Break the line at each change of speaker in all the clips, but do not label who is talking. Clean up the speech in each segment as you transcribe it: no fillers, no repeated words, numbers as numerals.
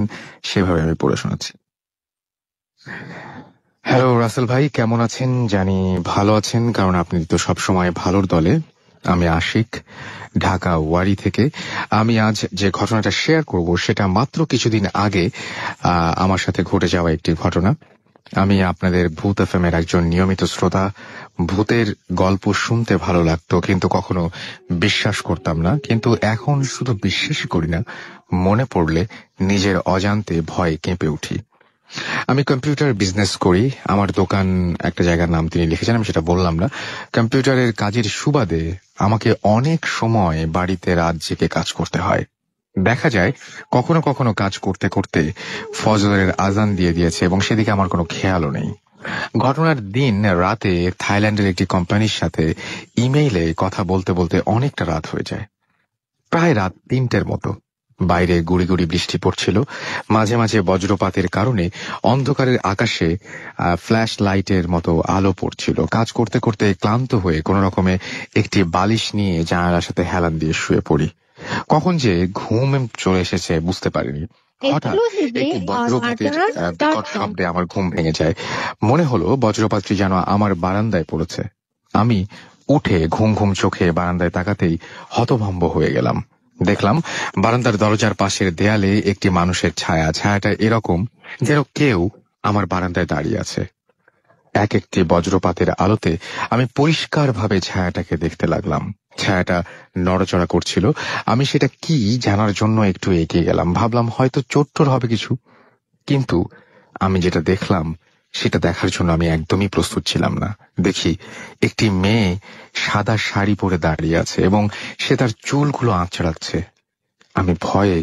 লিখেছেন, সেভাবে আমি পড়ে শোনাচ্ছি। হ্যালো রাসেল ভাই, কেমন আছেন? জানি ভালো আছেন, কারণ আপনি তো সবসময় ভালোর দলে। আমি আশিক, ঢাকা ওয়ারি থেকে। আমি আজ যে ঘটনাটা শেয়ার করব সেটা মাত্র কিছুদিন আগে আমার সাথে ঘটে যাওয়া একটি ঘটনা। আমি আপনাদের ভূত এফএম এর একজন নিয়মিত শ্রোতা। ভূতের গল্প শুনতে ভালো লাগতো, কিন্তু কখনো বিশ্বাস করতাম না। কিন্তু এখন শুধু বিশ্বাসই করি না, মনে পড়লে নিজের অজান্তে ভয়ে কেঁপে উঠি। আমি কম্পিউটার বিজনেস করি। আমার দোকান, একটা জায়গার নাম তিনি লিখেছেন, আমি সেটা বললাম না। কম্পিউটারের কাজের সুবাদে আমাকে অনেক সময় বাড়িতে রাত জেগে কাজ করতে হয়। দেখা যায় কখনো কখনো কাজ করতে করতে ফজরের আজান দিয়ে দিয়েছে এবং সেদিকে আমার কোনো খেয়ালও নেই। ঘটনার দিন রাতে থাইল্যান্ডের একটি কোম্পানির সাথে ইমেইলে কথা বলতে বলতে অনেকটা রাত হয়ে যায়, প্রায় রাত 3টের মতো। বাইরে গুড়ি গুড়ি বৃষ্টি পড়ছিল, মাঝে মাঝে বজ্রপাতের কারণে অন্ধকারের আকাশে ফ্ল্যাশ লাইটের মতো আলো পড়ছিল। কাজ করতে করতে ক্লান্ত হয়ে কোনো রকমে একটি বালিশ নিয়ে জানালার সাথে হেলান দিয়ে শুয়ে পড়ি। কখন যে ঘুম চলে এসেছে বুঝতে পারিনি। হঠাৎ একটি বজ্রপাতের বিকট শব্দে আমার ঘুম ভেঙে যায়। মনে হলো বজ্রপাতটি যেন আমার বারান্দায় পড়েছে। আমি উঠে ঘুম ঘুম চোখে বারান্দায় তাকাতেই হতভম্ব হয়ে গেলাম। দেখলাম বারান্দার দরজার পাশের দেয়ালে একটি মানুষের ছায়া। ছায়াটা এরকম যেন কেউ আমার বারান্দায় দাঁড়িয়ে আছে। এক একটি বজ্রপাতের আলোতে আমি পরিষ্কারভাবে ছায়াটাকে দেখতে লাগলাম। ছায়াটা নড়াচড়া করছিল। আমি সেটা কি জানার জন্য একটু এগিয়ে গেলাম। ভাবলাম হয়তো চোট্টোর হবে কিছু, কিন্তু আমি যেটা দেখলাম সেটা দেখার জন্য আমি একদমই প্রস্তুত ছিলাম না। দেখি একটি মেয়ে সাদা শাড়ি পরে দাঁড়িয়ে আছে এবং সে তার চুলগুলো আঁচড়াচ্ছে। আমি ভয়ে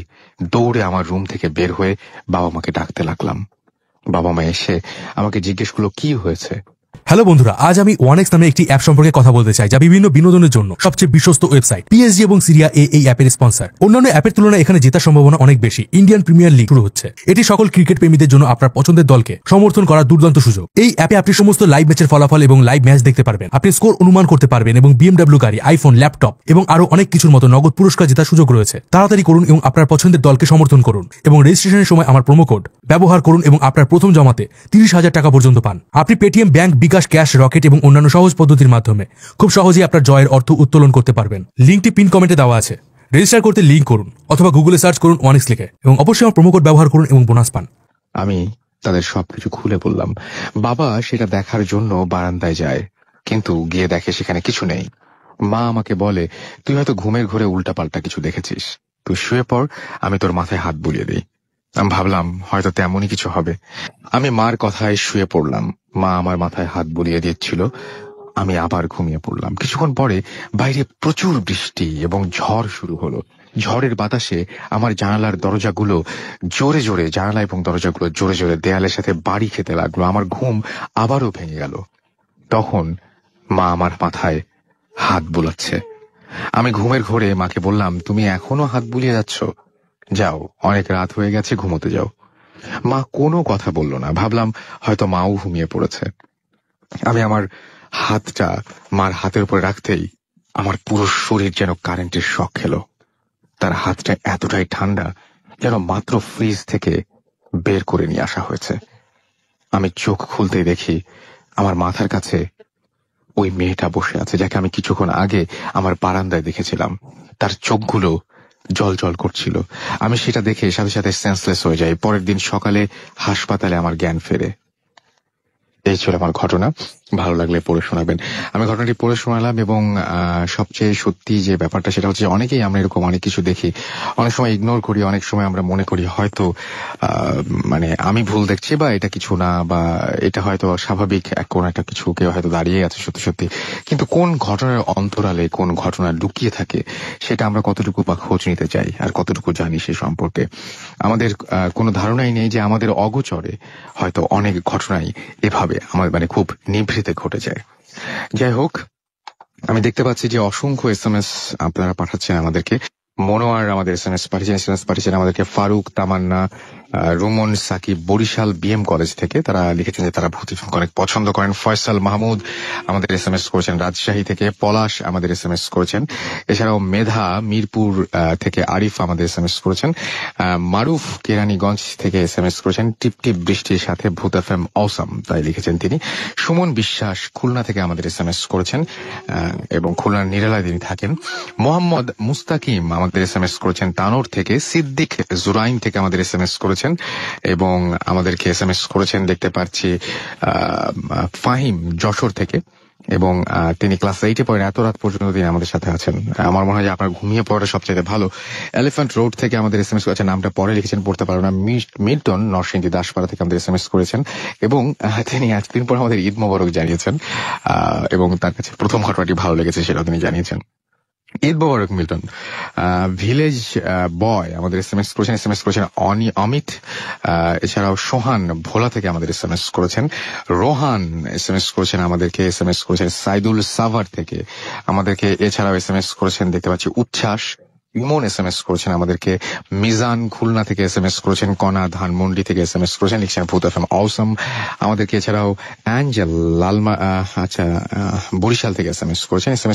দৌড়ে আমার রুম থেকে বের হয়ে বাবা মাকে ডাকতে লাগলাম। বাবা মা এসে আমাকে জিজ্ঞেস করলো কি হয়েছে।
হ্যালো বন্ধুরা, আজ আমি ওয়ানেক্স নামে একটি অ্যাপ সম্পর্কে কথা বলতে চাই, যা বিভিন্ন বিনোদনের জন্য সবচেয়ে বিশ্বস্ত ওয়েবসাইট। পিএসজি এবং সিরিয়া এ এই অ্যাপের স্পন্সর। অন্যান্য অ্যাপের তুলনায় এখানে জেতার সম্ভাবনা অনেক বেশি। ইন্ডিয়ান প্রিমিয়ার লিগ শুরু হচ্ছে। এটি সকল ক্রিকেট প্রেমীদের জন্য আপনার পছন্দের দলকে সমর্থন করার দুর্দান্ত সুযোগ। এই অ্যাপে আপনি সমস্ত লাইভ ম্যাচের ফলাফল এবং লাইভ ম্যাচ দেখতে পারবেন। আপনি স্কোর অনুমান করতে পারবেন এবং বিএমডব্লিউ গাড়ি, আইফোন, ল্যাপটপ এবং আরো অনেক কিছুর মতো নগদ পুরস্কার জেতার সুযোগ রয়েছে। তাড়াতাড়ি করুন এবং আপনার পছন্দের দলকে সমর্থন করুন এবং রেজিস্ট্রেশনের সময় আমার প্রোমো কোড ব্যবহার করুন এবং আপনার প্রথম জমাতে 30,000 টাকা পর্যন্ত পান। আপনি পেটিএম, ব্যাংক, বিকাশ, ক্যাশ, রকেট এবং অন্যান্য সহজ পদ্ধতির মাধ্যমে খুব সহজেই আপনার জয়ের অর্থ উত্তোলন করতে পারবেন। লিঙ্কটি পিন কমেন্টে দেওয়া আছে। রেজিস্টার করতে লিঙ্ক করুন অথবা গুগলে সার্চ করুন ওয়ানেক্স লিখে এবং অবশ্যই আমার প্রোমো কোড ব্যবহার করুন এবং বোনাস পান।
আমি তাদের সবকিছু খুলে বললাম। বাবা সেটা দেখার জন্য বারান্দায় যায়, কিন্তু গিয়ে দেখে সেখানে কিছু নেই। মা আমাকে বলে, তুই হয়তো ঘুমের ঘোরে উল্টাপাল্টা কিছু দেখেছিস, তুই শুয়ে পড়, আমি তোর মাথায় হাত বুলিয়ে দিই। আমি ভাবলাম হয়তো তেমনই কিছু হবে। আমি মার কথায় শুয়ে পড়লাম। মা আমার মাথায় হাত বুলিয়ে দিচ্ছিল। আমি আবার ঘুমিয়ে পড়লাম। কিছুক্ষণ পরে বাইরে প্রচুর বৃষ্টি এবং ঝড় শুরু হলো। ঝড়ের বাতাসে আমার জানালা এবং দরজাগুলো জোরে জোরে দেয়ালের সাথে বাড়ি খেতে লাগলো। আমার ঘুম আবারও ভেঙে গেল। তখন মা আমার মাথায় হাত বুলাচ্ছে। আমি ঘুমের ঘোরে মাকে বললাম, তুমি এখনো হাত বুলিয়ে যাচ্ছ? যাও, অনেক রাত হয়ে গেছে, ঘুমোতে যাও। মা কোনো কথা বলল না। ভাবলাম হয়তো মাও ঘুমিয়ে পড়েছে। আমি আমার হাতটা মার হাতের উপরে রাখতেই আমার পুরো শরীর যেন কারেন্টের শক খেলো। তার হাতটা এতটাই ঠান্ডা যেন মাত্র ফ্রিজ থেকে বের করে নিয়ে আসা হয়েছে। আমি চোখ খুলতেই দেখি আমার মাথার কাছে ওই মেয়েটা বসে আছে, যাকে আমি কিছুক্ষণ আগে আমার বারান্দায় দেখেছিলাম। তার চোখগুলো জল জল করছিল। আমি সেটা দেখে সাথে সাথে সেন্সলেস হয়ে যাই। পরের দিন সকালে হাসপাতালে আমার জ্ঞান ফেরে। এই ছিল আমার ঘটনা। ভালো লাগলে পড়ে শোনাবেন। আমি ঘটনাটি পড়ে শোনালাম এবং সবচেয়ে সত্যি যে ব্যাপারটা সেটা হচ্ছে অনেকেই আমরা এরকম অনেক কিছু দেখি, অনেক সময় ইগনোর করি, অনেক সময় আমরা মনে করি হয়তো মানে আমি ভুল দেখছি বা এটা কিছু না, বা এটা হয়তো স্বাভাবিক কোন একটা কিছু, কেউ হয়তো দাঁড়িয়ে আছে সত্যি সত্যি। কিন্তু কোন ঘটনার অন্তরালে কোন ঘটনা লুকিয়ে থাকে সেটা আমরা কতটুকু বা খোঁজ নিতে চাই আর কতটুকু জানি সে সম্পর্কে আমাদের কোনো ধারণাই নেই যে আমাদের অগোচরে হয়তো অনেক ঘটনাই এভাবে আমার খুব নিভৃতে ঘটে যায়। যাই হোক, আমি দেখতে পাচ্ছি যে অসংখ্য SMS আপনারা পাঠাচ্ছেন আমাদেরকে। মনোয়ার আমাদের এসএমএস পাঠিয়েছেন আমাদেরকে, ফারুক, তামান্না, রুমন সাকিব বরিশাল বিএম কলেজ থেকে, তারা লিখেছেন যে তারা ভূত এফএম অনেক পছন্দ করেন। ফয়সাল মাহমুদ আমাদের এসএমএস করেছেন রাজশাহী থেকে। পলাশ আমাদের এসএমএস করেছেন। এছাড়াও মেধা মিরপুর থেকে আরিফ আমাদের এসএমএস করেছেন। মারুফ কেরানীগঞ্জ থেকে এসএমএস করেছেন। টিপ টিপ বৃষ্টির সাথে ভূত এফএম অসাম, তাই লিখেছেন তিনি। সুমন বিশ্বাস খুলনা থেকে আমাদের এসএমএস করেছেন এবং খুলনার নিরালায় তিনি থাকেন। মোহাম্মদ মুস্তাকিম আমাদের এসএমএস করেছেন তানোর থেকে। সিদ্দিক জুরাইন থেকে আমাদের এসএমএস করেছেন এবং আমাদেরকে এসএমএস করেছেন দেখতে পাচ্ছি ফাহিম যশোর থেকে, এবং তিনি ক্লাস 8-এ পড়েন। এত রাত পর্যন্ত তিনি আমাদের সাথে আছেন। আমার মনে হয় যে আপনার ঘুমিয়ে পড়াটা সবচেয়ে ভালো। এলিফ্যান্ট রোড থেকে আমাদের এসএমএস করেছেন, নামটা পরে লিখেছেন, পড়তে পারো না। মিল্টন নরসিংদী দাসপাড়া থেকে আমাদের এসএমএস করেছেন এবং তিনি এতদিন পর আমাদের ঈদ মোবারক জানিয়েছেন এবং তার কাছে প্রথম ঘটনাটি ভালো লেগেছে সেটাও তিনি জানিয়েছেন। ঈদ মোবারক মিল্টন। ভিলেজ বয় আমাদের এসএমএস করেছেন অমিত। এছাড়াও সোহান ভোলা থেকে আমাদের এসএমএস করেছেন। রোহান এসএমএস করেছেন আমাদেরকে, এসএমএস করেছেন সাইদুল সাভার থেকে আমাদেরকে। এছাড়াও এসএমএস করেছেন দেখতে পাচ্ছি উচ্ছ্বাস। ইমন এসএমএস করেছেন আমাদেরকে। মিজান খুলনা থেকে এসএমএস করেছেন। কণা ধানমন্ডি থেকে এসএমএস করেছেন, লিখছেন ভূত এফএম অসম আমাদেরকে। এছাড়াও অ্যাঞ্জেল লালমা বরিশাল থেকে এসএমএস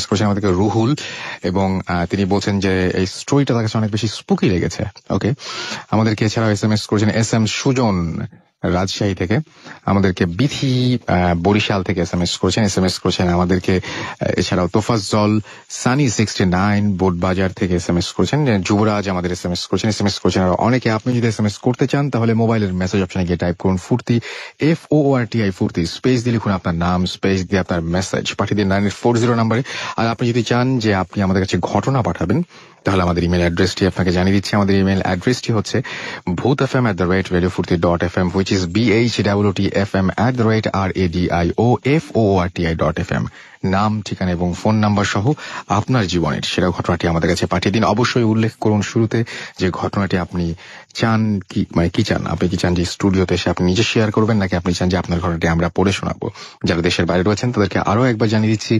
করেছেন আমাদেরকে রুহুল, এবং তিনি বলছেন যে এই স্টোরিটা তার কাছে অনেক বেশি স্পুকি লেগেছে। ওকে, আমাদেরকে এছাড়াও এসএমএস করেছেন এম সুজন রাজশাহী থেকে আমাদেরকে। বিথি বরিশাল থেকে এসএমএস করেছেন আমাদেরকে। এছাড়াও তোফাজ্জল সানি 69 বোটবাজার থেকে এসএমএস করেছেন। যুবরাজ আমাদের এসএমএস করেছেন আর অনেকে। আপনি যদি এসএমএস করতে চান তাহলে মোবাইলের মেসেজ অপশনে গিয়ে টাইপ করুন ফুর্তি, FOORTI ফুর্তি, স্পেস দিয়ে লিখুন আপনার নাম, স্পেস দিয়ে আপনার মেসেজ পাঠিয়ে দিন 9840 নাম্বারে। আর আপনি যদি চান যে আপনি আমাদের কাছে ঘটনা পাঠাবেন তাহলে আমাদের ইমেল অ্যাড্রেসটি আপনাকে জানিয়ে দিচ্ছি। আমাদের ইমেল অ্যাড্রেসটি হচ্ছে bhutfm@radiofurti.fm, which is BHWTFM@radiofurti.fm। নাম, ঠিকানা এবং ফোন নাম্বার সহ আপনার জীবনের সেরা ঘটনাটি আমাদের কাছে পাঠিয়ে দিন। অবশ্যই উল্লেখ করুন শুরুতে যে ঘটনাটি আপনি চান, কি চান। আপনি কি চান যে স্টুডিওতে এসে আপনি নিজে শেয়ার করবেন, নাকি আপনি চান যে আপনার ঘটনাটি আমরা পড়ে শোনাবো? যারা দেশের বাইরে রয়েছেন তাদেরকে আরো একবার জানিয়ে দিচ্ছি,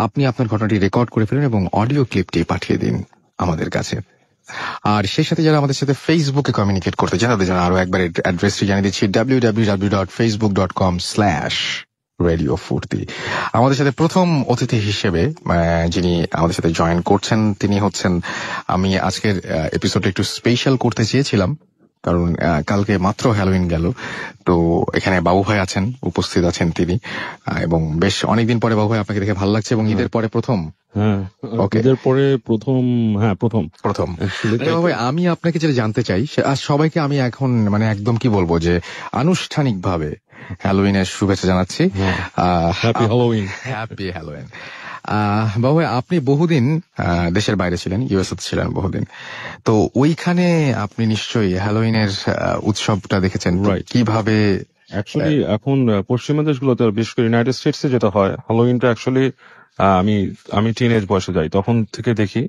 আপনি আপনার ঘটনাটি রেকর্ড করে ফেলুন এবং অডিও ক্লিপটি পাঠিয়ে দিন আমাদের কাছে। আর সেই সাথে যারা আমাদের সাথে ফেসবুকে কমিউনিকেট করতে চান তাদের জন্য আরো একবার অ্যাড্রেসটি জানিয়ে দিচ্ছি, www.facebook.com/radiofurti। আমাদের সাথে প্রথম অতিথি হিসেবে যিনি আমাদের সাথে জয়েন করছেন তিনি হচ্ছেন, আমি আজকের এপিসোডটা একটু স্পেশাল করতে চেয়েছিলাম কারণ কালকে মাত্র হ্যালোইন গেল, তো এখানে বাবু ভাই আছেন, উপস্থিত আছেন তিনি, এবং বেশ অনেকদিন পরে বাবু ভাই আপনাকে দেখে ভালো লাগছে এবং ঈদের পরে প্রথম।
হ্যাঁ, ঈদের পরে প্রথম।
ভাই আমি আপনাকে যেটা জানতে চাই, আর সবাইকে আমি এখন মানে একদম কি বলবো যে আনুষ্ঠানিকভাবে হ্যালোইনের শুভেচ্ছা জানাচ্ছি।
Happy
Halloween. বাবু ভাই, আপনি বহুদিন দেশের বাইরে ছিলেন, ইউএসএ ছিলেন বহুদিন, তো ওইখানে আপনি নিশ্চয়ই হ্যালোইনের উৎসবটা দেখেছেন। কিভাবে
অ্যাকচুয়ালি এখন পশ্চিমা দেশগুলোতে, বিশেষ করে ইউনাইটেড স্টেটসে যেটা হয়, হ্যালোইনটা অ্যাকচুয়ালি আমি টিনেজ বয়সে যাই, তখন থেকে দেখি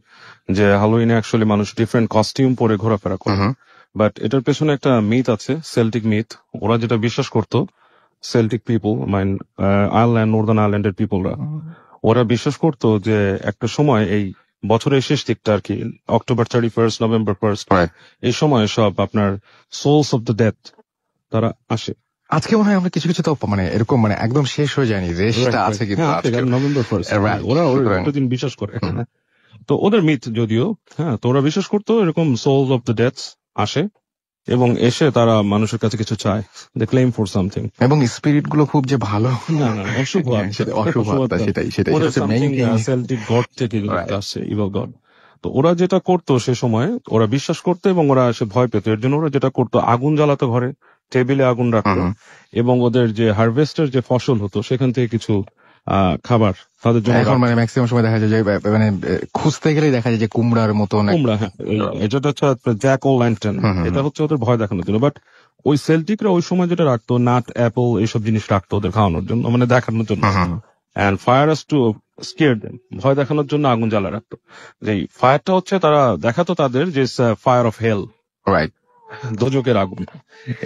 যে হ্যালোইনে অ্যাকচুয়ালি মানুষ ডিফারেন্ট কস্টিউম পরে ঘোরাফেরা করে। বাট এটার পেছনে একটা মিথ আছে, সেল্টিক মিথ। ওরা যেটা বিশ্বাস করতো, সেল্টিক পিপল আয়ারল্যান্ড, নর্দার্ন আয়ারল্যান্ডের পিপলরা, ওরা বিশ্বাস করতো যে একটা সময় এই বছরের শেষ দিকটা আর কি, অক্টোবর 31, নভেম্বর 1, এই সময় সব আপনার সোলস অফ দ্য ডেথ তারা আসে।
আজকে মনে হয় আমরা কিছু তো মানে এরকম মানে একদম শেষ হয়ে যায়নি, রেশটা আছে কিন্তু
নভেম্বর 1 ওরা একটা দিন বিশ্বাস করে। তো ওদের মিথ যদিও, হ্যাঁ, তো ওরা বিশ্বাস করতো এরকম সোলস অফ দ্য ডেথ আসে এবং এসে তারা মানুষের কাছে কিছু চায়, দে ক্লেম ফর সামথিং।
এবং স্পিরিট গুলো খুব যে ভালো
না, অশুভ
সেটাই
সেল্টিক গড থেকে আসছে, ইভিল গড। তো ওরা যেটা করতো সে সময়, ওরা বিশ্বাস করতো এবং ওরা এসে ভয় পেত। এর জন্য ওরা যেটা করতো, আগুন জ্বালাতো, ঘরে টেবিলে আগুন রাখতো এবং ওদের যে হারভেস্টের যে ফসল হতো সেখান থেকে কিছু খাবার তাদের জন্য।
এখন মানে ম্যাক্সিমাম সময় দেখা যায় যে মানে খুঁজতে গেলেই দেখা যায় যে কুমড়ার মতো
কুমড়া, হ্যাঁ, এটা হচ্ছে জ্যাক ও ল্যান্টার্ন, এটা হচ্ছে ওদের ভয় দেখানোর জন্য। বাট ওই সেল্টিকরা ওই সময় যেটা রাখতো, নাট, অ্যাপল, এইসব জিনিস রাখতো ওদের খাওয়ানোর জন্য, মানে দেখানোর জন্য। And fire us to scare them, ভয় দেখানোর জন্য আগুন জ্বালা রাখতো। যে ফায়ারটা হচ্ছে তারা দেখাতো তাদের যে ফায়ার অফ হেল,
রাইট,
দোজকের আগুন,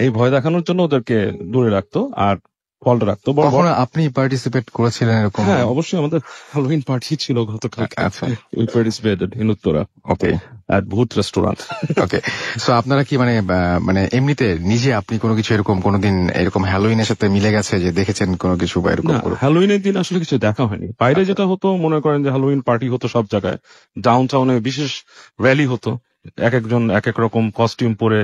এই ভয় দেখানোর জন্য ওদেরকে দূরে রাখতো। আর ফলটা রাখতো।
কখনো আপনি পার্টিসিপেট করেছিলেন এরকম?
হ্যাঁ, অবশ্যই আমাদের হ্যালোইন পার্টি ছিল গতকাল।
আচ্ছা,
উই পার্টিসিপেটেড ইন উত্তরা
ওকে
এট ভূত রেস্টুরেন্ট।
ওকে। সো আপনারা কি মানে এমনিতে নিজে আপনি কোনো কিছু এরকম কোনোদিন এরকম হ্যালোইনের সাথে মিলে গেছে যে দেখেছেন কোনো কিছু বা এরকম
না, হ্যালোইনের দিন আসলে কিছু দেখা হয়নি। বাইরে যেটা হতো, মনে করেন যে হ্যালোইন পার্টি হতো সব জায়গায়, ডাউন টাউনে বিশেষ র্যালি হতো, এক একজন এক এক রকম কস্টিউম পরে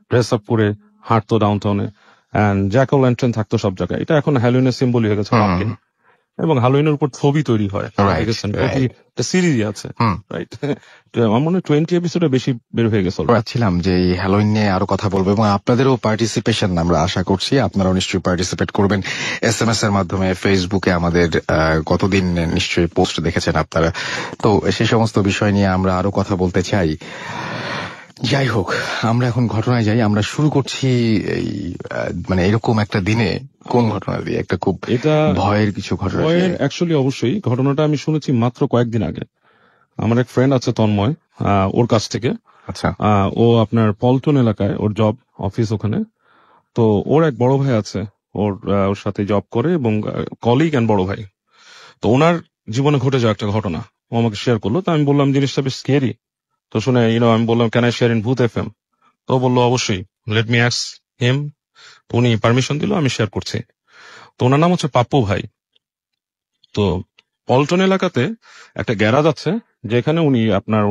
ড্রেস আপ করে হাঁটতো ডাউন টাউনে, এন্ড জ্যাক ও ল্যান্টার্ন থাকতো সব জায়গায়। এটা এখন হ্যালোইনের সিম্বল হয়ে গেছে pumpkin। এবং হ্যালোইনের উপর ছবি তৈরি হয়,
Right,
দেখেছেন?
right.
একটা সিরিজই আছে,
হুম।
রাইট? আমার মনে হয় 20 এপিসোডে বেশি বের হয়ে গেছে already।
চাচ্ছিলাম যে এই হ্যালোইন নিয়ে আরো কথা বলবো এবং আপনাদেরও পার্টিসিপেশন আমরা আশা করছি। আপনারাও নিশ্চয়ই পার্টিসিপেট করবেন SMS এর মাধ্যমে। ফেসবুকে আমাদের গতদিন নিশ্চয়ই পোস্ট দেখেছেন আপনারা। তো সেই সমস্ত বিষয় নিয়ে আমরা আরো কথা বলতে চাই। যাই হোক, আমরা এখন ঘটনায় যাই। আমরা শুরু করছি এই মানে এরকম একটা দিনে কোন ঘটনা দিয়ে? একটা খুব
এটা
ভয়ের কিছু ঘটনা দিয়ে।
ভয়ের অ্যাকচুয়ালি অবশ্যই। ঘটনাটা আমি শুনেছি মাত্র কয়েকদিন আগে। আমার এক ফ্রেন্ড আছে তন্ময়, ওর কাছ থেকে।
আচ্ছা,
ও আপনার পল্টন এলাকায়, ওর জব অফিস ওখানে। তো ওর এক বড় ভাই আছে, ওর সাথে জব করে এবং কলিগ এন্ড বড় ভাই। তো ওনার জীবনে ঘটে যাওয়া একটা ঘটনা ও আমাকে শেয়ার করলো। তো আমি বললাম জিনিসটা বেশ স্কেরি। তো শুনে আমি বললাম ক্যান আই শেয়ার ইন ভূত FM? তো ও বললো অবশ্যই, লেট মি অ্যাস্ক হিম। উনি পারমিশন দিল, আমি শেয়ার করছি। তো ওনার নাম হচ্ছে পাপ্পু ভাই। তো পল্টন এলাকাতে একটা গ্যারাজ আছে, যেখানে উনি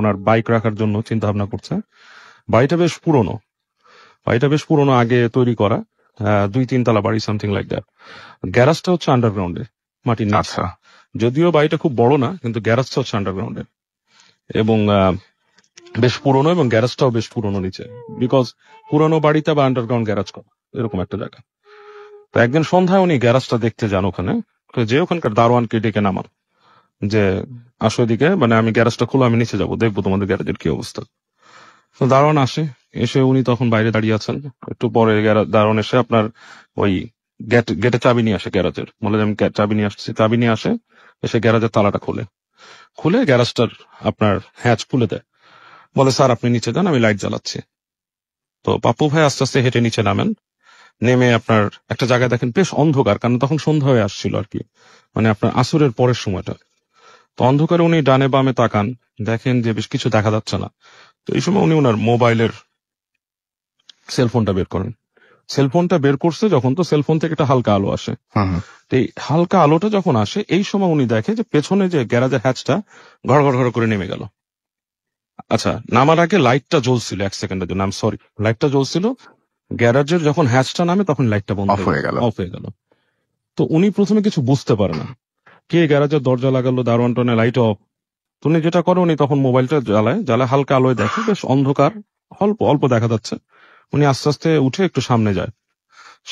ওনার বাইক রাখার জন্য চিন্তা ভাবনা করছে। বাড়িটা বেশ পুরনো, আগে তৈরি করা, 2-3 তলা বাড়ি, সামথিং লাইক দ্যাট। গ্যারাজটা হচ্ছে আন্ডারগ্রাউন্ডে, মাটির নিচে।
আচ্ছা,
যদিও বাড়িটা খুব বড় না, কিন্তু গ্যারাজটা হচ্ছে আন্ডারগ্রাউন্ডে এবং বেশ পুরনো, এবং গ্যারাজটাও বেশ পুরনো নিচে, বিকজ পুরনো বাড়িতে বা আন্ডারগ্রাউন্ড গ্যারাজ করা এরকম একটা জায়গা। তো একদিন সন্ধ্যায় উনি গ্যারাজটা দেখতে যান ওখানে, তো যে ওখানকার দারোয়ানকে ডেকে নামান যে আসো এদিকে, মানে আমি গ্যারাজটা খুলে আমি নিচে যাবো, দেখবো তোমাদের গ্যারাজের কি অবস্থা। তো দারোয়ান আসে, এসে উনি তখন বাইরে দাঁড়িয়ে আছেন। একটু পরে দারোয়ান এসে আপনার ওই গেটে চাবি নিয়ে আসে গ্যারাজের, বলে যে আমি চাবি নিয়ে আসছি। চাবি নিয়ে আসে, এসে গ্যারাজের তালাটা খুলে গ্যারাজটার আপনার হ্যাচ খুলে দেয়। বলে স্যার আপনি নিচে যান, আমি লাইট জ্বালাচ্ছি। তো পাপ্পু ভাই আস্তে আস্তে হেঁটে নিচে নামেন। নেমে আপনার একটা জায়গায় দেখেন বেশ অন্ধকার, কারণ তখন সন্ধ্যা হয়ে আসছিল আর কি, মানে আপনার আসরের পরের সময়টা। তো অন্ধকারে উনি ডানে বামে তাকান, দেখেন যে বেশ কিছু দেখা যাচ্ছে না। তো এই সময় উনি ওনার মোবাইলের সেলফোনটা বের করেন। সেলফোনটা বের করছে যখন, তো সেলফোন থেকে একটা হালকা আলো আসে। তো এই হালকা আলোটা যখন আসে, এই সময় উনি দেখে যে পেছনে যে গ্যারাজের হ্যাচটা ঘড় ঘড় ঘড় করে নেমে গেল। আচ্ছা, নামার আগে লাইটটা জ্বলছিল 1 সেকেন্ডের জন্য, সরি, লাইটটা জ্বলছিল। গ্যারাজের যখন হ্যাচটা নামে তখন লাইটটা বন্ধ
অফ হয়ে গেল।
অফ হয়ে গেল। তো উনি প্রথমে কিছু বুঝতে পারে না, কে গ্যারাজের দরজা লাগালো, দারোয়ান টনে লাইট অফ। তো উনি যেটা করে, উনি তখন মোবাইলটা জ্বালায় হালকা আলোয় দেখে বেশ অন্ধকার, অল্প অল্প দেখা যাচ্ছে। উনি আস্তে আস্তে উঠে একটু সামনে যায়।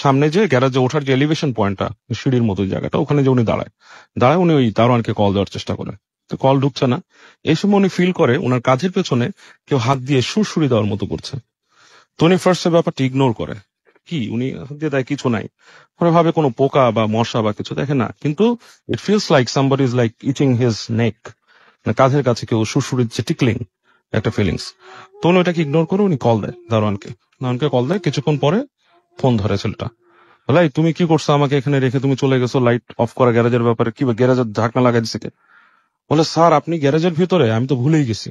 সামনে যে গ্যারাজে ওঠার যে এলিভেশন পয়েন্টটা, সিঁড়ির মতো জায়গাটা, ওখানে যে উনি দাঁড়ায় উনি ওই দারোয়ানকে কল দেওয়ার চেষ্টা করে। তো কল ঢুকছে না। এই সময় উনি ফিল করে ওনার কাঁধের পেছনে কেউ হাত দিয়ে সুড়সুড়ি দেওয়ার মতো করছে। তো উনি ফার্স্টে ব্যাপারটা ইগনোর করে, কি উনি হাত দিয়ে দেয় কিছু নাই, পরে ভাবে কোনো পোকা বা মশা বা কিছু, দেখে না। কিন্তু it feels like somebody is like itching his neck, কাঁধের কাছে কেউ সুড়সুড়ি দিচ্ছে, টিকলিং একটা ফিলিংস। তো উনি ওটাকে ইগনোর করে উনি কল দেয় দারোয়ানকে কল দেয়। কিছুক্ষণ পরে ফোন ধরে ছেলেটা, বলে এই তুমি কি করছো, আমাকে এখানে রেখে তুমি চলে গেছো লাইট অফ করা গ্যারেজের ব্যাপারে, কি গ্যারেজের ঢাকনা লাগাই দিছে কে? বলে স্যার আপনি গ্যারেজের ভিতরে, আমি তো ভুলেই গেছি।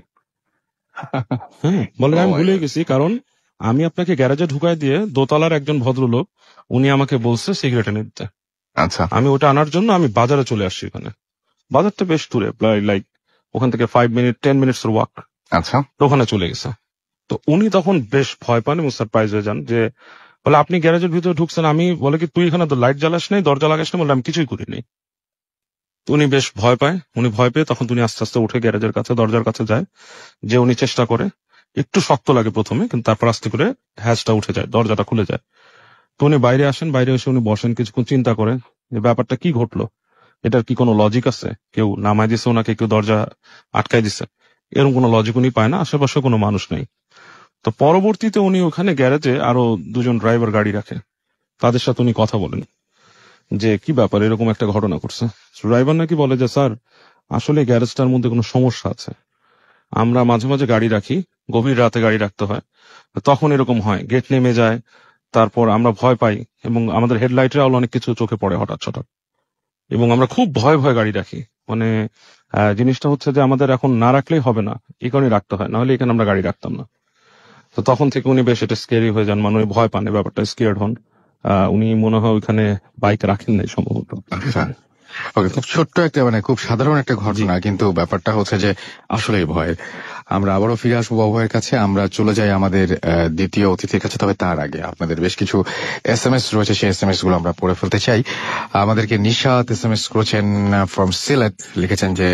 হ্যাঁ, বলে আমি ভুলেই গেছি, কারণ আমি আপনাকে গ্যারেজে ঢুকাই দিয়ে দোতলার একজন ভদ্রলোক, উনি আমাকে বলছে সিগারেট এনে দিতে।
আচ্ছা,
আমি ওটা আনার জন্য আমি বাজারে চলে আসছি। ওখানে বাজারটা বেশ দূরে, লাইক ওখান থেকে 10 মিনিটস ওয়াক।
আচ্ছা,
তো ওখানে চলে গেছে। তো উনি তখন বেশ ভয় পান এবং সারপ্রাইজ হয়ে যান যে বলে আপনি গ্যারেজের ভিতরে ঢুকছেন, আমি বলে কি তুই এখানে তো লাইট জ্বালাস নাই, দরজা লাগাস না? বলে আমি কিছুই করিনি। তো উনি বেশ ভয় পায়। উনি ভয় পেয়ে তখন উনি আস্তে আস্তে উঠে গ্যারেজের কাছে, দরজার কাছে যায়। যে উনি চেষ্টা করে, একটু শক্ত লাগে প্রথমে, কিন্তু তারপর আস্তে করে হ্যাচটা উঠে যায়, দরজাটা খুলে যায়। তো উনি বাইরে আসেন, বাইরে এসে উনি বসেন, কিছুক্ষণ চিন্তা করে যে ব্যাপারটা কি ঘটলো, এটার কি কোনো লজিক আছে? কেউ নামায় দিছে ওনাকে, কেউ দরজা আটকাই দিছে, এরকম কোনো লজিক উনি পায় না। আশেপাশে কোনো মানুষ নেই। তো পরবর্তীতে উনি ওখানে গ্যারেজে আরো 2জন ড্রাইভার গাড়ি রাখে, তাদের সাথে উনি কথা বলেন যে কি ব্যাপার, এরকম একটা ঘটনা করছে। ড্রাইভার নাকি বলে যে স্যার আসলে গ্যারেজটার মধ্যে কোনো সমস্যা আছে, আমরা মাঝে মাঝে গাড়ি রাখি, গভীর রাতে গাড়ি রাখতে হয়, তখন এরকম হয়, গেট নেমে যায়, তারপর আমরা ভয় পাই এবং আমাদের হেডলাইটের আলো অনেক কিছু চোখে পড়ে হঠাৎ হঠাৎ, এবং আমরা খুব ভয় ভয় গাড়ি রাখি। মানে জিনিসটা হচ্ছে যে আমাদের এখন না রাখলেই হবে না, এই কারণে রাখতে হয়, নাহলে এখানে আমরা গাড়ি রাখতাম না। তো তখন থেকে উনি বেশ এটা স্কেরি হয়ে যান, মানে ভয় পান, এই ব্যাপারটা স্কেয়ার্ড হন। উনি মনে হয় ওইখানে বাইক রাখেন নাই সম্ভবত।
আচ্ছা, ওকে, খুব ছোট্ট একটা মানে খুব সাধারণ একটা ঘটনা, কিন্তু ব্যাপারটা হচ্ছে যে আসলেই ভয়। আমরা আবারও ফিরে আসবো বাবুয়ের কাছে, আমরা চলে যাই আমাদের দ্বিতীয় অতিথির কাছে। তবে তার আগে আপনাদের বেশ কিছু SMS রয়েছে, সেই SMS গুলো আমরা পড়ে ফেলতে চাই। আমাদেরকে নিশাত SMS করেছেন ফ্রম সিলেট, লিখেছেন যে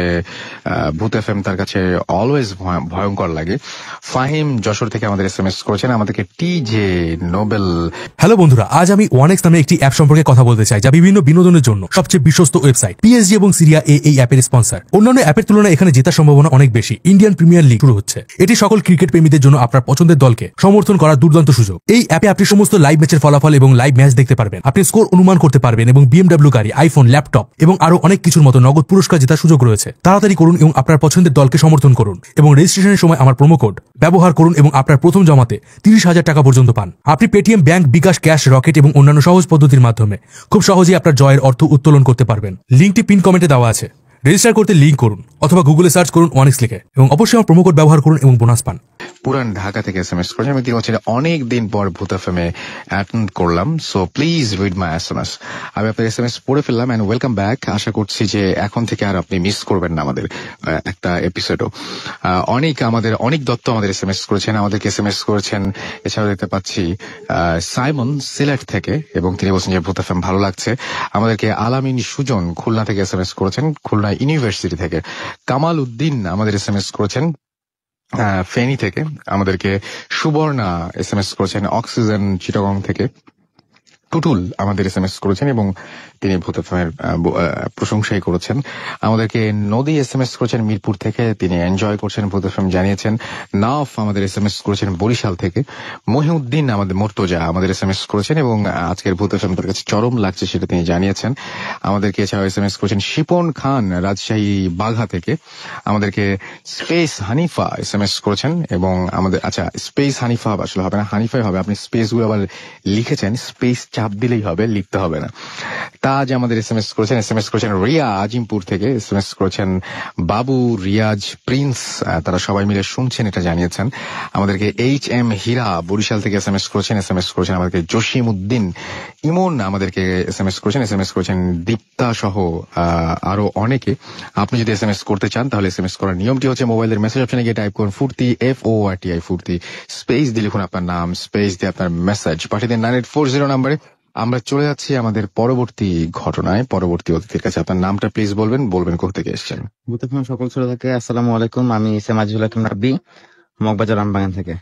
ভূত FM তার কাছে অলওয়েজ ভয়ঙ্কর লাগে। ফাহিম যশোর থেকে আমাদের SMS করেছেন। আমাদেরকে TJ নোবেল
হ্যালো বন্ধুরা, আজ আমি ওয়ানেক্স নামে একটি অ্যাপ সম্পর্কে কথা বলতে চাই, যা বিভিন্ন বিনোদনের জন্য সবচেয়ে বিশ্বস্ত ওয়েবসাইট। PSG এবং সিরিয়া এই অ্যাপের স্পন্সর। অন্যান্য অ্যাপের তুলনায় এখানে জেতার সম্ভাবনা অনেক বেশি। ইন্ডিয়ান প্রিমিয়ার লিগ শুরু হচ্ছে। এটি সকল ক্রিকেট প্রেমীদের জন্য আপনার পছন্দের দলকে সমর্থন করার দুর্দান্ত সুযোগ। এই অ্যাপে আপনি সমস্ত লাইভ ম্যাচের ফলাফল এবং লাইভ ম্যাচ দেখতে পারবেন। আপনি স্কোর অনুমান করতে পারবেন এবং BMW গাড়ি, আইফোন, ল্যাপটপ এবং আরো অনেক কিছুর মতো নগদ পুরস্কার জেতার সুযোগ রয়েছে। তাড়াতাড়ি করুন এবং আপনার পছন্দের দলকে সমর্থন করুন, এবং রেজিস্ট্রেশনের সময় আমার প্রোমো কোড ব্যবহার করুন এবং আপনার প্রথম জমাতে 30,000 টাকা পর্যন্ত পান। আপনি পেটিএম, ব্যাংক, বিকাশ, ক্যাশ, রকেট এবং অন্যান্য সহজ পদ্ধতির মাধ্যমে খুব সহজেই আপনার জয়ের অর্থ উত্তোলন করতে পারবেন। লিঙ্কটি পিন কমেন্টে দেওয়া আছে। রেজিস্টার করতে লিঙ্ক করুন অথবা গুগলে সার্চ করুন ওয়ানেক্স লিখে, এবং অবশ্যই আমার প্রোমো কোড ব্যবহার করুন এবং বোনাস পান।
পুরান ঢাকা থেকে SMS করেছেন। আমি হচ্ছে অনেক দিন পর ভূত FM-এ অ্যাটেন্ড করলাম, so please read my SMS। আমি আপনার SMS পড়ে ফেললাম এন্ড ওয়েলকাম ব্যাক। আশা করছি যে এখন থেকে আর আপনি মিস করবেন না আমাদের একটা এপিসোডও। অনেক দত্ত আমাদের SMS করেছেন, আমাদেরকে SMS করেছেন। এছাড়াও দেখতে পাচ্ছি সাইমন সিলেট থেকে, এবং তিনি বলছেন যে ভূত FM ভালো লাগছে। আমাদেরকে আলামিন সুজন খুলনা থেকে SMS করেছেন, খুলনা ইউনিভার্সিটি থেকে। কামাল উদ্দিন আমাদের SMS করেছেন ফেনী থেকে। আমাদেরকে সুবর্ণা SMS করেছেন অক্সিজেন চিটাগং থেকে। টুটুল আমাদের SMS করেছেন এবং তিনি ভূত FM-এর প্রশংসাই করেছেন। আমাদেরকে নদী SMS করেছেন মিরপুর থেকে, তিনি এনজয় করছেন ভূত FM জানিয়েছেন। নাফ আমাদের SMS করেছেন বরিশাল থেকে। মহিউদ্দিন আমাদের মর্তজা আমাদের SMS করেছেন এবং আজকের ভূত FM তার কাছে চরম লাগছে সেটা তিনি জানিয়েছেন। আমাদেরকে এছাড়াও SMS করেছেন শিপন খান রাজশাহী বাঘা থেকে। আমাদেরকে স্পেস হানিফা SMS করেছেন এবং আমাদের স্পেস হানিফা আসলে হবে না, হানিফাই হবে। আপনি স্পেস গুলো আবার লিখেছেন, স্পেস চাপ দিলেই হবে, লিখতে হবে না। তাজ আমাদের SMS করেছেন রিয়া আজিমপুর থেকে। SMS করেছেন বাবু, রিয়াজ, প্রিন্স, তারা সবাই মিলে শুনছেন এটা জানিয়েছেন। আমাদেরকে HM হীরা বরিশাল থেকে SMS করেছেন। আমাদেরকে জসিম উদ্দিন ইমন আমাদেরকে SMS করেছেন দীপ্তা সহ আরো অনেকে। আপনি যদি SMS করতে চান তাহলে SMS করার নিয়মটি হচ্ছে মোবাইলের মেসেজ অপশনে গিয়ে টাইপ করুন ফুর্তি, FORTI ফুর্তি, স্পেস দিয়ে লিখুন আপনার নাম, স্পেস দিয়ে আপনার মেসেজ পাঠিয়ে দিন 9840 নাম্বারে। আমরা চলে যাচ্ছি আমাদের পরবর্তী ঘটনায়, পরবর্তী অতিথির কাছে। আপনার নামটা প্লিজ বলবেন কোথা থেকে এসেছেন।
ভূত FM সকল শ্রোতাকে আসসালামু আলাইকুম। আমি সেমাজুল হাকিম রাব্বি, মগবাজার রামবাগান থেকে।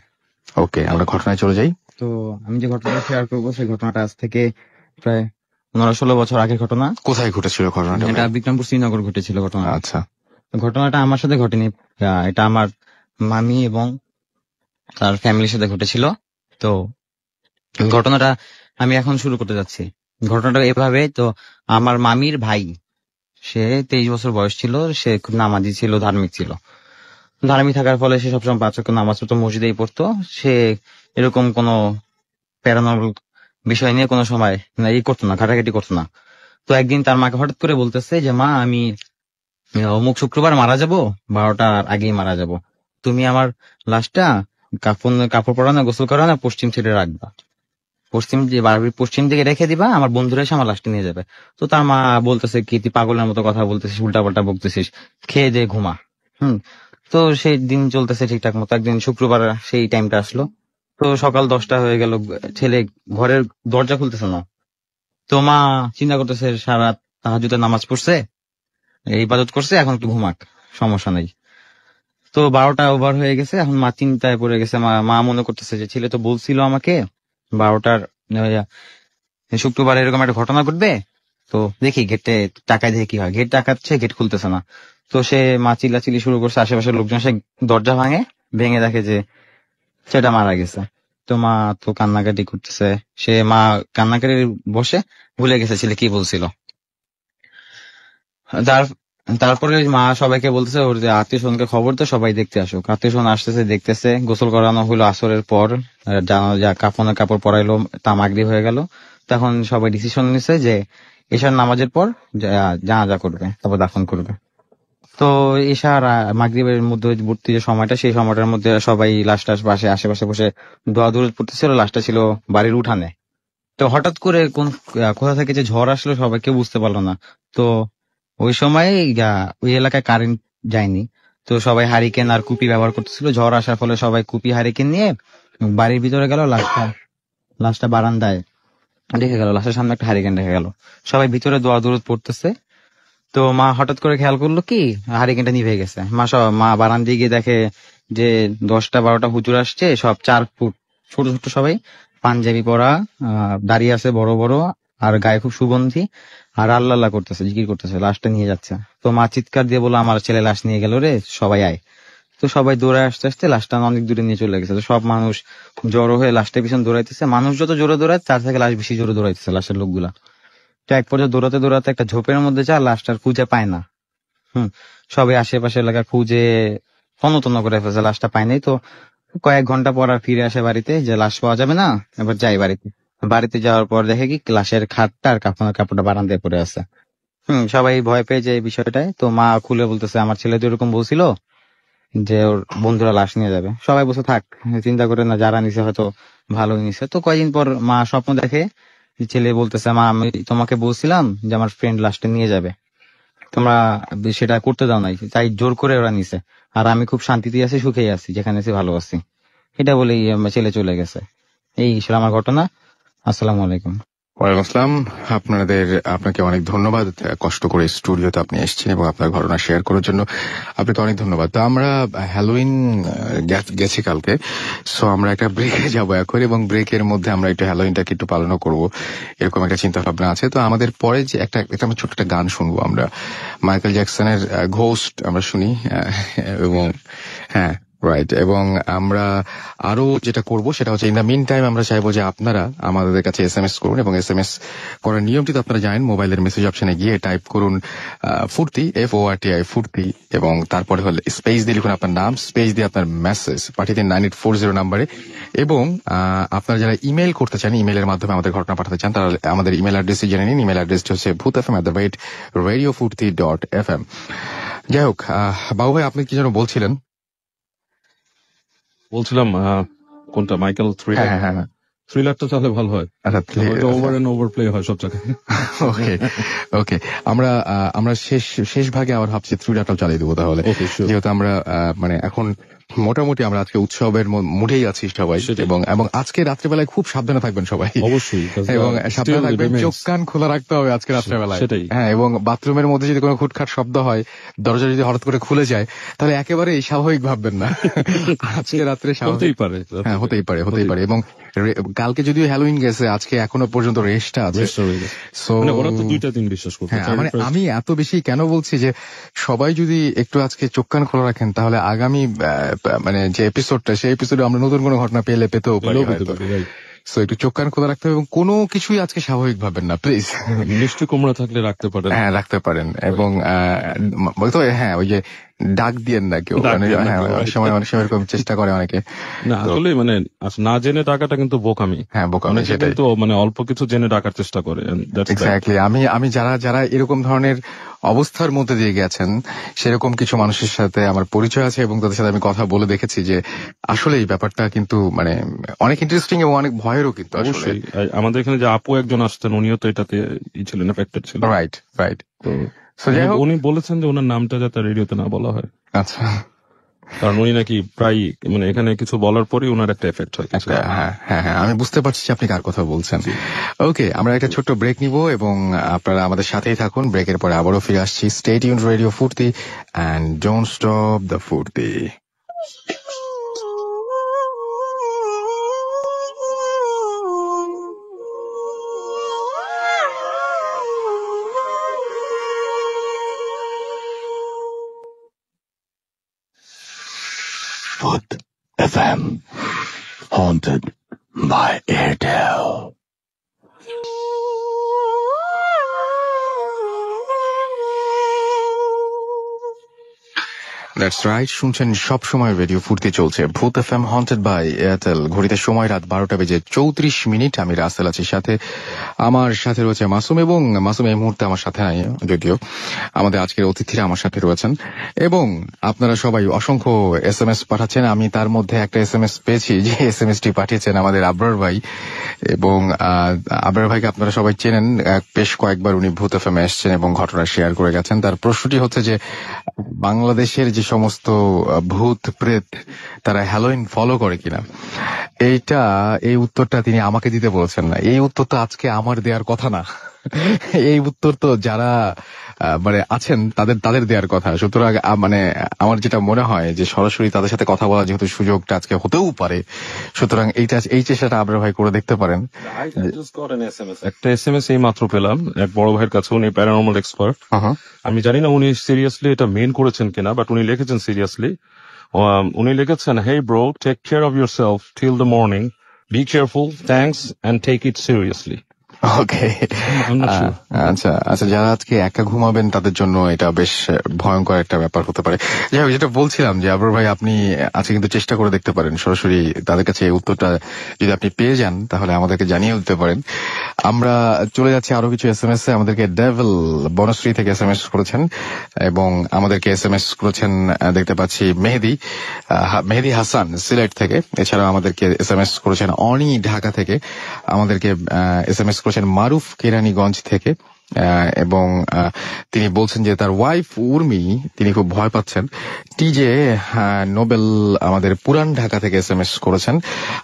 ওকে, আমরা ঘটনায় চলে যাই।
তো আমি যে ঘটনাটা শেয়ার করবো সেই ঘটনাটা আজ থেকে প্রায় 15-16 বছর আগের ঘটনা।
কোথায় ঘটেছিল ঘটনাটা?
এটা বিক্রমপুর শ্রীনগর ঘটেছিল ঘটনা।
আচ্ছা,
ঘটনাটা আমার সাথে ঘটেনি, এটা আমার মামি এবং তার ফ্যামিলির সাথে ঘটেছিল। তো ঘটনাটা আমি এখন শুরু করতে যাচ্ছি। ঘটনাটা এভাবে, তো আমার মামির ভাই, সে 23 বছর বয়স ছিল, সে খুব নামাজি ছিল, ধার্মিক ছিল। ধার্মিক থাকার ফলে সে সবসময় 5 ওয়াক্ত নামাজ পড়তো, মসজিদেই পড়তো। সে এরকম কোনো প্যারানর্মাল বিষয় নিয়ে কোনো সময় করতো না, ঘাটাঘাটি করতো না। তো একদিন তার মাকে হঠাৎ করে বলতেছে যে মা, আমি অমুক শুক্রবার মারা যাব, 12টার আগেই মারা যাব, তুমি আমার লাশটা কাপড় পরানো, গোসল করানো, পশ্চিম সাইডে রাখবা, বাড়ির পশ্চিম দিকে রেখে দিবা, আমার বন্ধুরা এসে আমার লাশটা নিয়ে যাবে। তো তার মা বলতেছে কি, তুই পাগলের মতো কথা বলতেছিস, উল্টা পাল্টা বকতেছিস, খেয়ে দে ঘুমা। তো সেই দিন চলতেছে ঠিকঠাক মতো। একদিন শুক্রবার সেই টাইমটা আসলো, তো সকাল 10টা হয়ে গেল, ছেলে ঘরের দরজা খুলতেছে না। তো মা চিন্তা করতেছে সারা তাহাজ্জুদের নামাজ পড়ছে, ইবাদত করছে, এখন একটু ঘুমাক, সমস্যা নাই। তো 12টা ওভার হয়ে গেছে, এখন মা চিন্তায় পড়ে গেছে। মা মনে করতেছে যে ছেলে তো বলছিল আমাকে 12টার শুক্রবার এরকম একটা ঘটনা ঘটবে, তো দেখি গেটে টাকায় দেখে কি হয়। গেট টাকাচ্ছে, গেট খুলতেছে না। তো সে মা চিল্লাচিল্লি শুরু করছে, আশেপাশের লোকজন সে দরজা ভেঙে দেখে যে সেটা মারা গেছে। তো মা তো কান্নাকাটি করতেছে, মা কান্নাকাটি বসে ভুলে গেছে ছেলে কি বলছিল। তারপরে মা সবাইকে বলতেছে ওর যে আত্মীয় স্বজনকে খবর দে, সবাই দেখতে আসুক। আত্মীয় স্বজন আসতেছে, দেখতেছে। গোসল করানো হলো আসরের পর, কাপড় পরাইলো, তা মাগরিব হয়ে গেল। তখন সবাই ডিসিশন নিছে যে এশার নামাজের পর জানাজা করবে, তারপর দাফন করবে। তো এশার মাগরিবের মধ্যবর্তী যে সময়টা, সেই সময়টার মধ্যে সবাই লাশটার পাশে আশেপাশে বসে দোয়া দরুদ পড়তেছিল। লাশটা ছিল বাড়ির উঠানে। তো হঠাৎ করে কোথা থেকে যে ঝড় আসলো সবাই কেউ বুঝতে পারলো না। তো ওই সময় ওই এলাকায় কারেন্ট যায়নি। তো সবাই হারিকেন আর কুপি ব্যবহার করতেছিল। ঝড় আসার ফলে সবাই কুপি হারিকেন নিয়ে বাড়ির ভিতরে গেল। লাশটা বারান্দায় রেখে গেল, লাশের সামনে একটা হারিকেন রেখে গেল। সবাই ভিতরে দোয়া দরুদ পড়তেছে। তো মা হঠাৎ করে খেয়াল করলো কি হারিকেনটা নিভে গেছে। মা বারান্দায় গিয়ে দেখে যে 10টা-12টা হুজুর আসছে, সব 4 ফুট ছোট ছোট, সবাই পাঞ্জাবি পরা, দাঁড়িয়ে আছে বড় বড়, আর গায়ে খুব সুগন্ধি, আর আল্লাহ আল্লাহ করতেছে, জিকির করতেছে, লাশটা নিয়ে যাচ্ছে। তো মা চিৎকার দিয়ে বললো, আমার ছেলে লাশ নিয়ে গেল রে, সবাই আয়। তো সবাই দৌড়ায় আসতে আসতে লাশটা অনেক দূরে নিয়ে চলে গেছে। তো সব মানুষ জড়ো হয়ে লাশটার পিছনে দৌড়াইতেছে। মানুষ যত জোরে দৌড়ায় তার থেকে লাশ বেশি জোরে দৌড়াইতেছে লাশের লোকগুলা। তো এক পর্যায়ে দৌড়াতে দৌড়াতে একটা ঝোপের মধ্যে যায়, লাশটার খুঁজে পায় না। সবাই আশেপাশে এলাকা খুঁজে তন্ন করে ফেলছে, লাশটা পায় নাই। তো কয়েক ঘন্টা পর আর ফিরে আসে বাড়িতে, যে লাশ পাওয়া যাবে না, এবার যাই বাড়িতে। বাড়িতে যাওয়ার পর দেখে কি লাশের খাটটা আর কাপড়টা বারান্দায় পড়ে আছে। সবাই ভয় পেয়ে যায় এই বিষয়টায়। তো মা খুলে বলতেছে, আমার ছেলে তো এরকম বলছিল যে ওর বন্ধুরা লাশ নিয়ে যাবে। সবাই বসে থাক, চিন্তা করে না, যারা নিছে হয়তো ভালোই নিছে। তো কয়েকদিন পর মা স্বপ্ন দেখে, ছেলে বলতেছে, মা আমি তোমাকে বলছিলাম যে আমার ফ্রেন্ড লাশটা নিয়ে যাবে, তোমরা সেটা করতে দাও নাই, তাই জোর করে ওরা নিছে। আর আমি খুব শান্তিতে আছি, সুখেই আছি, যেখানে আছি ভালো আছি। এটা বলেই ছেলে চলে গেছে। এই ছিল আমার ঘটনা। আসসালামু আলাইকুম।
ওয়ালাইকুম আসসালাম। আপনাকে অনেক ধন্যবাদ, কষ্ট করে স্টুডিওতে আপনি এসেছেন এবং আপনার ঘটনা শেয়ার করার জন্য আপনাকে অনেক ধন্যবাদ। তো আমরা হ্যালোইন গেছি কালকে, সো আমরা একটা ব্রেকে যাবো এখন, এবং ব্রেকের মধ্যে আমরা একটু হ্যালোইনটাকে একটু পালনও করবো, এরকম একটা চিন্তা ভাবনা আছে। তো আমাদের পরে যে একটা আমরা ছোট্ট একটা গান শুনবো, আমরা মাইকেল জ্যাকসনের ঘোস্ট আমরা শুনি, এবং হ্যাঁ রাইট। এবং আমরা আরো যেটা করব সেটা হচ্ছে, ইন দ্য মিন টাইম আমরা চাইবো যে আপনারা আমাদের কাছে SMS করুন, এবং SMS করার নিয়মটি তো আপনারা জানেন, মোবাইলের মেসেজ অপশনে গিয়ে টাইপ করুন ফুর্তি, FORTI ফুর্তি, এবং তারপরে হলে স্পেস দিয়ে লিখুন আপনার নাম, স্পেস দিয়ে আপনার মেসেজ পাঠিয়ে দিন 9840 নাম্বারে। এবং আপনারা যারা ইমেল করতে চান, ইমেলের মাধ্যমে আমাদের ঘটনা পাঠাতে চান, তারা আমাদের ইমেল অ্যাড্রেসটি জেনে নিন। ইমেল অ্যাড্রেসটি হচ্ছে bhutfm@radiofurti.fm। যাই হোক, বাবু ভাই আপনি কি যেন বলছিলেন?
বলছিলাম কোনটা মাইকেল
হ্যাঁ হ্যাঁ হ্যাঁ
থ্রিলারটা তাহলে ভালো হয়,
আচ্ছা
ওভার এন্ড ওভার প্লে হয় সব জায়গায়।
ওকে ওকে, আমরা শেষ ভাগে আবার ভাবছি থ্রিলারটাও চালিয়ে দেবো তাহলে,
Okay, sure.
যেহেতু আমরা মানে এখন মোটামুটি আমরা আজকে উৎসবের মুডেই আছি সবাই,
সেটাই।
এবং আজকে রাত্রেবেলায় খুব সাবধানে থাকবেন সবাই,
অবশ্যই,
এবং সাবধানে
still
থাকবেন,
remains.
চোখ কান খোলা রাখতে হবে আজকে রাত্রেবেলায়।
সেটাই।
হ্যাঁ, এবং বাথরুমের মধ্যে যদি কোনো খুটখাট শব্দ হয়, দরজা যদি হঠাৎ করে খুলে যায়, তাহলে একেবারে স্বাভাবিক ভাববেন না। আজকে রাত্রে
হতেই পারে।
হ্যাঁ হতেই পারে। এবং কালকে যদিও হ্যালোইন গেছে, আজকে এখনো পর্যন্ত রেস্টটা আছে।
Rest হয়ে গেছে।
So,
মানে ওরা তো 2টা দিন বিশ্বাস করতে
হ্যাঁ, মানে আমি এত বেশি কেন বলছি যে সবাই যদি একটু আজকে চোখ কান খোলা রাখেন, তাহলে আগামী মানে যে এপিসোডটা, সেই এপিসোডে আমরা নতুন কোনো ঘটনা পেতেও পারি হয়তো। সো একটু চোখ কান খোলা রাখতে হবে, এবং কোনো কিছুই আজকে স্বাভাবিক ভাববেন না প্লিজ।
মিষ্টি কুমড়া থাকলে রাখতে পারেন।
হ্যাঁ রাখতে পারেন, এবং হ্যাঁ ওই যে ডাক দিয়েন না কেউ,
ডাক
মানে
দিয়েন না
হ্যাঁ
কেউ।
অনেক সময় এরকম চেষ্টা করে অনেকে।
না আসলে মানে না জেনে ডাকাটা কিন্তু বোকামি।
হ্যাঁ বোকামি,
অনেকে
সেটাই।
কিন্তু মানে অল্প কিছু জেনে ডাকার চেষ্টা করে, and that's bad.
এক্স্যাক্টলি। আমি যারা এরকম ধরনের অবস্থার মধ্যে দিয়ে গেছেন, সেরকম কিছু মানুষের সাথে আমার পরিচয় আছে, এবং তাদের সাথে আমি কথা বলে দেখেছি যে আসলে এই ব্যাপারটা কিন্তু মানে অনেক ইন্টারেস্টিং এবং অনেক ভয়েরও কিন্তু আসলে।
অবশ্যই। আমাদের এখানে যে আপু একজন আসতেন, উনিও তো এটাতে ছিলেন, এফেক্টেড ছিলেন।
রাইট।
তো
So, যাই হোক,
উনি বলেছেন যে ওনার নামটা যাতে রেডিওতে না বলা হয়,
আচ্ছা
কারণ উনি নাকি প্রায় মানে এখানে কিছু বলার পরই ওনার একটা এফেক্ট হয় কিছু।
হ্যাঁ আমি বুঝতে পারছি যে আপনি কার কথা বলছেন। ওকে, আমরা একটা ছোট্ট ব্রেক নিব, এবং আপনারা আমাদের সাথেই থাকুন। ব্রেকের পরে আবারও ফিরে আসছি। স্টে টিউনড রেডিও ফুর্তি, এন্ড ডোন্ট স্টপ দ্য ফুর্তি। Foot FM, haunted by Airtel. That's right, শুনছেন সব সময় রেডিও ফুর্তি চলছে ভূত এফএম হন্টেড বাই এয়ারটেল। ঘড়িতে সময় রাত 12:34। আমি রাসেল আছি সাথে, আমার সাথে রয়েছে মাসুম, এবং মাসুম এই মুহূর্তে আমার সাথে নাই, যদিও আমাদের আজকের অতিথিরা আমার সাথে রয়েছেন। এবং আপনারা সবাই অসংখ্য SMS পাঠাচ্ছেন। আমি তার মধ্যে একটা SMS পেয়েছি, যে SMS টি পাঠিয়েছেন আমাদের আবরার ভাই। এবং আবরার ভাইকে আপনারা সবাই চেনেন, বেশ কয়েকবার উনি ভূত এফএম এসছেন এবং ঘটনা শেয়ার করে গেছেন। তার প্রশ্নটি হচ্ছে যে বাংলাদেশের যে সমস্ত ভূত প্রেত তারা হ্যালোইন ফলো করে কিনা। এই উত্তরটা তিনি আমাকে দিতে বলেছেন না, এই উত্তর তো আজকে আমার দেওয়ার কথা না। এই উত্তর তো যারা মানে আছেন তাদের দেওয়ার কথা। সুতরাং মানে আমার যেটা মনে হয় যে সরাসরি তাদের সাথে কথা বলার যেহেতু সুযোগটা আজকে হতেও পারে, সুতরাং এই চেষ্টাটা আপনারা ভাই করে দেখতে পারেন।
একটা SMS এই মাত্র পেলাম এক বড় ভাইয়ের কাছে, উনি প্যারানর্মাল এক্সপার্ট। আমি জানি না উনি সিরিয়াসলি এটা মেন করেছেন কিনা, বাট উনি লিখেছেন সিরিয়াসলি। উনি লিখেছেন, hey bro, take care of yourself till the morning, be careful, thanks and take it seriously.
Okay, আচ্ছা আচ্ছা, যারা আজকে একা ঘুমাবেন তাদের জন্য এটা বেশ ভয়ঙ্কর একটা ব্যাপার হতে পারে। যাই হোক, যেটা বলছিলাম যে আবরার ভাই, আপনি আজকে কিন্তু চেষ্টা করে দেখতে পারেন সরাসরি তাদের কাছে এই উত্তরটা যদি আপনি পেয়ে যান তাহলে আমাদেরকে জানিয়ে দিতে পারেন। আমরা চলে যাচ্ছি আরো কিছু SMS এ। আমাদেরকে ডেভিল বনশ্রী থেকে SMS করেছেন, এবং আমাদেরকে SMS করেছেন দেখতে পাচ্ছি মেহেদি হাসান সিলেট থেকে। এছাড়াও আমাদেরকে SMS করেছেন অনি ঢাকা থেকে। আমাদেরকে SMS করেছেন মারুফ কেরানীগঞ্জ থেকে। এবং তিনি বলছেন যে তার ওয়াইফ উর্মি, তিনি খুব ভয় পাচ্ছেন। টিজে নোবেল আমাদের পুরান ঢাকা থেকে SMS করেছেন।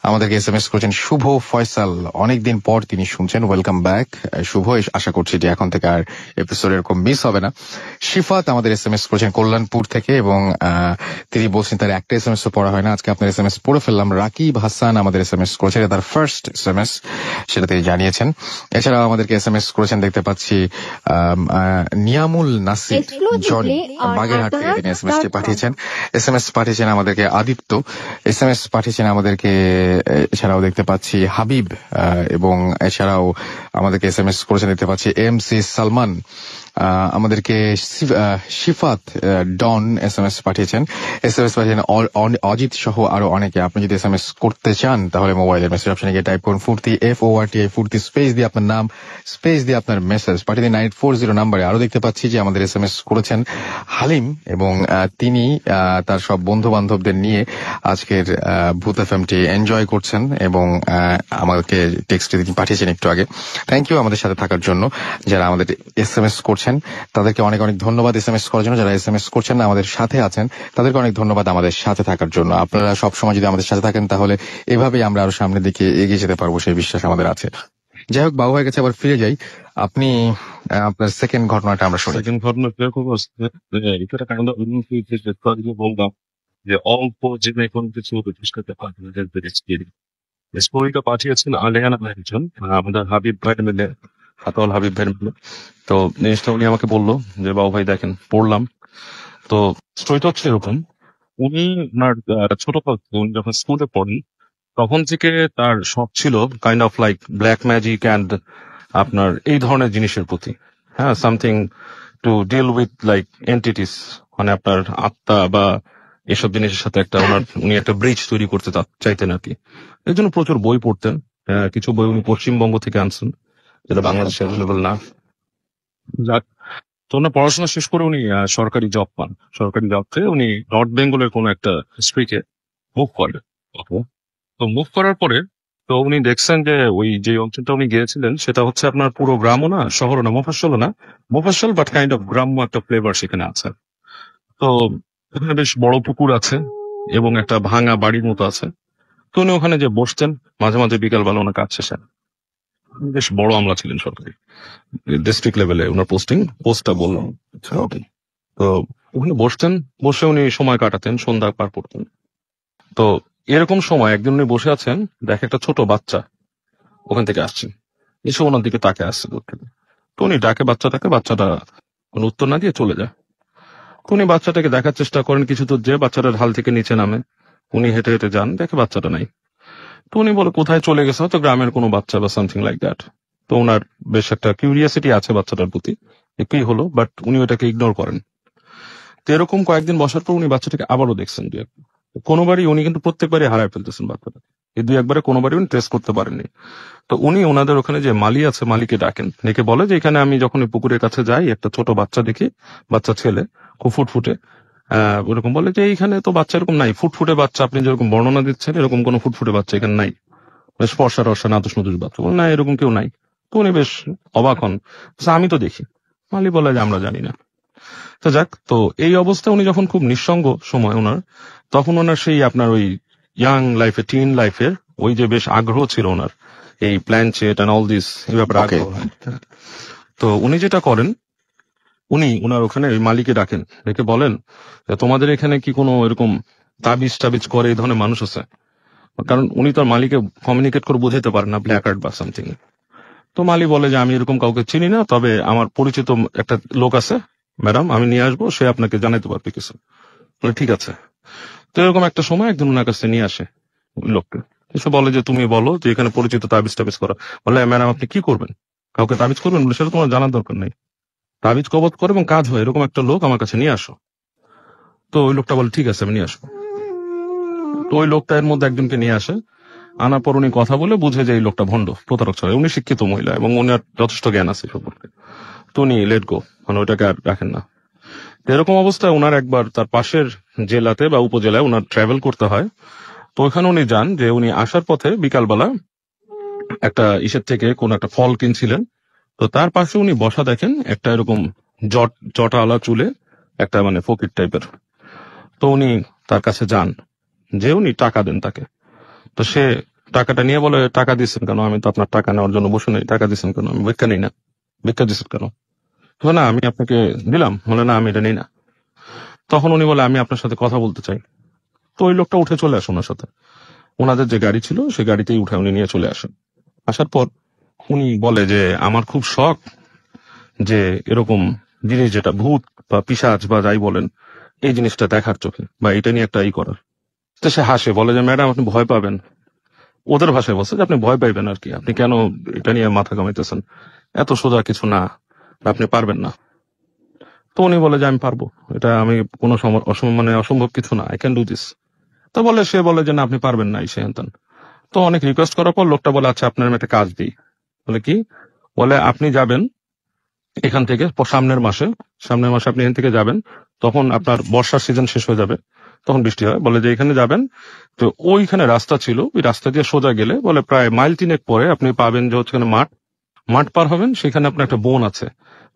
আমাদেরকে SMS করেছেন শুভ ফয়সাল, অনেকদিন পর তিনি শুনছেন। ওয়েলকাম ব্যাক শুভ, আশা করছি যে এখন থেকে আর এপিসোড এরকম মিস হবে না। শিফাত আমাদের SMS করেছেন কল্যাণপুর থেকে, এবং তিনি বলছেন তার একটা SMS ও পড়া হয় না, আজকে আপনার SMS পড়ে ফেললাম। রাকিব হাসান আমাদের SMS করেছেন, তার ফার্স্ট SMS, সেটা তিনি জানিয়েছেন। এছাড়াও আমাদেরকে SMS করেছেন দেখতে পাচ্ছি নিয়ামুল নাসির জনি বাগেরহাট থেকে, তিনি SMS টি পাঠিয়েছেন। SMS পাঠিয়েছেন আমাদেরকে আদিত্য, SMS পাঠিয়েছেন আমাদেরকে। এছাড়াও দেখতে পাচ্ছি হাবিব, এবং এছাড়াও আমাদেরকে SMS করেছেন দেখতে পাচ্ছি MC সালমান। আমাদেরকে শিফাত ডন SMS পাঠিয়েছেন। SMS পাঠিয়েছেন অজিত সহ আরো অনেকে। আপনি যদি SMS করতে চান তাহলে মোবাইলের মেসেজ অপশনে গিয়ে টাইপ করুন ফুর্তি, FORTI ফুর্তি, স্পেস দিয়ে আপনার নাম, স্পেস দিয়ে আপনার মেসেজ পাঠিয়ে দিন 940 নাম্বারে। আরো দেখতে পাচ্ছি যে আমাদের SMS করেছেন হালিম, এবং তিনি তার সব বন্ধু বান্ধবদের নিয়ে আজকের ভূত এফএমটি এনজয় করছেন, এবং আমাদেরকে টেক্সট তিনি পাঠিয়েছেন একটু আগে। থ্যাংক ইউ আমাদের সাথে থাকার জন্য। যারা আমাদের SMS করছেন তাদেরকে অনেক অনেক ধন্যবাদ SMS করার জন্য। যারা SMS করছেন না, আমাদের সাথে আছেন, তাদেরকে অনেক ধন্যবাদ আমাদের সাথে থাকার জন্য। আপনারা সবসময় যদি আমাদের সাথে থাকেন তাহলে এভাবেই আমরা আরো সামনের দিকে এগিয়ে যেতে পারবো, সেই বিশ্বাস আমাদের আছে। যাই হোক, বাবু ভাইয়ের কাছে আবার ফিরে যাই। আপনি আপনার সেকেন্ড ঘটনাটা আমরা শুনি।
সেকেন্ড ঘটনা কিরকম হচ্ছে, এটা কাইন্ড অফ বললাম যে অল্প জেনে কোনো কিছু করতে পারেন। স্টোরিটা পাঠিয়েছেন আলেয়ানা ভাই একজন, আমাদের হাবিব ভাই মিলে, হাতল হাবিব ভাই মিলে। তো জিনিসটা উনি আমাকে বললো যে বাবু ভাই দেখেন, পড়লাম। তো স্টোরিটা হচ্ছে এরকম, উনি ওনার উনি যখন স্কুলে পড়েন তখন থেকে তার শখ ছিল kind of like black magic and আপনার এই ধরনের জিনিসের প্রতি, হ্যাঁ, something to deal with like entities, মানে আপনার আত্মা বা এসব জিনিসের সাথে উনি একটা ব্রিজ তৈরি করতে চাইতেন আর কি। এর জন্য প্রচুর বই পড়তেন। কিছু বই উনি পশ্চিমবঙ্গ থেকে আনছেন, যেটা বাংলাদেশে অ্যাভেলেবল না। যাক, তো ওনার পড়াশোনা শেষ করে উনি সরকারি জব পান। সরকারি জব থেকে উনি নর্থ বেঙ্গলের কোনো একটা ডিস্ট্রিক্টে মুভ করেন। তো মুভ করার পরে তো উনি দেখছেন যে ওই যে অঞ্চলটা উনি গিয়েছিলেন সেটা হচ্ছে আপনার পুরো গ্রামও না, শহরও না, মফস্বলও না, মফস্বল বাট কাইন্ড অফ গ্রাম্য একটা ফ্লেভার সেখানে আছে। তো ওখানে বেশ বড় পুকুর আছে এবং একটা ভাঙা বাড়ির মতো আছে। তো উনি ওখানে যে বসতেন মাঝে মাঝে বিকালবেলা ওনার কাজ শেষে। বেশ বড় আমলা ছিলেন সরকারি, ডিস্ট্রিক্ট লেভেলে ওনার পোস্টটা বললাম। তো ওখানে বসতেন, বসে উনি সময় কাটাতেন, সন্ধ্যা পার করতেন। তো এরকম সময় একদিন উনি বসে আছেন, দেখে একটা ছোট বাচ্চা ওখান থেকে আসছেন, এসে ওনার দিকে তাকে আসছে দূর থেকে। তো উনি ডাকে বাচ্চাটাকে, বাচ্চাটা কোনো উত্তর না দিয়ে চলে যায়। তো উনি বাচ্চাটাকে দেখার চেষ্টা করেন কিছু দূর, যে বাচ্চাটা ঢাল থেকে নিচে নামে। উনি হেঁটে হেঁটে যান, দেখে বাচ্চাটা নাই। তো উনি বলে কোথায় চলে গেছে, হয়তো গ্রামের কোনো বাচ্চা বা সামথিং লাইক দ্যাট। তো ওনার বেশ একটা কিউরিয়াসিটি আছে বাচ্চাটার প্রতি, কি হলো, বাট উনি ওটাকে ইগনোর করেন। তো এরকম কয়েকদিন বসার পর উনি বাচ্চাটাকে আবারও দেখছেন দুই একবার। কোনোবারই উনি কিন্তু প্রত্যেকবারই হারায় ফেলতেছেন বাচ্চাটা, এই দুই একবারে কোনোবারই উনি ট্রেস করতে পারেননি। তো উনি ওনাদের ওখানে যে মালি আছে, মালিকে ডাকেন, ডেকে বলে যে এখানে আমি যখন এই পুকুরের কাছে যাই একটা ছোট বাচ্চা দেখি, বাচ্চা ছেলে খুব ফুটফুটে, ওরকম বলে যে এইখানে তো বাচ্চা এরকম নাই, ফুটফুটে বাচ্চা আপনি যেরকম বর্ণনা দিচ্ছেন এরকম কোনো ফুটফুটে বাচ্চা এখানে নাই, বেশ ফর্সা রসা নাদুস নদুস বাচ্চা। বলে না, এরকম কেউ নাই। তো উনি বেশ অবাক হন, বলছে, আমি তো দেখি। মালি বলে যে আমরা জানি না। তো যাক, তো এই অবস্থায় উনি যখন খুব নিঃসঙ্গ সময় ওনার, তখন ওনার সেই আপনার ওই ইয়াং লাইফে, টিন লাইফের ওই যে বেশ আগ্রহ ছিল ওনার, এই প্ল্যানচেট এন্ড অল দিস, এই ব্যাপারে
Okay.
আগ্রহ। তো উনি যেটা করেন, উনি ওনার ওখানে ওই মালিকে ডাকেন, ডেকে বলেন যে তোমাদের এখানে কি কোনো এরকম তাবিজ টাবিজ করে এই ধরনের মানুষ আছে? কারণ উনি তো আর মালিকে কমিউনিকেট করে বোঝাতে পারেন না ব্ল্যাক আর্ট বা সামথিং। তো মালি বলে যে আমি এরকম কাউকে চিনি না, তবে আমার পরিচিত একটা লোক আছে ম্যাডাম, আমি নিয়ে আসবো, সে আপনাকে জানাতে পারবে কিছু। বলে ঠিক আছে। তো এরকম একটা সময় একজন ওনার কাছে নিয়ে আসে ওই লোককে, এসে বলে যে তুমি বলো যে এখানে পরিচিত তাবিজ টাবিজ করা। বলে ম্যাডাম আপনি কি করবেন, কাউকে তাবিজ করবেন? বলে সেটা তোমার জানার দরকার নেই, তাবিজ কবত করে এবং কাজ হয় এরকম একটা লোক আমার কাছে নিয়ে আসো। তো ওই লোকটা বলে ঠিক আছে আমি নিয়ে আসবো। তো ওই লোকটা এর মধ্যে একজনকে নিয়ে আসে, আনার পর উনি কথা বলে বুঝে যে এই লোকটা ভণ্ড, প্রতারক ছাড়া। উনি শিক্ষিত মহিলা এবং উনার যথেষ্ট জ্ঞান আছে সম্পর্কে। তো উনি লেট গো, মানে ওইটাকে আর রাখেন না। তো এরকম অবস্থায় ওনার একবার তার পাশের জেলাতে বা উপজেলায় ওনার ট্রাভেল করতে হয়। তো ওখানে উনি যান, যে উনি আসার পথে বিকালবেলা একটা ইসের থেকে কোন একটা ফল কিনছিলেন। তো তার পাশে উনি বসা দেখেন একটা এরকম জটাওয়ালা চুলে একটা মানে ফকির টাইপের। তো উনি তার কাছে যান, যে উনি টাকা দেন তাকে। তো সে টাকাটা নিয়ে বলে টাকা দিচ্ছেন কেন? আমি তো আপনার টাকা নেওয়ার জন্য বসে নেই, টাকা দিচ্ছেন কেন? আমি ভিক্ষা নেই না। ভিক্ষা দিচ্ছেন কেন? বলে, না আমি আপনাকে দিলাম। বলে না আমি এটা নেই না। তখন উনি বলে আমি আপনার সাথে কথা বলতে চাই। তো ওই লোকটা উঠে চলে আসে ওনার সাথে, ওনাদের যে গাড়ি ছিল সেই গাড়িতেই উঠে উনি নিয়ে চলে আসেন। আসার পর উনি বলে যে আমার খুব শখ যে এরকম জিনিস, যেটা ভূত বা পিশাচ বা যাই বলেন, এই জিনিসটা দেখার চোখে বা এটা নিয়ে একটা ই করার। তো সে হাসে, বলে যে ম্যাডাম আপনি ভয় পাবেন। ওদের ভাষায় বলছে যে আপনি ভয় পাইবেন আর কি, আপনি কেন এটা নিয়ে মাথা কামাইতেছেন, এত সোজা কিছু না, আপনি পারবেন না। তো উনি বলে যে আমি পারবো, এটা আমি কোনো মানে অসম্ভব কিছু না, আই ক্যান ডু দিস। তো বলে, সে বলে যে না আপনি পারবেন না, এই সে হেন। তো অনেক রিকোয়েস্ট করার পর লোকটা বলে আচ্ছা আপনার আমি একটা কাজ দিই। বলে কি? বলে আপনি যাবেন এখান থেকে সামনের মাসে আপনি এখান থেকে যাবেন, তখন আপনার বর্ষার সিজন শেষ হয়ে যাবে, তখন বৃষ্টি হয়। বলে যে এখানে যাবেন, তো ওইখানে রাস্তা ছিল, ওই রাস্তা দিয়ে সোজা গেলে বলে প্রায় মাইল 3 পরে আপনি পাবেন যে হচ্ছে মাঠ পার হবেন, সেখানে আপনার একটা বন আছে,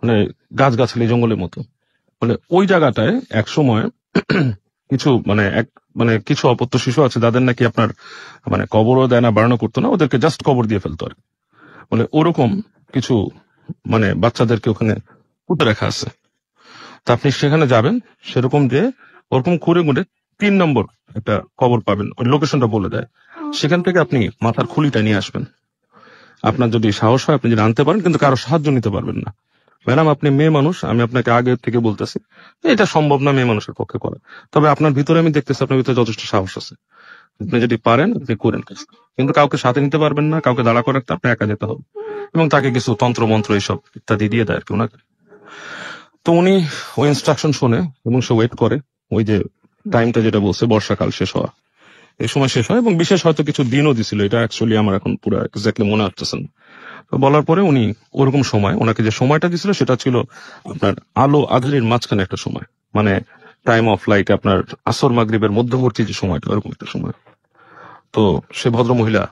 মানে গাছগাছালি জঙ্গলের মতো। বলে ওই জায়গাটায় এক সময় কিছু মানে কিছু অপত্য শিশু আছে যাদের নাকি আপনার মানে কবরও দেয় না, বাড়ানো করতো না, ওদেরকে জাস্ট কবর দিয়ে ফেলতো আর কি। বলে ওরকম কিছু মানে বাচ্চাদেরকে ওখানে পুঁতে রাখা আছে। তা আপনি সেখানে যাবেন, সেরকম যে ওরকম খুঁড়ে মুড়ে 3 নম্বর একটা কবর পাবেন, ওই লোকেশনটা বলে দেয়। সেখান থেকে আপনি মাথার খুলিটা নিয়ে আসবেন। আপনার যদি সাহস হয় আপনি যদি আনতে পারেন, কিন্তু কারো সাহায্য নিতে পারবেন না। ম্যাডাম আপনি মেয়ে মানুষ, আমি আপনাকে আগে থেকে বলতেছি এটা সম্ভব না মেয়ে মানুষের পক্ষে করা, তবে আপনার ভিতরে আমি দেখতেছি আপনার ভিতরে যথেষ্ট সাহস আছে, আপনি যদি পারেন আপনি করেন। কিন্তু কাউকে সাথে নিতে পারবেন না, কাউকে দাঁড়া করে রাখতে, আপনি একা যেতে হবে। এবং তাকে কিছু তন্ত্র মন্ত্র এইসব ইত্যাদি দিয়ে দেয় আর কি ওনাকে। তো উনি ওই ইনস্ট্রাকশন শোনে এবং সে ওয়েট করে, ওই যে টাইমটা যেটা বলছে বর্ষাকাল শেষ হওয়া, এই সময় শেষ হয়। এবং বিশেষ হয়তো কিছু দিনও দিছিল, এটা অ্যাকচুয়ালি আমার এখন পুরো এক্স্যাক্টলি মনে আসতেছে না। তো বলার পরে উনি ওরকম সময়, ওনাকে যে সময়টা দিছিল সেটা ছিল আপনার আলো আঁধারির মাঝখানে একটা সময়, মানে টাইম অফ লাইক আপনার আসর মাগরিবের মধ্যবর্তী যে সময়টা, ওরকম একটা সময়। তো সে ভদ্র মহিলা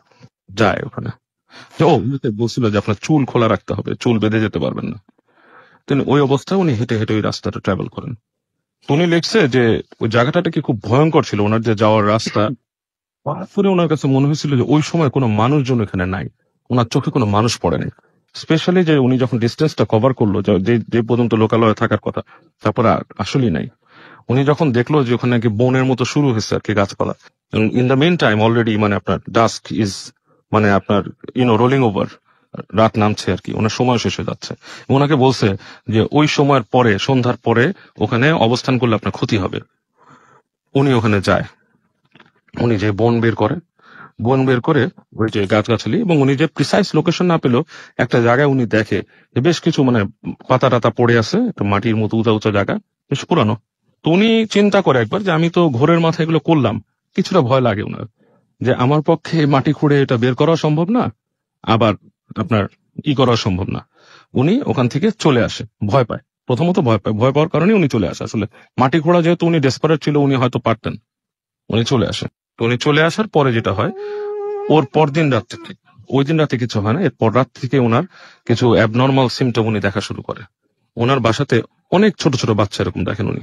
যায় ওখানে। ও উনিতে বলছিল যে আপনার চুল খোলা রাখতে হবে, চুল বেঁধে যেতে পারবেন না। তিনি ওই অবস্থায় উনি হেঁটে হেঁটে ওই রাস্তাটা ট্রাভেল করেন। তো উনি লিখছে যে ওই জায়গাটা কি খুব ভয়ঙ্কর ছিল, ওনার যে যাওয়ার রাস্তা। তারপরে ওনার কাছে মনে হয়েছিল যে ওই সময় কোনো মানুষজন এখানে নাই, ওনার চোখে কোনো মানুষ পড়েনি। স্পেশালি যে উনি যখন ডিস্টেন্সটা কভার করলো, যে পর্যন্ত লোকালয়ে থাকার কথা, তারপরে আসলেই নাই। উনি যখন দেখলো যে ওখানে নাকি বনের মতো শুরু হয়েছে আর কি গাছপালা, in the mean time already মানে আপনার ডাস্ক ইজ মানে আপনার রোলিং ওভার, রাত নামছে আর কি, ওনার সময় শেষ হয়ে যাচ্ছে। ওনাকে বলছে যে ওই সময়ের পরে, সন্ধ্যার পরে ওখানে অবস্থান করলে আপনার ক্ষতি হবে। উনি ওখানে যায়, উনি যে বন বের করে ওই যে গাছগাছালি, এবং উনি যে প্রিসাইজ লোকেশন না পেলেও একটা জায়গায় উনি দেখে যে বেশ কিছু মানে পাতা টাতা পড়ে আছে, একটা মাটির মতো উঁচা উঁচা জায়গা, বেশ পুরানো। তো উনি চিন্তা করে একবার যে আমি তো ঘোরের মাথায় এগুলো করলাম, কিছুটা ভয় লাগে ওনার যে আমার পক্ষে মাটি খুঁড়ে এটা বের করা সম্ভব না, আবার আপনার করা সম্ভব না। উনি ওখান থেকে চলে আসে, ভয় পায়, প্রথমত ভয় পায়, ভয় পাওয়ার কারণে উনি চলে আসে। আসলে মাটি খোঁড়া যেহেতু উনি ডেসপারেট ছিল, উনি হয়তো পারতেন, উনি চলে আসে। তো উনি চলে আসার পরে যেটা হয়, ওর পরদিন রাত্রে, ওই দিন রাতে কিছু হয় না, এরপর রাত থেকে ওনার কিছু অ্যাবনর্মাল সিমটম উনি দেখা শুরু করে। ওনার বাসাতে অনেক ছোট ছোট বাচ্চা এরকম দেখেন উনি,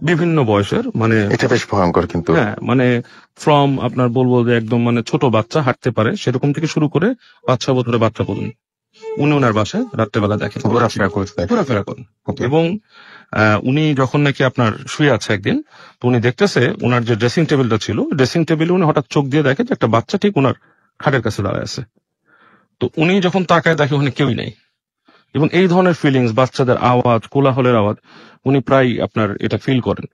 বিভিন্ন বয়সের, মানে
এটা বেশ ভয়ঙ্কর কিন্তু।
হ্যাঁ, মানে ফ্রম আপনার বলবো যে একদম মানে ছোট বাচ্চা হাঁটতে পারে সেরকম থেকে শুরু করে 5-6 বছরের বাচ্চা পর্যন্ত উনি ওনার বাসায় রাত্রেবেলা দেখেন, ঘোরাফেরা করেন। এবং উনি যখন নাকি আপনার শুয়ে আছে একদিন, তো উনি দেখতেছে ওনার যে ড্রেসিং টেবিলটা ছিল, ড্রেসিং টেবিলে উনি হঠাৎ চোখ দিয়ে দেখে যে একটা বাচ্চা ঠিক ওনার খাটের কাছে দাঁড়ায় আছে। তো উনি যখন তাকায় দেখে ওখানে কেউই নেই। এবং এই ধরনের ফিলিংস, বাচ্চাদের আওয়াজ, কোলাহলের আওয়াজ, উনি প্রায় আপনার এটা ফিল করেন।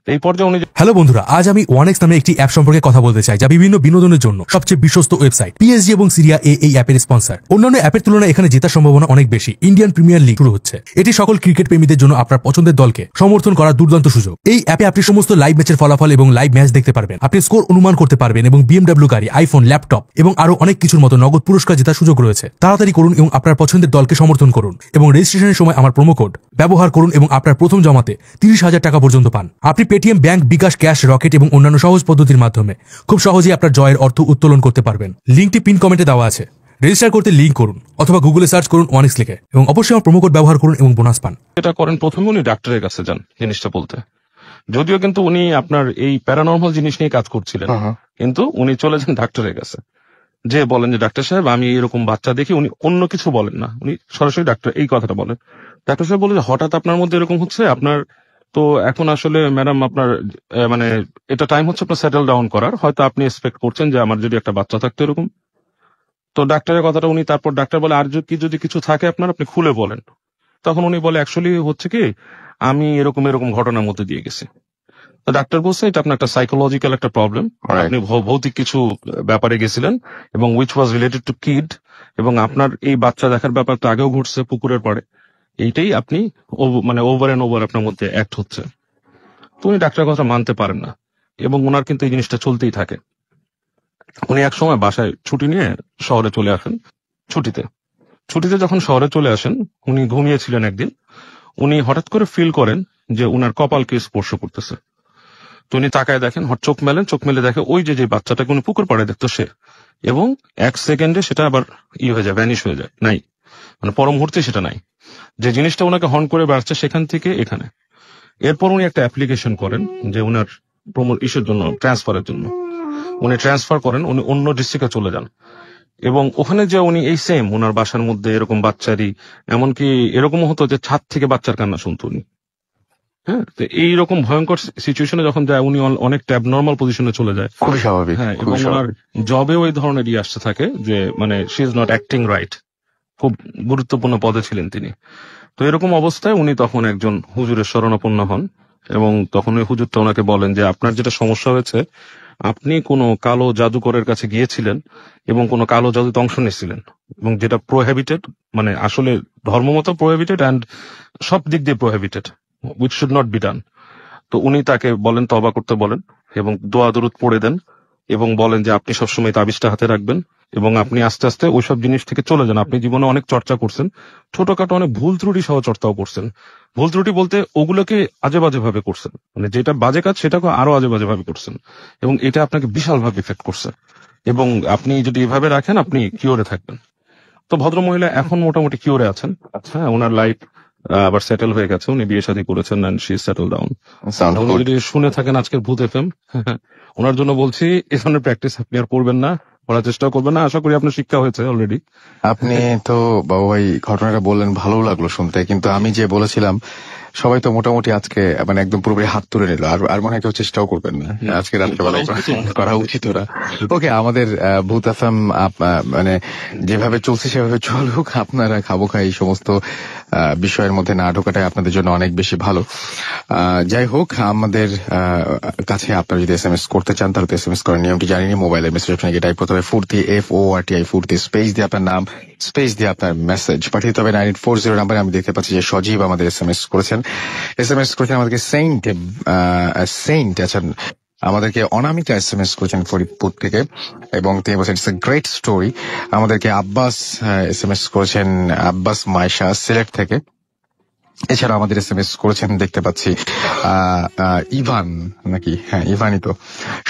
এই পর্যায়ে উনি
হ্যালো বন্ধুরা, আজ আমি ওয়ানেক্স নামে একটি অ্যাপ সম্পর্কে কথা বলতে চাই, যা বিভিন্ন বিনোদনের জন্য সবচেয়ে বিশ্বস্ত ওয়েবসাইট। পিএসজি এবং সিরিয়া এ এই অ্যাপের স্পন্সর। অন্যান্য অ্যাপের তুলনায় এখানে জেতার সম্ভাবনা অনেক বেশি। ইন্ডিয়ান প্রিমিয়ার লিগ শুরু হচ্ছে। এটি সকল ক্রিকেট প্রেমীদের জন্য আপনার পছন্দের দলকে সমর্থন করার দুর্দান্ত সুযোগ। এই অ্যাপে আপনি সমস্ত লাইভ ম্যাচের ফলাফল এবং লাইভ ম্যাচ দেখতে পারবেন। আপনি স্কোর অনুমান করতে পারবেন এবং বিএমডব্লিউ গাড়ি, আইফোন, ল্যাপটপ এবং আরো অনেক কিছুর মতো নগদ পুরস্কার জেতার সুযোগ রয়েছে। তাড়াতাড়ি করুন এবং আপনার পছন্দের দলকে সমর্থন করুন এবং রেজিস্ট্রেশনের সময় আমার প্রোমো কোড ব্যবহার করুন এবং আপনার প্রথম জমাতে 30,000 টাকা পর্যন্ত পান। আপনি পেটিএম, ব্যাংক, বিকাশ, ক্যাশ, রকেট এবং অন্যান্য সহজ পদ্ধতির মাধ্যমে খুব সহজেই আপনার জয়ের অর্থ উত্তোলন করতে পারবেন। লিঙ্কটি পিন কমেন্টে দেওয়া আছে। রেজিস্টার করতে লিঙ্ক করুন অথবা গুগলে সার্চ করুন ওয়ানেক্স লিখে এবং অবশ্যই আমার প্রোমো কোড ব্যবহার করুন এবং বোনাস পান।
যেটা করেন, প্রথমে উনি ডাক্তারের কাছে যান জিনিসটা বলতে, যদিও কিন্তু উনি আপনার এই প্যারানর্মাল জিনিস নিয়ে কাজ করছিলেন, কিন্তু উনি চলে যান ডাক্তারের কাছে, যে বলেন যে ডাক্তার সাহেব আমি এরকম বাচ্চা দেখি। উনি অন্য কিছু বলেন না, উনি সরাসরি ডাক্তার এই কথাটা বলেন। ডাক্তার সাহেব বলে যে হঠাৎ আপনার মধ্যে এরকম হচ্ছে, আপনার তো এখন আসলে ম্যাডাম আপনার মানে এটা টাইম হচ্ছে আপনার সেটেল ডাউন করার, হয়তো আপনি এক্সপেক্ট করছেন যে আমার যদি একটা বাচ্চা থাকতো এরকম। তো ডাক্তারের কথাটা উনি, তারপর ডাক্তার বলে আর যদি কিছু থাকে আপনার, আপনি খুলে বলেন। তখন উনি বলে অ্যাকচুয়ালি হচ্ছে কি, আমি এরকম এরকম ঘটনার মধ্যে দিয়ে গেছি। তো ডাক্তার বলছে এটা আপনার একটা সাইকোলজিক্যাল একটা প্রবলেম, আপনি ভৌতিক কিছু ব্যাপারে গেছিলেন এবং which was related to kid, এবং আপনার এই বাচ্চা দেখার ব্যাপারটা আগেও ঘটছে পুকুরের পরে, এইটাই আপনি মানে ওভার এন্ড ওভার আপনার মধ্যে অ্যাক্ট হচ্ছে। তো উনি ডাক্তারের কথা মানতে পারেন না এবং ওনার কিন্তু এই জিনিসটা চলতেই থাকে। উনি এক সময় বাসায় ছুটি নিয়ে শহরে চলে আসেন। ছুটিতে যখন শহরে চলে আসেন, উনি ঘুমিয়েছিলেন একদিন, উনি হঠাৎ করে ফিল করেন যে উনার কপালকে স্পর্শ করতেছে। তো উনি তাকায় দেখেন, চোখ মেলে দেখে ওই যে বাচ্চাটাকে উনি পুকুর পাড়ে দেখতো সে, এবং 1 সেকেন্ডে সেটা আবার হয়ে যায়, ভ্যানিশ হয়ে যায়, নাই, মানে পর মুহূর্তে সেটা নাই। যে জিনিসটা ওনাকে হর্ন করে বেড়াচ্ছে সেখান থেকে এখানে। এরপর উনি একটা অ্যাপ্লিকেশন করেন যে উনার ইসের জন্য, ট্রান্সফারের জন্য। উনি ট্রান্সফার করেন, উনি অন্য ডিস্ট্রিক্টে চলে যান এবং ওখানে যে উনি এই সেম ওনার বাসার মধ্যে এরকম বাচ্চারই, এমনকি এরকমও হতো যে ছাদ থেকে বাচ্চার কান্না শুনতো উনি। হ্যাঁ, তো এইরকম ভয়ঙ্কর সিচুয়েশনে যখন যায়, উনি অনেকটা অ্যাবনর্মাল পজিশনে চলে যায়।
খুবই স্বাভাবিক।
হ্যাঁ, এবং ওনার জবেও এই ধরনের আসতে থাকে যে মানে she is not acting right. খুব গুরুত্বপূর্ণ পদে ছিলেন তিনি। তো এরকম অবস্থায় উনি তখন একজন হুজুরের শরণাপন্ন হন এবং তখন ওই হুজুরটা ওনাকে বলেন যে আপনার যেটা সমস্যা হয়েছে, আপনি কোনো কালো জাদুকরের কাছে গিয়েছিলেন এবং কোনো কালো জাদুতে অংশ নিয়েছিলেন, এবং যেটা প্রোহিবিটেড, মানে আসলে ধর্মমত প্রোহিবিটেড অ্যান্ড সব দিক দিয়ে prohibited, which should not be done. তো উনি তাকে বলেন তওবা করতে বলেন এবং দোয়া দরুদ পড়ে দেন এবং বলেন যে আপনি সবসময় তাবিজটা হাতে রাখবেন এবং আপনি আস্তে আস্তে ওইসব জিনিস থেকে চলে যান। আপনি জীবনে অনেক চর্চা করছেন, ছোটখাটো অনেক ভুল ত্রুটি সহ চর্চাও করছেন। ভুল ত্রুটি বলতে ওগুলোকে আজে বাজে ভাবে করছেন, মানে যেটা বাজে কাজ সেটাকে আরো আজে বাজে ভাবে করছেন, এবং এটা আপনাকে বিশাল ভাবে ইফেক্ট করছে, এবং আপনি যদি এভাবে রাখেন আপনি কিওরে থাকবেন। তো ভদ্রমহিলা এখন মোটামুটি কিওরে আছেন। আচ্ছা, ওনার লাইফ আবার সেটেল হয়ে গেছে, উনি বিয়ে শাদী করেছেন এন্ড শি সেটেল ডাউন। উনি যদি শুনে থাকেন আজকের ভূত এফএম, ওনার জন্য বলছি এই ধরনের প্র্যাকটিস আপনি আর করবেন না, করার চেষ্টা করবেন না। আশা করি আপনার শিক্ষা হয়েছে অলরেডি।
আপনি তো বাবু ভাই ঘটনাটা বললেন, ভালো লাগলো শুনতে, কিন্তু আমি যে বলেছিলাম সবাই তো মোটামুটি আজকে মানে একদম পুরোপুরি হাত তুলে নিল, আর মনে হয় কেউ চেষ্টাও করবেন না আজকে রাত্রেবেলা করা উচিত ওরা। ওকে, আমাদের ভূত এফএম মানে যেভাবে চলছে সেভাবে চলুক, আপনারা খাবো খাই এই সমস্ত বিষয়ের মধ্যে না ঢোকাটাই আপনাদের জন্য অনেক বেশি ভালো। যাই হোক, আমাদের কাছে আপনারা যদি এসএমএস করতে চান তাহলে এসএমএস করার নিয়মটি জানিনি। মোবাইলের মেসেজ অপশনে গিয়ে টাইপ করতে হবে ফুর্তি, FORTI, ফুর্তি, স্পেস দিয়ে আপনার নাম স্পেস দিয়ে আপনার মেসেজ পাঠিয়ে দিতে হবে 9840 নাম্বারে। আমি দেখতে পাচ্ছি যে সজীব আমাদের এসএমএস করেছেন আমাদেরকে সেইন্ট আচ্ছা আমাদেরকে অনামিকা এসএমএস করেছেন ফরিদপুর থেকে, এবং তিনি বলছেন ইটস এ গ্রেট স্টোরি। আমাদেরকে আব্বাস এসএমএস করেছেন, আব্বাস মাইশা সিলেট থেকে। এছাড়া আমাদের এসএমএস করেছেন দেখতে পাচ্ছি ইভান, নাকি হ্যাঁ ইভানই তো,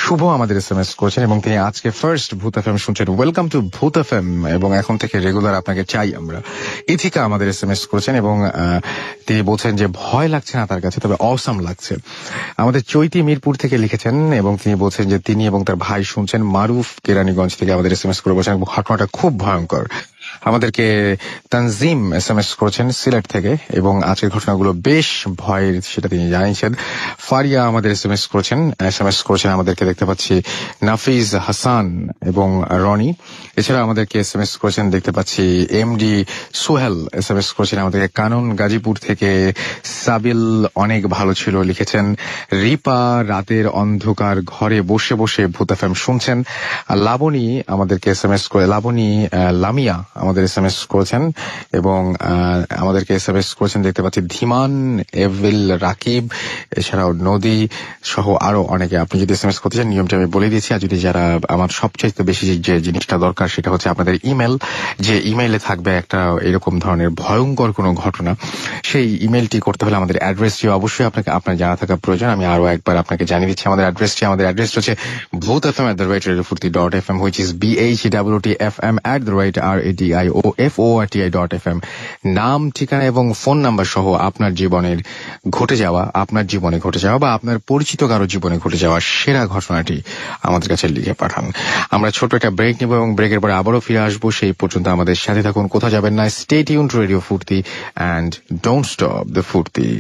শুভ আমাদের এসএমএস করেছেন, এবং তিনি আজকে ফার্স্ট ভূত এফএম শুনছেন। ওয়েলকাম টু ভূত এফএম, এবং এখন থেকে রেগুলার আপনাকে চাই আমরা। ইথিকা আমাদের এসএমএস করেছেন, এবং তিনি বলছেন যে ভয় লাগছে না তার কাছে, তবে অসাম লাগছে। আমাদের চৈতি মিরপুর থেকে লিখেছেন, এবং তিনি বলছেন যে তিনি এবং তার ভাই শুনছেন। মারুফ কেরানীগঞ্জ থেকে আমাদের এসএমএস করে বলছেন ঘটনাটা খুব ভয়ঙ্কর। আমাদেরকে তানজিম এসএমএস করেছেন সিলেট থেকে, এবং আজকের ঘটনাগুলো বেশ ভয়ের সেটা তিনি জানিয়েছেন। ফারিয়া আমাদের এসএমএস করেছেন আমাদেরকে দেখতে পাচ্ছি নাফিজ হাসান এবং রনি। এছাড়া আমাদেরকে এসএমএস করেছেন দেখতে পাচ্ছি এমডি সোহেল এসএমএস করেছেন আমাদেরকে কানন গাজীপুর থেকে। সাবিল অনেক ভালো ছিল লিখেছেন। রিপা রাতের অন্ধকার ঘরে বসে বসে ভূত এফএম শুনছেন। লাবণী আমাদেরকে এসএমএস করে, লামিয়া আমাদের এসএমএস করেছেন, এবং আমাদেরকে এসএমএস করেছেন দেখতে পাচ্ছি ধীমান, এভিল, রাকিব, এছাড়াও নদী সহ আরো অনেকে। আপনি যদি এসএমএস করতে চান নিয়মটা আমি বলে দিয়েছি। আর যদি যারা আমার সবচেয়ে বেশি যে জিনিসটা দরকার সেটা হচ্ছে আপনাদের ইমেল, যে ইমেইলে থাকবে একটা এরকম ধরনের ভয়ঙ্কর কোনো ঘটনা, সেই ইমেলটি করতে হলে আমাদের অ্যাড্রেসটি অবশ্যই আপনার জানা থাকা প্রয়োজন। আমি আরো একবার আপনাকে জানিয়ে দিচ্ছি আমাদের অ্যাড্রেস হচ্ছে bhutfm@radiofurti.fm, which is BHEWTFM@radiofurti.fm। নাম, ঠিকানা এবং ফোন নাম্বার সহ আপনার জীবনে ঘটে যাওয়া বা আপনার পরিচিত কারো জীবনে ঘটে যাওয়া সেরা ঘটনাটি আমাদের কাছে লিখে পাঠান। আমরা ছোট একটা ব্রেক নেব, এবং ব্রেকের পরে আবারও ফিরে আসবো। সেই পর্যন্ত আমাদের সাথে থাকুন, কোথাও যাবেন না। স্টে টিউনড টু রেডিও ফুর্তি and don't stop the Furti.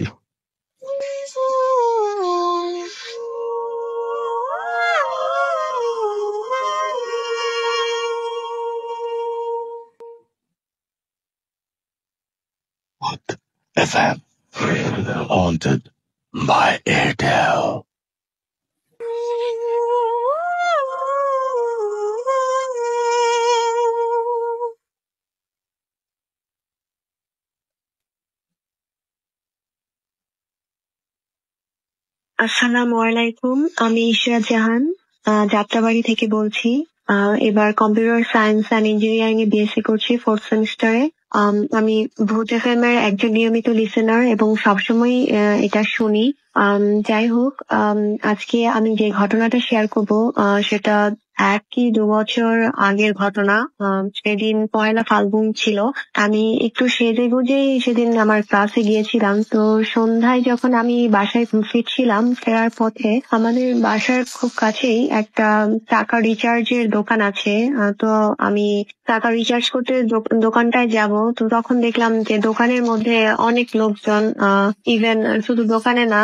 What FM haunted by Airtel.
আসসালামু আলাইকুম, আমি ইশরাত জাহান যাত্রাবাড়ি থেকে বলছি। এবার computer science and engineering A BSc করছি 4th সেমিস্টারে। আমি ভূত এফএম এর একজন নিয়মিত লিসেনার এবং সবসময় এটা শুনি। যাই হোক, আজকে আমি যে ঘটনাটা শেয়ার করব সেটা 1 কি 2 বছর আগের ঘটনা। সেদিন পয়লা ফাল্গুন ছিল। আমি একটু সেজে গুজে সেদিন আমার ক্লাসে গিয়েছিলাম। তো সন্ধ্যায় যখন আমি বাসায় ফিরছিলাম, ফেরার পথে আমাদের বাসার খুব কাছেই একটা টাকা রিচার্জের দোকান আছে। তো আমি টাকা রিচার্জ করতে দোকানটায় যাব। তো তখন দেখলাম যে দোকানের মধ্যে অনেক লোকজন, ইভেন শুধু দোকানে না,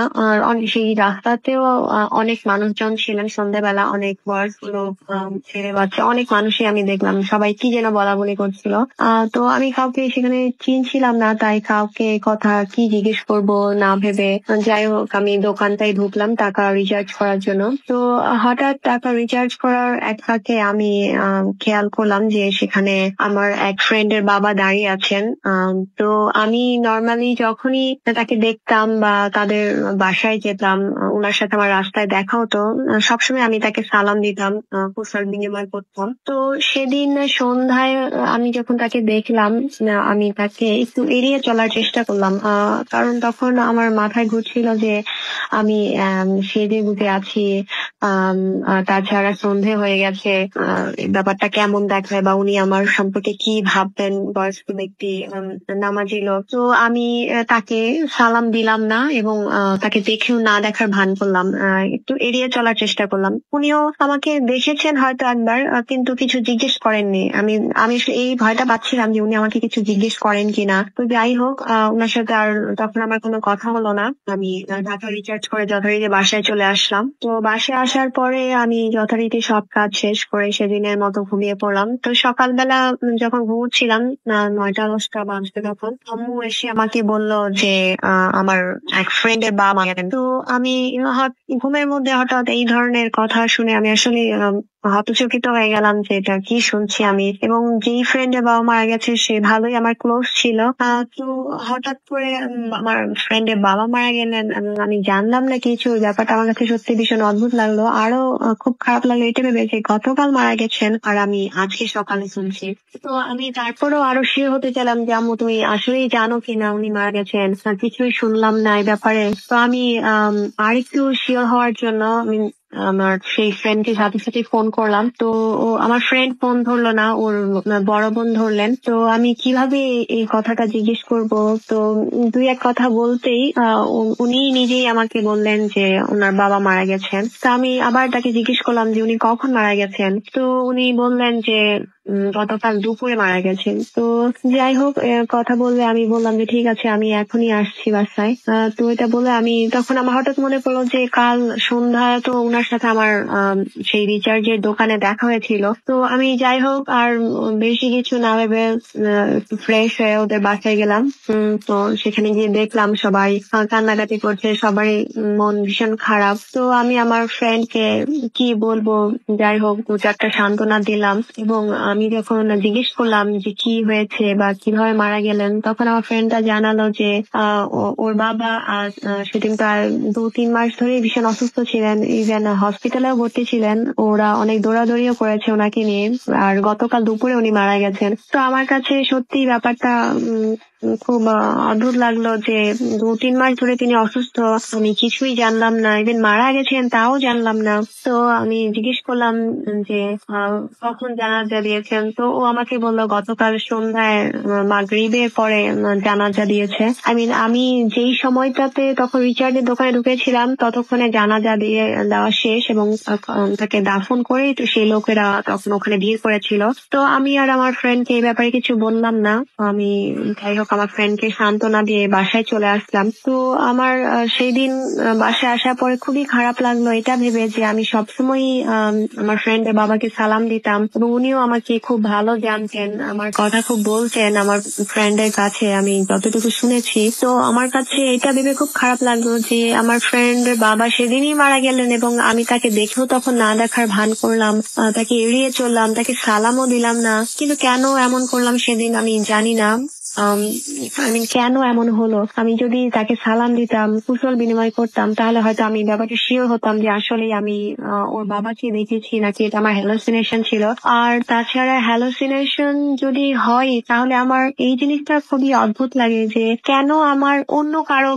সেই রাস্তাতেও অনেক মানুষজন ছিলেন। সন্ধ্যাবেলা অনেক বয়স্ক লোক, ছেলে বাচ্চা, অনেক মানুষই আমি দেখলাম। সবাই কি যেন বলা বলি করছিল। তো আমি কাউকে সেখানে চিনছিলাম না, তাই কাউকে কথা কি জিজ্ঞেস করব না ভেবে যাই হোক আমি দোকানটাই ঢুকলাম টাকা রিচার্জ করার জন্য। তো হঠাৎ টাকা রিচার্জ করার এক ফাঁকে আমি খেয়াল করলাম যে সেখানে আমার এক ফ্রেন্ডের বাবা দাঁড়িয়ে আছেন। তো আমি নর্মালি যখনই তাকে দেখতাম বা তাদের বাসায় যেতাম, ওনার সাথে আমার রাস্তায় দেখা হতো, সবসময় আমি তাকে সালাম দিতাম, কুশল বিনিময় করতাম। তো সেদিন সন্ধ্যায় আমি যখন তাকে দেখলাম, আমি তাকে একটু এড়িয়ে চলার চেষ্টা করলাম, কারণ তখন আমার মাথায় ঘুরছিল যে আমি সেজে গুজে আছি, তাছাড়া সন্ধে হয়ে গেছে, ব্যাপারটা কেমন দেখায় বা উনি আমার সম্পর্কে কি ভাববেন, বয়স্ক ব্যক্তি, নামাজি লোক। তো আমি তাকে সালাম দিলাম না এবং তাকে দেখেও না দেখার ভান করলাম, একটু এড়িয়ে চলার চেষ্টা করলাম। উনিও আমাকে দেখেছেন হয়তো একবার, কিন্তু কিছু জিজ্ঞেস করেননি। আমি আসলে এই ভয়টা পাচ্ছিলাম যে উনি আমাকে কিছু জিজ্ঞেস করেন কিনা। তো যাই হোক, ওনার সাথে আর তখন আমার কোনো কথা হলো না। আমি টাকা রিচার্জ করে যথারীতি বাসায় চলে আসলাম। তো বাসায় আসার পরে আমি যথারীতি সব কাজ শেষ করে সেদিনের মতো ঘুমিয়ে পড়লাম। তো সকালবেলা যখন ঘুমোচ্ছিলাম, 9টা-10টা বাজবে, তখন আম্মু এসে আমাকে বললো যে আমার এক ফ্রেন্ডের বাবা মারা গেছেন। তো আমি ঘুমের মধ্যে হঠাৎ এই ধরনের কথা শুনে আমি আসলে হতচকিত হয়ে গেলাম যে এটা কি শুনছি আমি। এবং যেই ফ্রেন্ডের বাবা মারা গেছে সে ভালোই আমার ক্লোজ ছিল, তো হঠাৎ করে আমার ফ্রেন্ডের বাবা মারা গেলেন, আমি জানলাম না কিছু। ওই ব্যাপারটা আমার কাছে সত্যি ভীষণ অদ্ভুত লাগলো। আরো খুব খারাপ লাগলো এটা ভেবে যে গতকাল মারা গেছেন আর আমি আজকে সকালে শুনছি। তো আমি তারপরেও আরো শিওর হতে চাইলাম যে আম্মু তুমি আসলেই জানো কিনা উনি মারা গেছেন, আর কিছুই শুনলাম না এই ব্যাপারে। তো আমি আরেকটু শিওর হওয়ার জন্য আমি আমার সেই ফ্রেন্ডকে সাথে সাথে ফোন করলাম। তো আমার ফ্রেন্ড ফোন ধরলো না, ওর বড় বোন ধরলেন। তো আমি কিভাবে এই কথাটা জিজ্ঞেস করব, তো দুই এক কথা বলতেই উনি নিজেই আমাকে বললেন যে ওনার বাবা মারা গেছেন। তো আমি আবার তাকে জিজ্ঞেস করলাম যে উনি কখন মারা গেছেন। তো উনি বললেন যে গতকাল দুপুরে মারা গেছেন। তো যাই হোক, কথা বললে আমি বললাম যে ঠিক আছে আমি এখনই আসছি বাসায়। তো এটা বলে আমি তখন আমার হঠাৎ মনে পড়লো যে কাল সন্ধ্যায় তো ওনার সাথে আমার সেই রিচার্জের দোকানে দেখা হয়েছিল। তো আমি যাই হোক আর বেশি কিছু না ভেবে একটু ফ্রেশ হয়ে ওদের বাসায় গেলাম। তো সেখানে গিয়ে দেখলাম সবাই কান্নাকাটি করছে, সবাই মন ভীষণ খারাপ। তো আমি আমার ফ্রেন্ডকে কি বলবো, যাই হোক দু চারটা সান্ত্বনা দিলাম। এবং আমি যখন জিজ্ঞেস করলাম যে কি হয়েছে বা কিভাবে মারা গেলেন, তখন আমার ফ্রেন্ডটা জানালো যে ওর বাবা সেদিন তার 2-3 মাস ধরে ভীষণ অসুস্থ ছিলেন, ইভেন হসপিটালেও ভর্তি ছিলেন। ওরা অনেক দৌড়াদৌড়িও করেছে ওনাকে নিয়ে, আর গতকাল দুপুরে উনি মারা গেছেন। তো আমার কাছে সত্যি ব্যাপারটা খুব অদ্ভুত লাগলো যে 2-3 মাস ধরে তিনি অসুস্থ, আমি কিছুই জানলাম না, ইভেন মারা গেছেন তাও জানলাম না। তো আমি জিজ্ঞেস করলাম যে কখন জানাজা দিয়েছেন। তো ও আমাকে বললো গতকাল সন্ধ্যায় মাগরিবের পরে জানাজা দিয়েছে। আমি যেই সময়টাতে তখন রিচার্জের দোকানে ঢুকেছিলাম ততক্ষণে জানাজা দিয়ে দেওয়া শেষ এবং তাকে দাফন করেই তো সেই লোকেরা তখন ওখানে ভিড় করেছিল। তো আমি আর আমার ফ্রেন্ডকে এই ব্যাপারে কিছু বললাম না। আমি যাই হোক আমার ফ্রেন্ডকে সান্ত্বনা দিয়ে বাসায় চলে আসলাম। তো আমার সেই দিন বাসায় আসার পরে খুবই খারাপ লাগলো এটা ভেবে যে আমি সবসময় আমার ফ্রেন্ডের বাবাকে সালাম দিতাম এবং উনিও আমাকে খুব ভালো জানতেন, আমার কথা খুব বলতেন আমার ফ্রেন্ডের কাছে আমি যতটুকু শুনেছি। তো আমার কাছে এটা ভেবে খুব খারাপ লাগলো যে আমার ফ্রেন্ডের বাবা সেদিনই মারা গেলেন এবং আমি তাকে দেখেও তখন না দেখার ভান করলাম, তাকে এড়িয়ে চললাম, তাকে সালামও দিলাম না। কিন্তু কেন এমন করলাম সেদিন আমি জানি না। কেন এমন হলো, আমি যদি তাকে সালাম দিতাম, কুশল বিনিময় করতাম, তাহলে হয়তো আমি ব্যাপারটা শিওর হতাম যে আসলে আমি ওর বাবাকে দেখেছি নাকি এটা আমার হ্যালোসিনেশন ছিল। আর তাছাড়া হ্যালোসিনেশন যদি হয় তাহলে আমার এই জিনিসটা খুবই অদ্ভুত লাগে যে কেন আমার অন্য কারো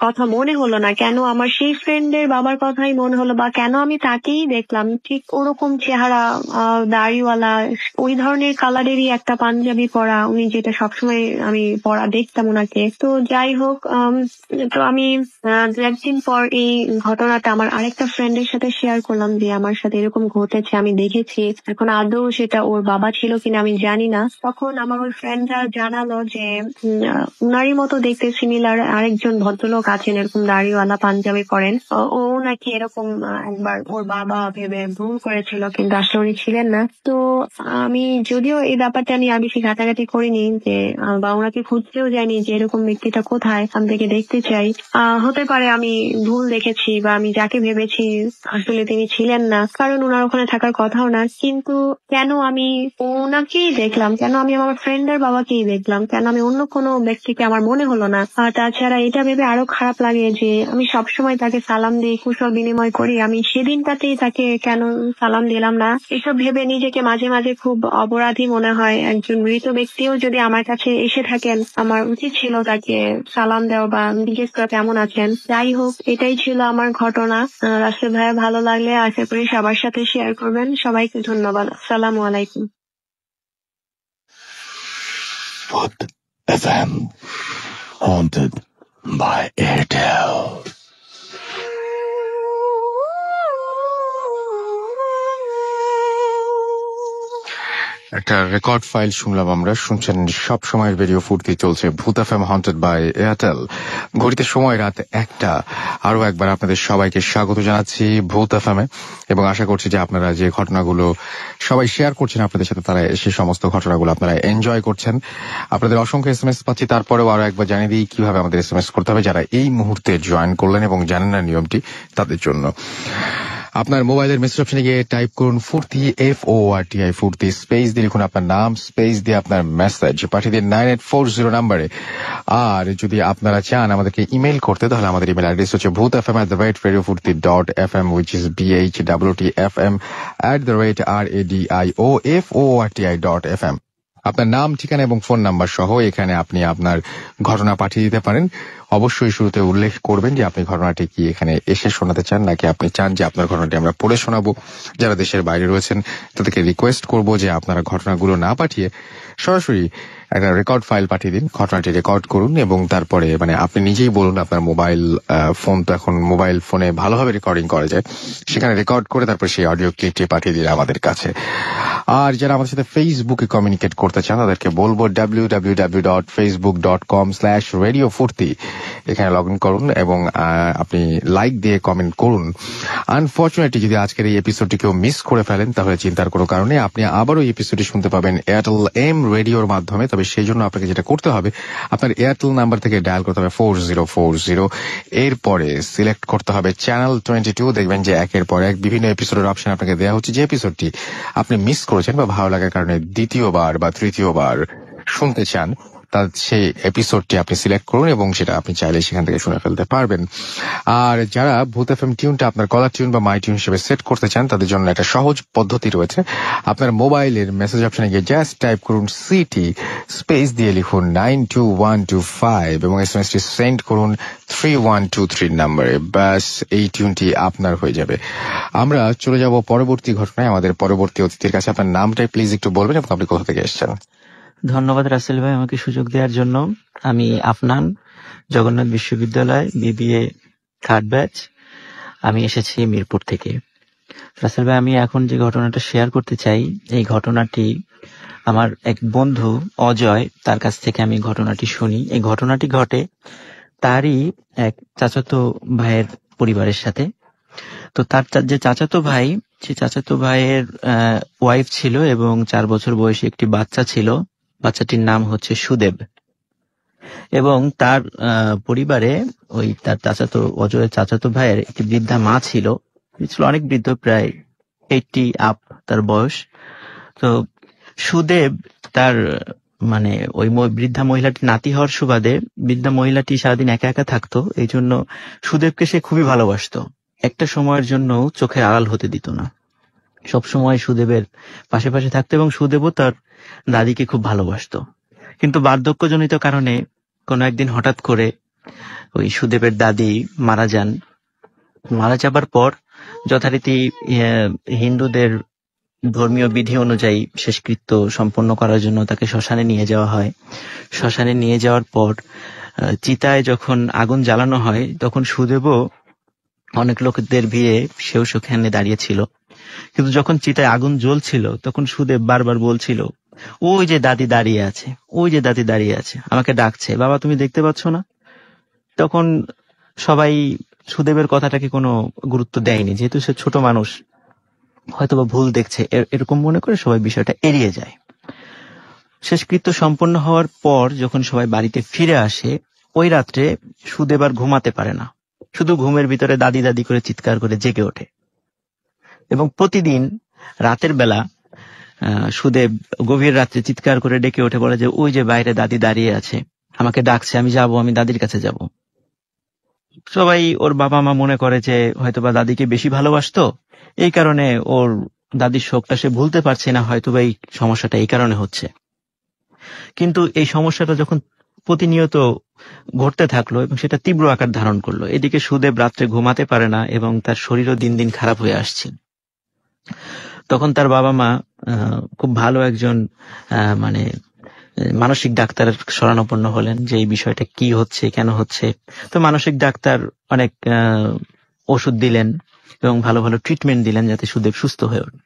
কথা মনে হলো না, কেন আমার সেই ফ্রেন্ডের বাবার কথাই মনে হলো, বা কেন আমি তাকেই দেখলাম ঠিক ওরকম চেহারা, দাড়িওয়ালা, ওই ধরনের কালারেরই একটা পাঞ্জাবি পরা, উনি যেটা সবসময় আমি পরা দেখতাম ওনাকে। তো যাই হোক, তো আমি 2-1 দিন পর এই ঘটনাটা আমার আরেকটা ফ্রেন্ডের সাথে শেয়ার করলাম যে আমার সাথে এরকম ঘটেছে, আমি দেখেছি। এখন আদৌ সেটা ওর বাবা ছিল কিনা আমি জানি না। তখন আমার ওই ফ্রেন্ডরা জানালো যে উনারই মতো দেখতে সিমিলার আরেকজন ভদ্রলোক আছেন এরকম দাড়িওয়ালা পাঞ্জাবি পরেন, ও নাকি এরকম একবার ওর বাবা ভেবে ভুল করেছিল কিন্তু আসলে উনি ছিলেন না। তো আমি যদিও এই ব্যাপারটা নিয়ে আর বেশি ঘাটাঘাটি করিনি যে বা ওনাকে খুঁজতেও যাইনি যে এরকম ব্যক্তিটা কোথায়, আমি তাকে দেখতে চাই। হতে পারে আমি ভুল দেখেছি বা আমি যাকে ভেবেছি আসলে তিনি ছিলেন না, কারণ ওনার ওখানে থাকার কথাও না। কিন্তু কেন আমি ওনাকেই দেখলাম, কেন আমি আমার ফ্রেন্ডের বাবাকেই দেখলাম, কেন আমি অন্য কোনো ব্যক্তিকে আমার মনে হলো না। আর তাছাড়া এটা ভেবে আরো খারাপ লাগে যে আমি সবসময় তাকে সালাম দিই, কুশল বিনিময় করি, আমি সেদিনটাতেই তাকে কেন সালাম দিলাম না। এসব ভেবে নিজেকে মাঝে মাঝে খুব অপরাধী মনে হয়। একজন মৃত ব্যক্তিও যদি আমার কাছে এসে থাকেন আমার উচিত ছিল তাকে সালাম দেওয়া বা জিজ্ঞেস করা কেমন আছেন। যাই হোক, এটাই ছিল আমার ঘটনা। রাসেল ভাইয়া ভালো লাগলে আশা করি সবার সাথে শেয়ার করবেন। সবাইকে ধন্যবাদ। আসসালামু আলাইকুম।
Voot FM, haunted by Airtel.
একটা রেকর্ড ফাইল শুনলাম আমরা। শুনছেন সব সময়ের রেডিও ফুর্তি, চলছে ভূত এফএম হন্টেড বাই এয়ারটেল। ঘড়িতে সময় রাত 1টা। আরো একবার আপনাদের সবাইকে স্বাগত জানাচ্ছি ভূত এফএম এ, এবং আশা করছি যে আপনারা যে ঘটনাগুলো সবাই শেয়ার করছেন আপনাদের সাথে, তারা সেই সমস্ত ঘটনাগুলো আপনারা এনজয় করছেন। আপনাদের অসংখ্য এসএমএস পাচ্ছি। তারপরেও আরো একবার জানিয়ে দিই কিভাবে আমাদের এসএমএস করতে হবে, যারা এই মুহূর্তে জয়েন করলেন এবং জানেন না নিয়মটি তাদের জন্য। আপনার মোবাইলের মেসেজ অপশনে গিয়ে টাইপ করুন ফুর্তি FORTI ফুর্তি, স্পেস দিয়ে লিখুন আপনার নাম, স্পেস দিয়ে আপনার মেসেজ পাঠিয়ে দিন 9840 নাম্বারে। আর যদি আপনারা চান আমাদেরকে ইমেল করতে, তাহলে আমাদের ইমেল অ্যাড্রেস হচ্ছে bhutfm@radiofurti.fm, which is BHWTFM@radioforti.fm। আপনার নাম, ঠিকানা এবং ফোন নাম্বার সহ এখানে আপনি আপনার ঘটনা পাঠিয়ে দিতে পারেন। অবশ্যই শুরুতে উল্লেখ করবেন যে আপনি ঘটনাটি কি এখানে এসে শোনাতে চান, নাকি আপনি চান যে আপনার ঘটনাটি আমরা পড়ে শোনাবো। যারা দেশের বাইরে রয়েছেন তাদেরকে রিকোয়েস্ট করব যে আপনারা ঘটনাগুলো না পাঠিয়ে সরাসরি একটা রেকর্ড ফাইল পাঠিয়ে দিন, ঘটনাটি রেকর্ড করুন এবং তারপরে আপনি নিজেই বলুন আপনার মোবাইল ফোন, তো এখন মোবাইল ফোনে ভালোভাবে রেকর্ডিং করা যায়, সেখানে রেকর্ড করে তারপর সেই অডিও ক্লিপটি পাঠিয়ে দিন আমাদের কাছে। আর যারা আমাদের সাথে ফেসবুকে কমিউনিকেট করতে চান তাদেরকে বলবো www.facebook.com/radiofurti, এখানে লগ ইন করুন এবং আপনি লাইক দিয়ে কমেন্ট করুন। আনফরচুনেটলি যদি আজকের এই এপিসোডটি কেউ মিস করে ফেলেন তাহলে চিন্তার কোনো কারণে, আপনি আবারও এই এপিসোডটি শুনতে পাবেন এয়ারটেল এম রেডিওর মাধ্যমে। তবে সেই জন্য আপনাকে যেটা করতে হবে, আপনার এয়ারটেল নাম্বার থেকে ডায়াল করতে হবে 4040, এরপরে সিলেক্ট করতে হবে চ্যানেল 22। দেখবেন যে একের পর এক বিভিন্ন এপিসোডের অপশন আপনাকে দেওয়া হচ্ছে। যে এপিসোডটি আপনি মিস করেছেন বা ভালো লাগার কারণে দ্বিতীয়বার বা তৃতীয়বার শুনতে চান, তার সেই এপিসোডটি আপনি সিলেক্ট করুন এবং সেটা আপনি চাইলে সেখান থেকে শুনে ফেলতে পারবেন। আর যারা ভূত এফএম টিউনটা আপনার কলার টিউন বা মাই টিউন হিসেবে সেট করতে চান, তাদের জন্য একটা সহজ পদ্ধতি রয়েছে। আপনার মোবাইলের মেসেজ অপশনে গিয়ে জাস্ট টাইপ করুন সিটি, স্পেস দিয়ে লিখুন 92125 এবং এসএমএসটি সেন্ড করুন 3123 নাম্বারে। ব্যাস, এই টিউনটি আপনার হয়ে যাবে। আমরা চলে যাব পরবর্তী ঘটনায়, আমাদের পরবর্তী অতিথির কাছে। আপনার নামটাই প্লিজ একটু বলবেন এবং আপনি কোথা থেকে এসেছেন।
ধন্যবাদ রাসেল ভাই আমাকে সুযোগ দেওয়ার জন্য। আমি আফনান, জগন্নাথ বিশ্ববিদ্যালয় BBA 3rd ব্যাচ। আমি এসেছি মিরপুর থেকে। রাসেল ভাই, আমি এখন যে ঘটনাটা শেয়ার করতে চাই, এই ঘটনাটি আমার এক বন্ধু অজয়, তার কাছ থেকে আমি ঘটনাটি শুনি। এই ঘটনাটি ঘটে তারই এক চাচাতো ভাইয়ের পরিবারের সাথে। তো তার যে চাচাতো ভাই, সে চাচাতো ভাইয়ের ওয়াইফ ছিল এবং 4 বছর বয়সী একটি বাচ্চা ছিল। বাচ্চাটির নাম হচ্ছে সুদেব। এবং তার পরিবারে ওই তার অজয়ের চাচাতো ভাইয়ের একটি বৃদ্ধা মা ছিল, অনেক বৃদ্ধ, প্রায় 80 আপ তার বয়স। তো সুদেব তার ওই বৃদ্ধা মহিলাটি নাতি হওয়ার সুবাদে বৃদ্ধা মহিলাটি সারাদিন একা একা থাকতো, এই জন্য সুদেবকে সে খুবই ভালোবাসতো। একটা সময়ের জন্য চোখের আড়াল হতে দিত না, সবসময় সুদেবের পাশে পাশে থাকতো এবং সুদেবও তার দাদিকে খুব ভালোবাসতো। কিন্তু বার্ধক্যজনিত কারণে কোনো একদিন হঠাৎ করে ওই সুদেবের দাদি মারা যান। মারা যাবার পর যথারীতি হিন্দুদের ধর্মীয় বিধি অনুযায়ী শেষকৃত্য সম্পন্ন করার জন্য তাকে শ্মশানে নিয়ে যাওয়া হয়। শ্মশানে নিয়ে যাওয়ার পর চিতায় যখন আগুন জ্বালানো হয়, তখন সুদেবও অনেক লোকদের ভিড়ে সেও সেখানে দাঁড়িয়েছিল। কিন্তু যখন চিতায় আগুন জ্বলছিল, তখন সুদেব বারবার বলছিল, ওই যে দাদি দাঁড়িয়ে আছে, ওই যে দাদি দাঁড়িয়ে আছে, আমাকে ডাকছে, বাবা তুমি দেখতে পাচ্ছ না? তখন সবাই সুদেবের কথাটাকে কোনো গুরুত্ব দেয়নি, যেহেতু সে ছোট মানুষ, হয়তোবা ভুল দেখছে, এরকম মনে করে সবাই বিষয়টা এড়িয়ে যায়। শেষকৃত্য সম্পন্ন হওয়ার পর যখন সবাই বাড়িতে ফিরে আসে, ওই রাত্রে সুদেব আর ঘুমাতে পারে না, শুধু ঘুমের ভিতরে দাদি দাদি করে চিৎকার করে জেগে ওঠে। এবং প্রতিদিন রাতের বেলা সুদেব গভীর রাত্রে চিৎকার করে ডেকে ওঠে, বলে যে ওই যে বাইরে দাদি দাঁড়িয়ে আছে, আমাকে ডাকছে, আমি যাব, আমি দাদির কাছে যাব। সবাই, ওর বাবা মা মনে করে যে হয়তোবা দাদিকে বেশি ভালোবাসতো, এই কারণে ওর দাদির শোকটা সে ভুলতে পারছে না, হয়তোবা এই সমস্যাটা এই কারণে হচ্ছে। কিন্তু এই সমস্যাটা যখন প্রতিনিয়ত ঘটতে থাকলো এবং সেটা তীব্র আকার ধারণ করলো, এদিকে সুদেব রাত্রে ঘুমাতে পারে না এবং তার শরীরও দিন দিন খারাপ হয়ে আসছে। তখন তার বাবা মা খুব ভালো একজন মানসিক ডাক্তারের শরণাপন্ন হলেন যে এই বিষয়টা কি হচ্ছে, কেন হচ্ছে। তো মানসিক ডাক্তার অনেক ওষুধ দিলেন এবং ভালো ভালো ট্রিটমেন্ট দিলেন যাতে সুদেব সুস্থ হয়ে ওঠে।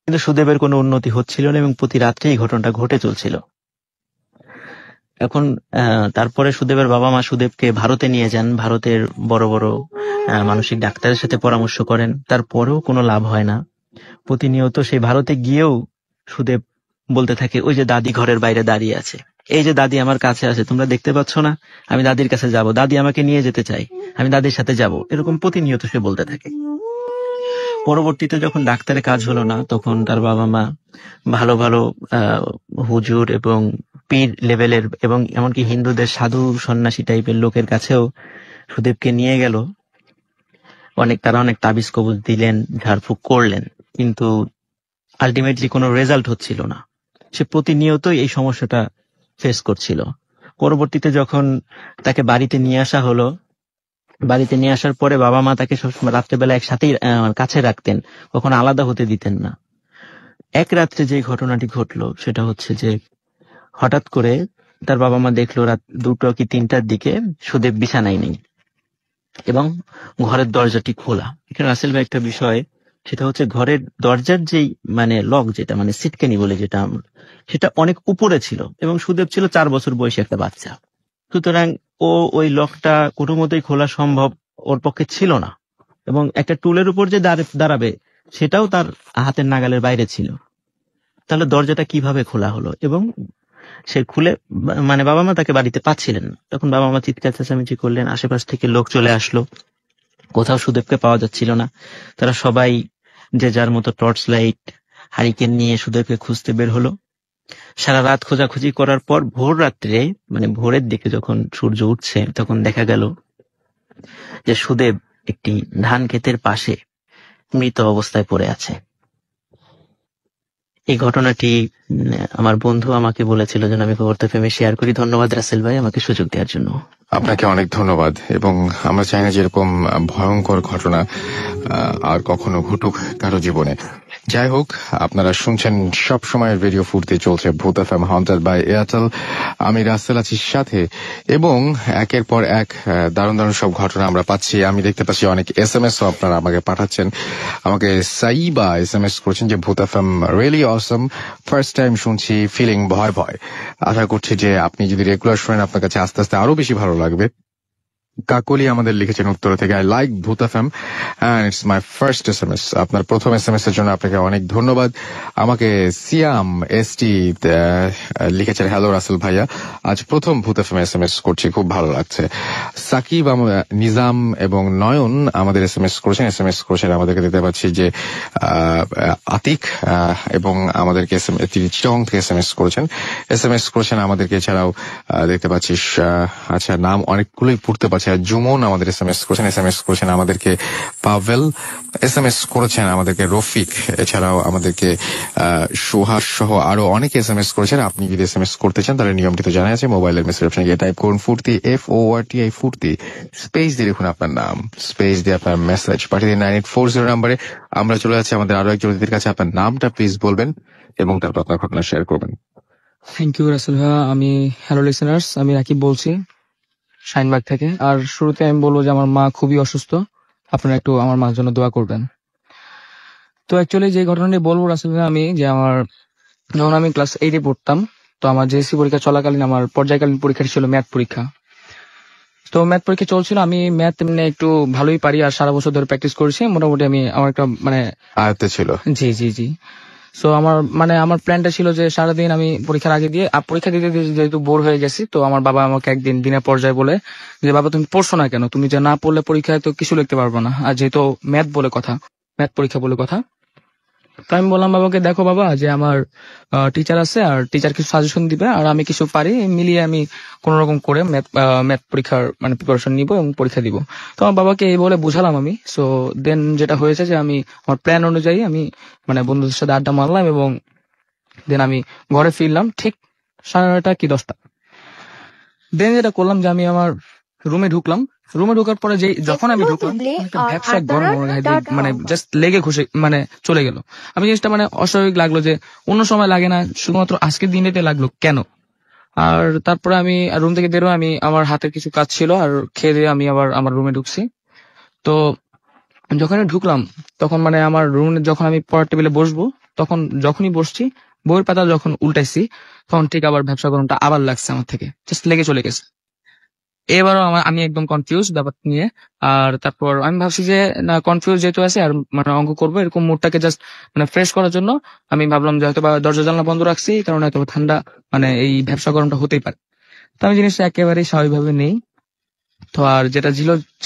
কিন্তু সুদেবের কোনো উন্নতি হচ্ছিল না এবং প্রতি রাত্রে এই ঘটনাটা ঘটে চলছিল। এখন তারপরে সুদেবের বাবা মা সুদেবকে ভারতে নিয়ে যান, ভারতের বড় বড় মানসিক ডাক্তারের সাথে পরামর্শ করেন, তারপরেও কোনো লাভ হয় না। প্রতিনিয়ত সেই ভারতে গিয়েও সুদেব বলতে থাকে, ওই যে দাদি ঘরের বাইরে দাঁড়িয়ে আছে, এই যে দাদি আমার কাছে আছে, তোমরা দেখতে পাচ্ছ না? আমি দাদির কাছে যাব, দাদি আমাকে নিয়ে যেতে চাই, আমি দাদির সাথে যাব, এরকম প্রতিনিয়ত সে বলতে থাকে। পরবর্তীতে যখন ডাক্তারের কাজ হলো না, তখন তার বাবা মা ভালো ভালো হুজুর এবং পীর লেভেলের এবং এমনকি হিন্দুদের সাধু সন্ন্যাসী টাইপের লোকের কাছেও সুদেবকে নিয়ে গেল। তারা অনেক তাবিজ কবুজ দিলেন, ঝাড়ফুঁক করলেন, কিন্তু আলটিমেটলি কোনো রেজাল্ট হচ্ছিল না। সে প্রতিনিয়তই এই সমস্যাটা ফেস করছিল। পরবর্তীতে যখন তাকে বাড়িতে নিয়ে আসা হলো, বাড়িতে নিয়ে আসার পরে বাবা মা তাকে সবসময় রাত্রেবেলা একসাথেই কাছে রাখতেন, কখনো আলাদা হতে দিতেন না। এক রাত্রে যে ঘটনাটি ঘটলো সেটা হচ্ছে যে হঠাৎ করে তার বাবা মা দেখলো রাত 2টা কি 3টার দিকে সুদেব বিছানায় নেই এবং ঘরের দরজাটি খোলা। এখানে রাসেল ভাই একটা বিষয়, সেটা হচ্ছে ঘরের দরজার যেই লক, যেটা সিটকানি বলে যেটা, সেটা অনেক উপরে ছিল এবং সুদেব ছিল 4 বছর বয়সী একটা বাচ্চা। সুতরাং ওই লকটা কোনো মতেই খোলা সম্ভব ওর পক্ষে ছিল না, এবং একটা টুলের উপর যে দাঁড়াবে সেটাও তার হাতের নাগালের বাইরে ছিল। তাহলে দরজাটা কিভাবে খোলা হলো? এবং সে খুলে বাবা মা তাকে বাড়িতে পাচ্ছিলেন না। তখন বাবা মা চিৎকার চেঁচামেচি করলেন, আশেপাশ থেকে লোক চলে আসলো, কোথাও সুদেবকে পাওয়া যাচ্ছিল না। তারা সবাই যে যার মতো টর্চ লাইট হারিকেন নিয়ে সুদেবকে খুঁজতে বের হলো। সারা রাত খোঁজাখুঁজি করার পর ভোর রাত্রে ভোরের দিকে যখন সূর্য উঠছে, তখন দেখা গেল যে সুদেব একটি ধান ক্ষেতের পাশে মৃত অবস্থায় পড়ে আছে। এই ঘটনাটি আমার বন্ধু আমাকে বলেছিল যেন আমি খবর ফেমে শেয়ার করি। ধন্যবাদ রাসেল ভাই আমাকে সুযোগ দেওয়ার জন্য।
আপনাকে অনেক ধন্যবাদ। এবং আমরা চাই না যেরকম ভয়ঙ্কর ঘটনা আর কখনো ঘটুক কারো জীবনে। যাই হোক, আপনারা শুনছেন সব সময়ের রেডিও ফুর্তি, চলছে ভূত এফএম হন্টেড বাই এয়ারটেল। আমি রাসেল আছি সাথে, এবং একের পর এক দারুণ দারুণ সব ঘটনা আমরা পাচ্ছি। আমি দেখতে পাচ্ছি অনেক SMS ও আপনারা আমাকে পাঠাচ্ছেন। আমাকে সাইবা SMS করেছেন যে ভূত এফএম রিয়েলি অসম, ফার্স্ট টাইম শুনছি, ফিলিং ভয় ভয়। আশা করছি যে আপনি যদি রেগুলার শোনেন আপনার কাছে আস্তে আস্তে আরো বেশি ভালো লাগবে। কাকলি আমাদের লিখেছেন উত্তর থেকে, I like Bhoot FM and it's my first SMS। আপনার প্রথম SMS এর জন্য আপনাকে অনেক ধন্যবাদ। আমাকে সিয়াম ST লিখেছেন, হ্যালো রাসেল ভাইয়া, আজ প্রথম ভূত এফএম SMS করছি, খুব ভালো লাগছে। সাকিব নিজাম এবং নয়ন আমাদের SMS করেছেন। আমাদেরকে দেখতে পাচ্ছি যে আতিক এবং আমাদেরকে তিনি চিটং থেকে SMS করেছেন আমাদেরকে। এছাড়াও দেখতে পাচ্ছি, আচ্ছা নাম অনেকগুলোই পড়তে পারছি। জুমন আমাদের SMS করেছেন আমাদেরকে। পাভেল SMS করেছেন আমাদেরকে। রফিক, এছাড়াও আমাদেরকে সুহাস সহ আরো অনেকে SMS করেছেন। আপনি যদি SMS করতে চান তাহলে নিয়মটি তো জানা আছে, মোবাইলের মেসেজ অপশনে গিয়ে টাইপ করুন ফুর্তি, FORTI ফুর্তি, স্পেস দিয়ে লিখুন আপনার নাম, স্পেস দিয়ে আপনার মেসেজ পাঠিয়ে দিন 9840 নাম্বারে। আমরা চলে যাচ্ছি আমাদের আরো একজন অতিথির কাছে। আপনার নামটা প্লিজ বলবেন এবং তারপর আপনার ঘটনা শেয়ার করবেন।
থ্যাংক ইউ রাসেল ভাইয়া। আমি হ্যালো লিসেনার্স, আমি রাকিব বলছি শাইনবাগ থেকে। আর শুরুতে আমি বলবো যে আমার মা খুবই অসুস্থ, আপনারা একটু আমার মার জন্য দোয়া করবেন। তো অ্যাকচুয়ালি যে ঘটনাটি বলবো রাসেল ভাই, যখন আমি ক্লাস 8-এ পড়তাম, তো আমার JSC পরীক্ষা চলাকালীন আমার পর্যায়কালীন পরীক্ষাটি ছিল ম্যাথ পরীক্ষা। তো ম্যাথ পরীক্ষা চলছিল, আমি ম্যাথ একটু ভালোই পারি আর সারা বছর ধরে প্র্যাকটিস করেছি, মোটামুটি আমার একটা
আয়ত্তে ছিল।
জি। সো আমার প্ল্যানটা ছিল যে সারাদিন আমি পরীক্ষার আগে দিয়ে পরীক্ষা দিতে যেহেতু বোর হয়ে গেছি, তো আমার বাবা আমাকে একদিন দিনের পর্যায়ে বলে যে বাবা তুমি পড়ছো না কেন, তুমি যে না পড়লে পরীক্ষায় তো কিছু লিখতে পারবো না, আর যেহেতু ম্যাথ পরীক্ষা বলে কথা। তো আমি বললাম বাবাকে, দেখো বাবা, যে আমার টিচার আছে আর টিচার কিছু সাজেশন দিবে আর আমি কিছু পারি, মিলিয়ে আমি কোন রকম করে ম্যাথ পরীক্ষার প্রিপারেশন নিব এবং পরীক্ষা দিব। তো আমার বাবাকে এই বলে বুঝালাম আমি। সো দেন যেটা হয়েছে যে আমি আমার প্ল্যান অনুযায়ী আমি বন্ধুদের সাথে আড্ডা মারলাম এবং দেন আমি ঘরে ফিরলাম ঠিক 9:30 কি 10টা। দেন যেটা করলাম যে আমি আমার রুমে ঢুকলাম। রুমে ঢোকার পরে যখন আমি ঢুকলাম, ব্যবসা গরম জাস্ট লেগে ঘুষে চলে গেল। আমি জিনিসটা অস্বাভাবিক লাগলো যে অন্য সময় লাগে না, শুধুমাত্র আজকের দিনেতে লাগলো কেন। আর তারপরে আমি রুম থেকে বেরোয়, আমি আমার হাতের কিছু কাজ ছিল আর খেয়ে দিয়ে আমি আবার আমার রুমে ঢুকছি। তো যখন ঢুকলাম তখন আমার রুমে যখন আমি পড়ার টেবিলে বসবো, তখন যখনই বসছি বইয়ের পাতা যখন উল্টাইছি, তখন ঠিক আবার ব্যবসা গরমটা আবার লাগছে আমার থেকে, জাস্ট লেগে চলে গেছে। এবারও আমি একদম কনফিউজ ব্যাপার নিয়ে। আর তারপর আমি ভাবছি যে না, কনফিউজ যেহেতু আছে আর অঙ্ক করবো, এরকম মুডটাকে জাস্ট ফ্রেশ করার জন্য আমি ভাবলাম যে হয়তো বা দরজা জানলা বন্ধ রাখছি, কারণ হয়তো ঠান্ডা এই ব্যবসা গরমটা হতেই পারে। তো আমি জিনিসটা একেবারেই স্বাভাবিকভাবে নেই। তো আর যেটা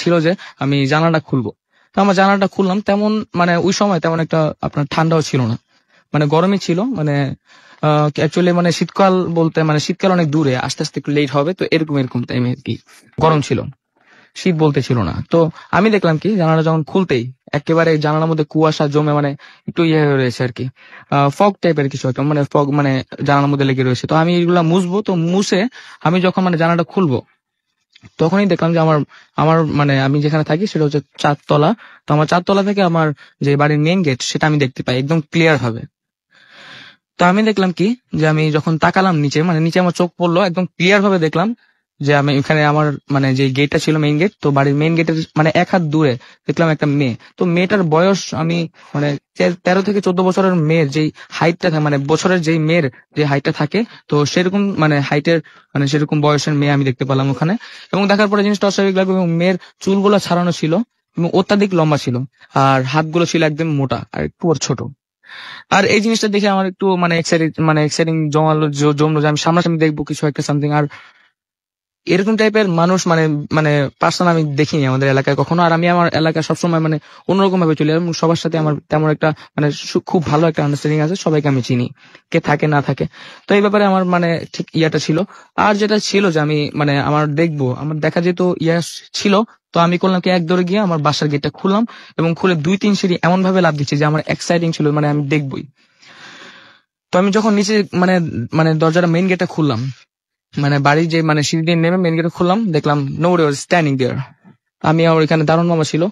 ছিল যে আমি জানালাটা খুলবো, তো আমার জানালাটা খুললাম, তেমন মানে ওই সময় তেমন একটা আপনার ঠান্ডাও ছিল না, মানে গরমই ছিল, মানে অ্যাকচুয়ালি মানে শীতকাল বলতে মানে শীতকাল অনেক দূরে, আস্তে আস্তে একটু লেট হবে, তো এরকম টাইমে আর কি গরম ছিল, শীত বলতে ছিল না। তো আমি দেখলাম কি জানালা যখন খুলতেই একেবারে জানালার মধ্যে কুয়াশা জমে মানে একটু ইয়ে হয়ে রয়েছে আর কি, ফগ টাইপের কিছু একটা, মানে ফগ মানে জানালার মধ্যে লেগে রয়েছে। তো আমি এগুলা মুছবো, তো মুছে আমি যখন মানে জানালাটা খুলবো তখনই দেখলাম যে আমার আমার মানে আমি যেখানে থাকি সেটা হচ্ছে 4 তলা। তো আমার 4 তলা থেকে আমার যে বাড়ির মেইন গেট সেটা আমি দেখতে পাই একদম ক্লিয়ার ভাবে। তো আমি দেখলাম কি যে আমি যখন তাকালাম নিচে, মানে নিচে আমার চোখ পড়লো, একদম ক্লিয়ার ভাবে দেখলাম যে আমি এখানে আমার মানে যে গেটটা ছিল মেইন গেট, তো বাড়ির মেইন গেটের মানে 1 হাত দূরে দেখলাম একটা মেয়ে। তো মেয়েটার বয়স আমি মানে 13 থেকে 14 বছরের মেয়ের যেই হাইটটা থাকে, মানে বছরের যেই মেয়ের যে হাইটটা থাকে, তো সেরকম মানে হাইটের মানে সেরকম বয়সের মেয়ে আমি দেখতে পেলাম ওখানে। এবং দেখার পরে জিনিসটা অস্বাভাবিক লাগলো, এবং মেয়ের চুলগুলো ছাড়ানো ছিল এবং অত্যাধিক লম্বা ছিল, আর হাতগুলো ছিল একদম মোটা আর একটু ছোট। আর এই জিনিসটা দেখে আমার একটু মানে এক্সাইটিং জমলো যে আমি সামনাসামনি দেখবো কিছু একটা সামথিং। আর এরকম টাইপের মানুষ মানে মানে পার্সন আমি দেখিনি আমাদের এলাকায় কখনো। আর আমি আমার এলাকায় সবসময় মানে অন্যরকম ভাবে চলি, এবং সবার সাথে আমার তেমন একটা মানে খুব ভালো একটা আন্ডারস্ট্যান্ডিং আছে, সবাইকে আমি চিনি, কে থাকে না থাকে। তো এই ব্যাপারে আমার মানে ঠিক ইয়াটা ছিল। আর যেটা ছিল যে আমি মানে আমার দেখবো, আমার দেখা যেত ইয়া ছিল, তো আমি করলাম কি এক দৌড়ে গিয়ে আমার বাসার গেটটা খুললাম, এবং খুলে 2-3 সিঁড়ি এমন ভাবে লাফ দিচ্ছি যে আমার এক্সাইটিং ছিল, মানে আমি দেখবই। তো আমি যখন নিচে মানে মানে দরজাটা মেইন গেটটা খুললাম, মানে বাড়ির যে মানে সিঁড়ি দিয়ে নেমে মেন গেট খুললাম, দেখলাম নোবডি ওয়াজ স্ট্যান্ডিং দেয়ার। আমি আমার এখানে দারুণ মামা ছিল,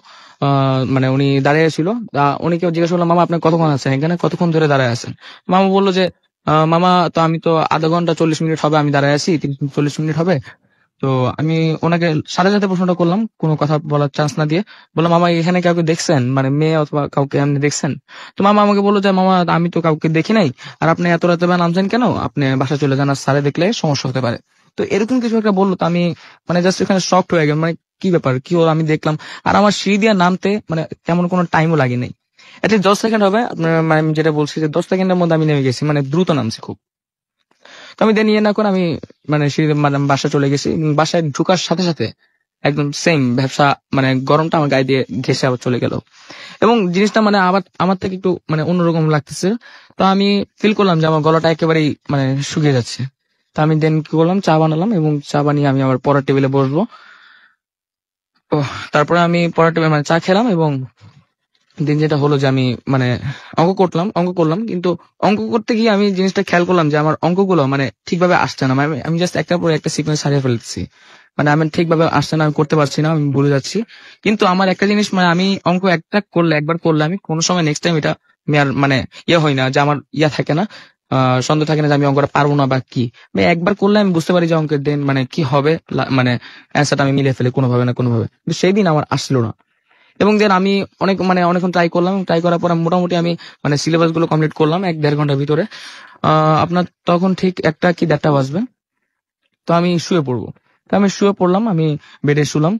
মানে উনি দাঁড়িয়ে ছিল। উনি কেউ জিজ্ঞেস করলাম, মামা আপনি কতক্ষণ আছেন এখানে, কতক্ষণ ধরে দাঁড়ায় আছেন? মামা বললো যে মামা তো আমি তো আধা ঘন্টা 40 মিনিট হবে আমি দাঁড়ায় আছি, 30-40 মিনিট হবে। তো আমি ওনাকে সাথে সাথে প্রশ্নটা করলাম, কোনো কথা বলার চান্স না দিয়ে বললাম, মামা এখানে কাউকে দেখছেন, মানে মেয়ে অথবা কাউকে আপনি দেখছেন? তো মামা আমাকে বললো যে মামা আমি তো কাউকে দেখি নাই, আর আপনি এত রাতে বা নামছেন কেন, আপনি বাসা চলে যান, আর স্যারে দেখলে সমস্যা হতে পারে। তো এরকম কিছু একটা বললো, তো আমি মানে জাস্ট এখানে শকড হয়ে গেলাম, মানে কি ব্যাপার কি হলো আমি দেখলাম। আর আমার সিঁড়ি দিয়ে নামতে মানে তেমন কোনো টাইমও লাগে নাই, অ্যাটলিস্ট 10 সেকেন্ড হবে আপনার, মানে আমি যেটা বলছি যে 10 সেকেন্ডের মধ্যে আমি নেমে গেছি, মানে দ্রুত নামছি খুব। তো আমি দেন ইয়ে না করে আমি মানে সিঁড়ি মানে বাসা চলে গেছি, এবং বাসায় ঢুকার সাথে সাথে একদম সেম ব্যবসা মানে গরমটা আমার গায়ে দিয়ে ঘেসে আবার চলে গেল, এবং জিনিসটা মানে আবার আমার থেকে একটু মানে অন্যরকম লাগতেছে। তো আমি ফিল করলাম যে আমার গলাটা একেবারেই মানে শুকিয়ে যাচ্ছে। তো আমি দেন কি করলাম, চা বানালাম, এবং চা বানিয়ে আমি আবার পড়ার টেবিলে বসবো। তো তারপরে আমি পড়ার টেবিলে মানে চা খেলাম, এবং দিন যেটা হলো যে আমি মানে অঙ্ক করলাম, কিন্তু অঙ্ক করতে গিয়ে আমি জিনিসটা খেয়াল করলাম যে আমার অঙ্কগুলো মানে ঠিকভাবে আসছে না, মানে আমি জাস্ট একটার পর একটা সিকোয়েন্স হারিয়ে ফেলতেছি, মানে আমি ঠিকভাবে আসছে না, আমি করতে পারছি না, আমি ভুলে যাচ্ছি। কিন্তু আমার একটা জিনিস, মানে আমি অঙ্ক একবার করলে আমি কোনো সময় নেক্সট টাইম এটা আমি আর মানে ইয়ে হয় না যে আমার ইয়া থাকে না, সন্দেহ থাকে না যে আমি অঙ্কটা পারবো না বা কি। আমি একবার করলে আমি বুঝতে পারি যে অঙ্কের দিন মানে কি হবে, মানে অ্যান্সারটা আমি মিলিয়ে ফেলি কোনোভাবে না কোনোভাবে, কিন্তু সেই দিন আমার আসলো না। এবং দেন আমি অনেকক্ষণ ট্রাই করলাম, ট্রাই করার পর মোটামুটি আমি মানে সিলেবাস গুলো কমপ্লিট করলাম 1-1.5 ঘন্টার ভিতরে। আপনার তখন ঠিক 1টা কি 1:30 বাজবে, তো আমি শুয়ে পড়বো। তো আমি শুয়ে পড়লাম, আমি বেডে শুলাম।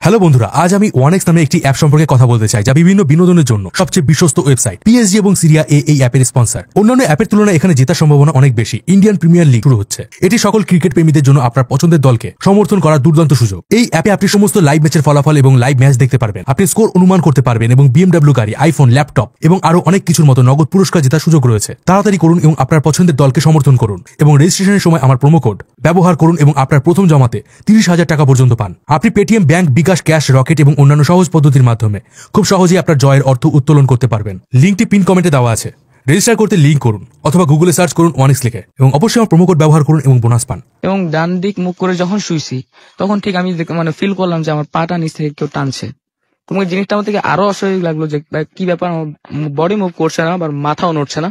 হ্যালো বন্ধুরা, আজ আমি ওয়ানেক্স নামে একটি অ্যাপ সম্পর্কে কথা বলতে চাই, যা বিভিন্ন বিনোদনের জন্য সবচেয়ে বিশ্বস্ত ওয়েবসাইট। পিএসজি এবং সিরিয়া এ এই অ্যাপের স্পন্সর। অন্যান্য অ্যাপের তুলনায় এখানে জেতার সম্ভাবনা অনেক বেশি। ইন্ডিয়ান প্রিমিয়ার লিগ শুরু হচ্ছে। এটি সকল ক্রিকেট প্রেমীদের জন্য আপনার পছন্দের দলকে সমর্থন করার দুর্দান্ত সুযোগ। এই অ্যাপে আপনি সমস্ত লাইভ ম্যাচের ফলাফল এবং লাইভ ম্যাচ দেখতে পারবেন। আপনি স্কোর অনুমান করতে পারবেন, এবং BMW গাড়ি, আইফোন, ল্যাপটপ এবং আরো অনেক কিছুর মতো নগদ পুরস্কার জেতার সুযোগ রয়েছে। তাড়াতাড়ি করুন এবং আপনার পছন্দের দলকে সমর্থন করুন, এবং রেজিস্ট্রেশনের সময় আমার প্রোমো কোড ব্যবহার করুন, এবং আপনার প্রথম জমাতে 30,000 টাকা পর্যন্ত পান। আপনি পেটিএম, ব্যাংক, বিকাশ, ক্যাশ, রকেট এবং অন্যান্য সহজ পদ্ধতির মাধ্যমে খুব সহজেই আপনার জয়ের অর্থ উত্তোলন করতে পারবেন। লিঙ্কটি পিন কমেন্টে দেওয়া আছে। রেজিস্টার করতে লিঙ্ক করুন, অথবা গুগলে সার্চ করুন ওয়ানেক্স লিখে, এবং অবশ্যই আমার প্রোমো কোড ব্যবহার করুন এবং বোনাস পান।
এবং ডান দিক মুখ করে যখন শুইছি, তখন ঠিক আমি মানে ফিল করলাম যে আমার পাটা নিচ থেকে কেউ টানছে। তোমার জিনিসটা আমার থেকে আরো অস্বাভাবিক লাগলো যে কি ব্যাপার, আমার বডি মুভ করছে না, আবার মাথাও নড়ছে না।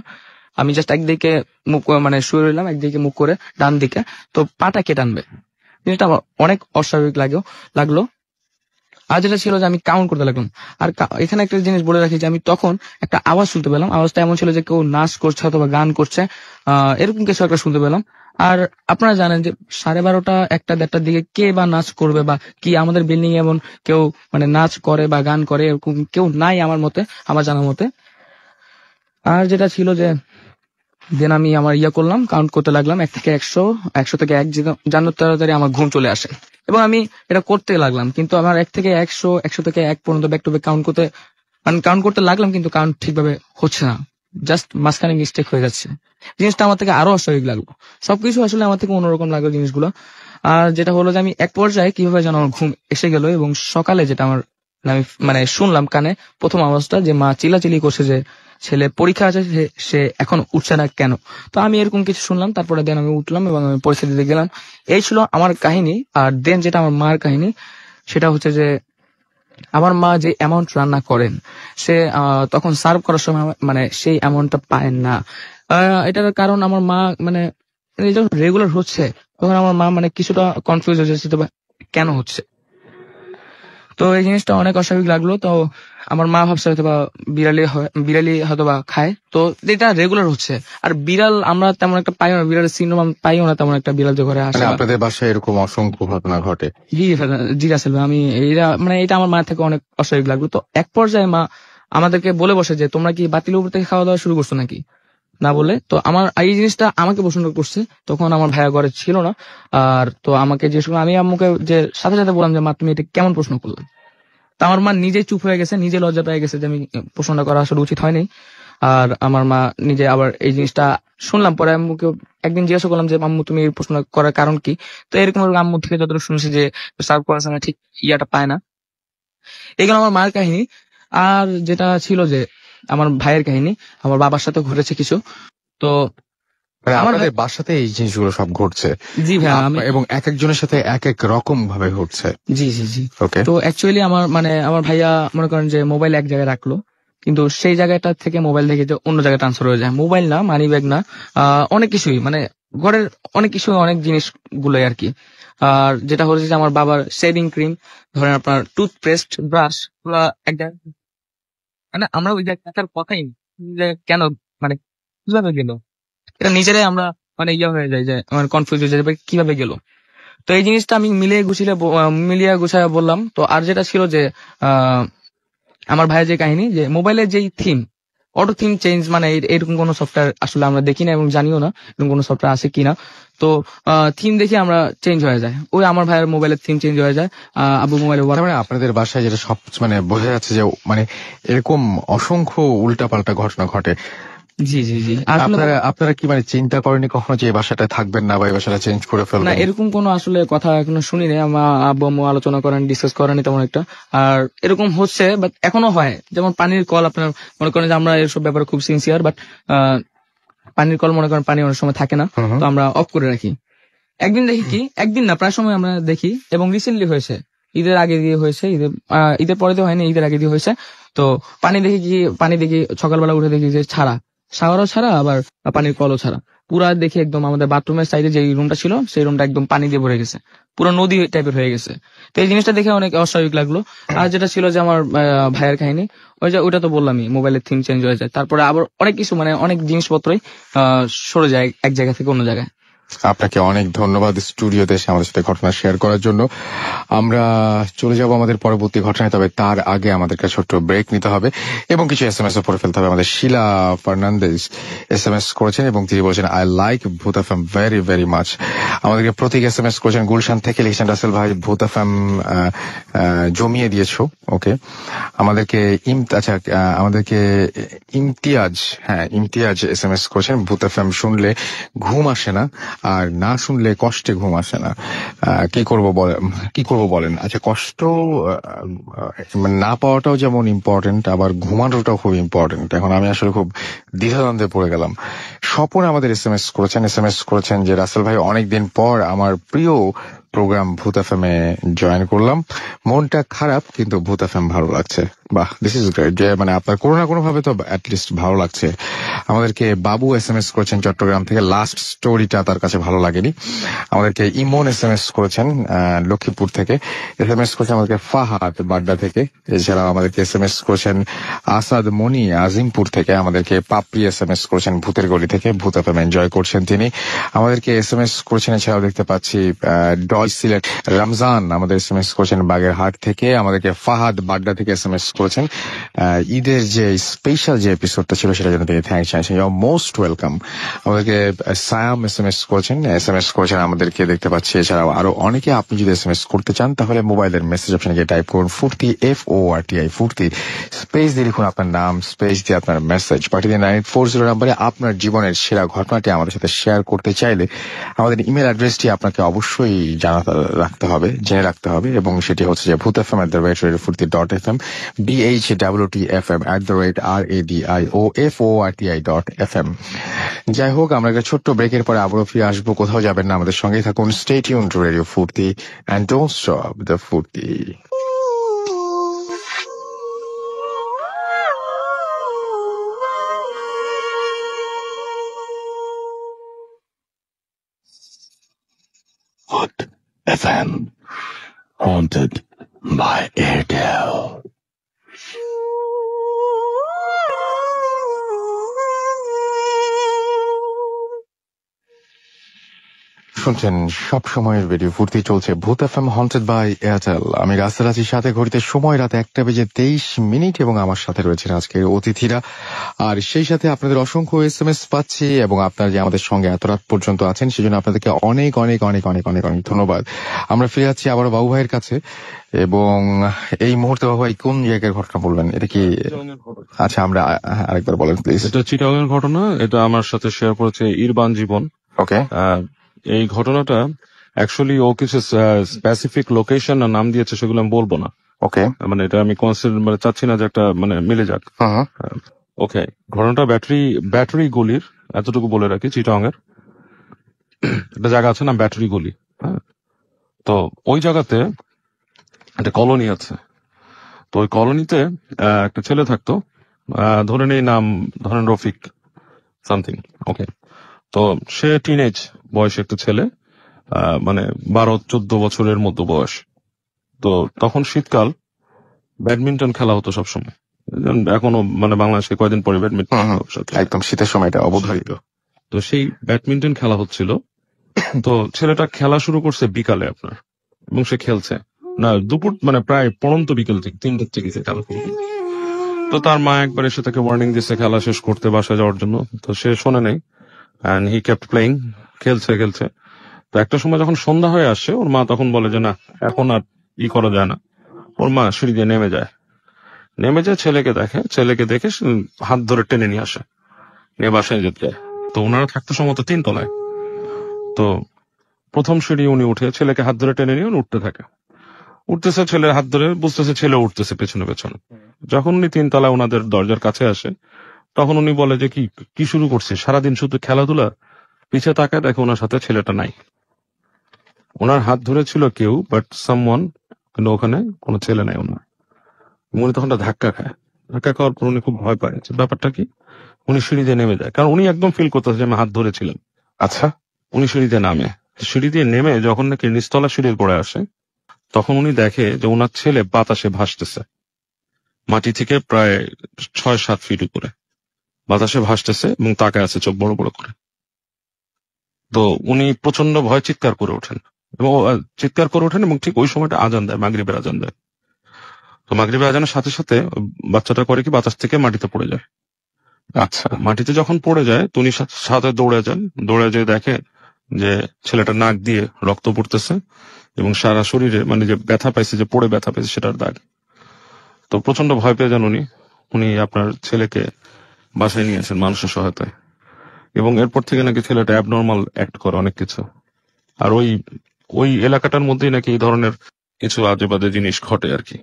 আমি জাস্ট একদিকে মুখ মানে শুয়ে রইলাম, একদিকে মুখ করে ডান দিকে, তো পাটা কে টানবে, জিনিসটা আমার অনেক অস্বাভাবিক লাগলো। আর যেটা ছিল যে আমি কাউন্ট করতে লাগলাম। আর এখানে একটা জিনিস বলে রাখি যে আমি তখন একটা আওয়াজ শুনতে পেলাম, আওয়াজটা এমন ছিল যে কেউ নাচ করছে অথবা গান করছে, এরকম কিছু একটা শুনতে পেলাম। আর আপনারা জানেন যে 12:30, 1টা, 1:30টার দিকে কে বা নাচ করবে বা কি, আমাদের বিল্ডিং এমন কেউ মানে নাচ করে বা গান করে এরকম কেউ নাই আমার মতে, আমার জানার মতে। আর যেটা ছিল যে দেন আমি আমার করলাম, কাউন্ট করতে লাগলাম 1 থেকে 100, 100 থেকে 1 জানো তাড়াতাড়ি আমার ঘুম চলে আসে। এবং আমি এটা করতে লাগলাম, কিন্তু আমার 1 থেকে 100 থেকে 1 পর্যন্ত ব্যাক টু ব্যাক কাউন্ট করতে লাগলাম, কিন্তু কাউন্ট ঠিকভাবে হচ্ছে না, জাস্ট মাঝখানে মিস্টেক হয়ে যাচ্ছে। জিনিসটা আমার থেকে আরো অস্বাভাবিক লাগলো, সবকিছু আসলে আমার থেকে অন্যরকম লাগলো জিনিসগুলো। আর যেটা হলো যে আমি এক পর্যায়ে কিভাবে যেন আমার ঘুম এসে গেল, এবং সকালে যেটা আমি শুনলাম কানে প্রথম আওয়াজটা, যে মা চিল্লাচিল্লি করছে যে ছেলে পরীক্ষা আছে, সে এখন উঠছে না কেন। তো আমি এরকম কিছু শুনলাম, তারপরে দেন আমি উঠলাম এবং আমি পরিস্থিতিতে গেলাম। এই ছিল আমার কাহিনী। আর দেন যেটা আমার মার কাহিনী, সেটা হচ্ছে যে আমার মা যে অ্যামাউন্ট রান্না করেন, সে তখন সার্ভ করার সময় সেই অ্যামাউন্টটা পায় না। এটার কারণ আমার মা যখন রেগুলার হচ্ছে, তখন আমার মা কিছুটা কনফিউজ হয়ে যাচ্ছে কেন হচ্ছে। তো এই জিনিসটা অনেক অস্বাভাবিক লাগলো। তো আমার মা ভাবছে হয়তো বা বিড়ালি হয়তো বা খায়, তো এটা রেগুলার হচ্ছে। আর বিড়াল আমরা তেমন একটা পাইও না, বিড়ালের সিনড্রোম পাইও না তেমন একটা, বিড়াল যে ঘরে আসে।
আপনাদের বাসায় এরকম অসংখ্য ঘটনা ঘটে?
জি রাসেল ভাই, আমি এটা আমার মা থেকে অনেক অস্বাভাবিক লাগলো। তো এক পর্যায়ে মা আমাদেরকে বলে বসে যে তোমরা কি বাতিলের উপর থেকে খাওয়া দাওয়া শুরু করছো নাকি, না বলে। তো আমার এই জিনিসটা আমাকে প্রশ্ন করছে, তখন আমার ভাইয়া ঘরে ছিল না। আর তো আমাকে জিজ্ঞেস করলাম, আমি আম্মুকে যে সাথে সাথে বললাম যে মা তুমি এটা কেমন প্রশ্ন করলে। তা আমার মা নিজেই চুপ হয়ে গেছে, নিজে লজ্জা পেয়ে গেছে যে আমি প্রশ্নটা করা আসলে উচিত হয়নি। আর আমার মা নিজে আবার এই জিনিসটা শুনলাম পরে আম্মুকে একদিন জিজ্ঞাসা করলাম যে আম্মু তুমি এই প্রশ্ন করার কারণ কি। তো এরকম আম্মু থেকে যতটুকু শুনছি যে সার্ভ করার সময় ঠিক ইয়াটা পায় না। এগুলো আমার মায়ের কাহিনী। আর যেটা ছিল যে আমার ভাইয়ের কাহিনী, আমার বাবার সাথে ঘটেছে কিছু। তো
আমাদের বাসাতে এই জিনিসগুলো সব ঘটছে?
জি ভাই,
এবং এক একজনের সাথে এক এক রকম ভাবে ঘটছে।
জি। ওকে। তো অ্যাকচুয়ালি আমার ভাইয়া মনে করেন যে মোবাইল এক জায়গায় রাখলো, কিন্তু সেই জায়গাটা থেকে মোবাইল দেখে যে অন্য জায়গায় ট্রান্সফার হয়ে যায়। মোবাইল না, মানি ব্যাগ না, অনেক কিছুই, ঘরের অনেক কিছু, অনেক জিনিসগুলোই আর কি। আর যেটা হচ্ছে যে আমার বাবার শেভিং ক্রিম, ধরেন আপনার টুথপেস্ট, ব্রাশ, এক জায়গায় আমরা ওই জায়গায় রাখার কথাই কেন কিভাবে গেল, এটা নিজেরাই আমরা হয়ে যায় যে কনফিউজ হয়ে যায় কিভাবে গেল। তো এই জিনিসটা আমি মিলিয়ে গুছায় বললাম। তো আর যেটা ছিল যে আমার ভাইয়ের যে কাহিনী, যে মোবাইলের যেই থিম, অটো থিম চেঞ্জ, এরকম কোনো সফটওয়্যার আসলে আমরা দেখি না এবং জানিও না এরকম কোনো সফটওয়্যার আছে কিনা। তো থিম দেখে আমরা চেঞ্জ হয়ে যায়, ওই আমার ভাইয়ের মোবাইলের থিম চেঞ্জ হয়ে যায়। আবু মোবাইলে
আপনাদের বাসায় যেটা সব বোঝা যাচ্ছে যে এরকম অসংখ্য উল্টাপাল্টা ঘটনা ঘটে।
জি।
আপনারা কি চিন্তা করেনি কখনো যে এই বাসাটায় থাকবেন না বা এই বাসাটা চেঞ্জ করে ফেলবেন?
না, এরকম কোনো আসলে কথা এখনো শুনিনি। আমার আব্বু আম্মু আলোচনা করেন, ডিসকাস করেনি তেমন একটা। আর এরকম হচ্ছে, বাট এখনো হয়। যেমন পানির কল, আপনার মনে করেন যে আমরা এসব ব্যাপারে খুব সিনসিয়ার, বাট পানির কল মনে করেন পানি অনেক সময় থাকে না, তো আমরা অফ করে রাখি। একদিন দেখি কি, একদিন না প্রায় সময় আমরা দেখি, এবং রিসেন্টলি হয়েছে, ঈদের আগে দিয়ে হয়েছে, ঈদের পরে দিয়ে হয়নি, ঈদের আগে দিয়ে হয়েছে। তো পানি দেখি সকালবেলা উঠে দেখি যে শাওয়ারও ছাড়া, আবার পানির কলও ছাড়া। পুরা দেখি একদম আমাদের বাথরুমের সাইডে যে রুমটা ছিল, সেই রুমটা একদম পানি দিয়ে ভরে গেছে, পুরো নদী টাইপের হয়ে গেছে। তো এই জিনিসটা দেখে অনেক অস্বাভাবিক লাগলো। আর যেটা ছিল যে আমার ভাইয়ের কাহিনী, ওইটা তো বললামই, মোবাইলের থিম চেঞ্জ হয়ে যায়, তারপরে আবার অনেক কিছু অনেক জিনিসপত্রই সরে যায় এক জায়গা থেকে অন্য জায়গায়।
আপনাকে অনেক ধন্যবাদ স্টুডিওতে এসে আমাদের সাথে ঘটনা শেয়ার করার জন্য। আমরা চলে যাব আমাদের পরবর্তী ঘটনায়, তবে তার আগে আমাদেরকে ছোট্ট ব্রেক নিতে হবে এবং কিছু SMS ও পড়ে ফেলতে হবে। আমাদের শিলা ফার্নান্দেজ SMS করেছেন এবং তিনি বলেছেন, I like Bhoot FM very very much. আমাদেরকে প্রতীক SMS করেছেন গুলশান থেকে, লিখেছেন, রাসেল ভাই ভূত এফএম জমিয়ে দিয়েছো। ওকে, আমাদেরকে ইমতিয়াজ SMS করেছেন, ভূত এফএম শুনলে ঘুম আসে না, আর না শুনলে কষ্টে ঘুম আসে না। কি করব বলেন। আচ্ছা, কষ্ট না পাওয়াটাও যেমন ইম্পর্টেন্ট, আবার ঘুমানোটাও খুব ইম্পর্টেন্ট। এখন আমি আসলে খুব দ্বিধাদ্বন্দ্বে পড়ে গেলাম। স্বপন আমাদের SMS করেছেন যে রাসেল ভাই, অনেকদিন পর আমার প্রিয় প্রোগ্রাম ভূত এফএম এ জয়েন করলাম, মনটা খারাপ কিন্তু ভূত এফএম ভালো লাগছে। বাহ, দিস ইজ গ্রেট, যে আপনার কোনো না কোনো ভাবে তো অ্যাটলিস্ট ভালো লাগছে। আমাদেরকে বাবু SMS করেছেন চট্টগ্রাম থেকে, লাস্ট স্টোরিটা তার কাছে ভালো লাগেনি। আমাদেরকে ইমন SMS করেছেন লক্ষ্মীপুর থেকে, SMS করেছেন আমাদেরকে ফাহাদ বাড্ডা থেকে। এছাড়াও আমাদেরকে SMS করেছেন আসাদ মনি আজিমপুর থেকে। আমাদেরকে পাপড়ি SMS করেছেন ভূতের গলি থেকে, ভূত এফএম এনজয় করছেন তিনি। আমাদেরকে SMS করেছেন, এছাড়াও দেখতে পাচ্ছি সিলেট রমজান আমাদের SMS করেছেন বাগেরহাট থেকে। আমাদেরকে ফাহাদ বাড্ডা থেকে SMS করেছেন। ঈদের যে স্পেশাল যে এপিসোডটা ছিল সেটার জন্য তিনি থ্যাঙ্কস জানাচ্ছেন। You are most welcome. আমাদেরকে সায়াম এসএমএস করেছেন আমাদেরকে দেখতে পাচ্ছি। এছাড়াও আরো অনেকে, আপনি যদি এসএমএস করতে চান তাহলে মোবাইলের মেসেজ অপশনে গিয়ে টাইপ করুন ফুর্তি, FORTI ফুর্তি, স্পেস দিয়ে লিখুন আপনার নাম, স্পেস দিয়ে আপনার মেসেজ পাঠিয়ে দিন 9840 নাম্বারে। আপনার জীবনের সেরা ঘটনাটি আমাদের সাথে শেয়ার করতে চাইলে আমাদের ইমেল অ্যাড্রেসটি আপনাকে অবশ্যই জেনে রাখতে হবে, এবং সেটি হচ্ছে যে bhutfm@radiofurti.fm, BHWTFM@RADIOFORTI.FM। যাই হোক, আমরা একটা ছোট্ট ব্রেকের পরে আবারও ফিরে আসবো। কোথাও যাবেন না, আমাদের সঙ্গেই থাকুন। স্টে টিউন টু রেডিও ফুর্তি এন্ড ডোন্ট স্টপ দ্য ফুর্তি।
Hood FM, haunted by Airtel.
শুনছেন সব সময়ের রেডিও ফুর্তি, চলছে ভূত এফএম হন্টেড বাই এয়ারটেল। আমি রাস্তার আছি সাথে, ঘড়িতে সময় রাত 1:23 এবং আমার সাথে রয়েছেন আজকের অতিথিরা। আর সেই সাথে আপনাদের অসংখ্য এসএমএস পাচ্ছি, এবং আপনারা যে আমাদের সঙ্গে এত রাত পর্যন্ত আছেন সেজন্য আপনাদেরকে অনেক অনেক অনেক অনেক অনেক অনেক ধন্যবাদ। আমরা ফিরে যাচ্ছি আবারও বাবু ভাইয়ের কাছে, এবং এই মুহূর্তে বাবু ভাই কোন জায়গার ঘটনা বলবেন? এটা কি আচ্ছা, আমরা আরেকবার বলেন প্লিজ।
এটা চিটাগাং এর ঘটনা। এটা আমার সাথে শেয়ার করেছে ইরবান জীবন।
ওকে।
এই ঘটনাটা অ্যাকচুয়ালি ও কিছু স্পেসিফিক লোকেশন আর নাম দিয়েছে, সেগুলো আমি বলবো না।
ওকে।
মানে এটা আমি চাচ্ছি না যে একটা মিলে যাক। ওকে, ঘটনাটা ব্যাটারি গলির, এতটুকু বলে রাখি, চিটাগাং এর একটা জায়গা আছে না ব্যাটারি গলি, হ্যাঁ। তো ওই জায়গাতে একটা কলোনি আছে। তো ওই কলোনিতে একটা ছেলে থাকতো, ধরেন এই নাম ধরেন রফিক সামথিং। ওকে, তো সে টিনেজ বয়সে একটা ছেলে, 12-14 বছরের মতো বয়স। তো তখন শীতকাল, ব্যাডমিন্টন খেলা হতো সবসময়। এখনো বাংলাদেশে কয়েকদিন পরে ব্যাডমিন্টন
একদম শীতের সময়টা অবধারিত।
তো সেই ব্যাডমিন্টন খেলা হচ্ছিল। তো ছেলেটা খেলা শুরু করছে বিকালে আপনার, এবং সে খেলছে না দুপুর, প্রায় পড়ন্ত বিকেল থেকে 3টার থেকে সে খেলা শুরু করছে। তো তার মা একবার এসে তাকে ওয়ার্নিং দিচ্ছে খেলা শেষ করতে বাসায় যাওয়ার জন্য। তো সে শোনে নাই, and he kept playing, খেলছে। তো একটা সময় যখন সন্ধ্যা হয়ে আসে, ওর মা তখন বলে যে না, এখন আর করা যায় না। ওর মা সিঁড়ি দিয়ে নেমে যায়, ছেলেকে দেখে হাত ধরে টেনে নিয়ে আসে, নিয়ে বাসায় যেতে যায়। তো ওনারা থাকতো সম্ভবত 3 তলায়। তো প্রথম সিঁড়ি উনি উঠে ছেলেকে হাত ধরে টেনে নিয়ে উঠতেছে, ছেলের হাত ধরে, বুঝতেছে ছেলে উঠতেছে পেছনে। যখন উনি 3 তলায় ওনাদের দরজার কাছে আসে, তখন উনি বলে যে কি শুরু করছে, সারাদিন শুধু খেলাধুলা। পিছে তাকায় দেখে ওনার সাথে ছেলেটা নাই। ওনার হাত ধরেছিল কেউ, বাট সামওয়ান, কিন্তু ওখানে কোনো ছেলে নাই ওনার। উনি তখন ধাক্কা খাওয়ার পর উনি খুব ভয় পায়। ব্যাপারটা কি, উনি সিঁড়ি দিয়ে নেমে যায়, কারণ উনি একদম ফিল করতেছে যে আমি হাত ধরেছিলাম।
আচ্ছা।
উনি সিঁড়ি দিয়ে নামে, সিঁড়ি দিয়ে নেমে যখন নাকি নিচতলা সিঁড়ির পরে আসে, তখন উনি দেখে যে ওনার ছেলে বাতাসে ভাসতেছে, মাটি থেকে প্রায় 6-7 ফিট উপরে বাতাসে ভাসতেছে, এবং তাকায় আছে চোখ বড় বড় করে। তো উনি প্রচন্ড ভয় চিৎকার করে ওঠেন, এবং ঠিক ওই সময়টা আজান দেয়, মাগরিবের আজান দেয়। তো মাগরিবের আজানের সাথে সাথে বাচ্চাটা করে কি, বাতাস থেকে মাটিতে পড়ে যায়।
আচ্ছা।
মাটিতে যখন পড়ে যায়, তো উনি সাথে দৌড়ে যেয়ে দেখে যে ছেলেটার নাক দিয়ে রক্ত পড়তেছে, এবং সারা শরীরে যে ব্যথা পাইছে, যে পড়ে ব্যথা পাইছে সেটার দাগ। তো প্রচন্ড ভয় পেয়ে যান উনি আপনার ছেলেকে বাসায় নিয়ে আসেন মানুষের সহায়তায়, এবং এরপর থেকে নাকি ছেলেটা অ্যাবনর্মাল অ্যাক্ট করে অনেক কিছু। আর ওই এলাকাটার মধ্যেই নাকি এই ধরনের কিছু আজে বাজে জিনিস ঘটে আর কি।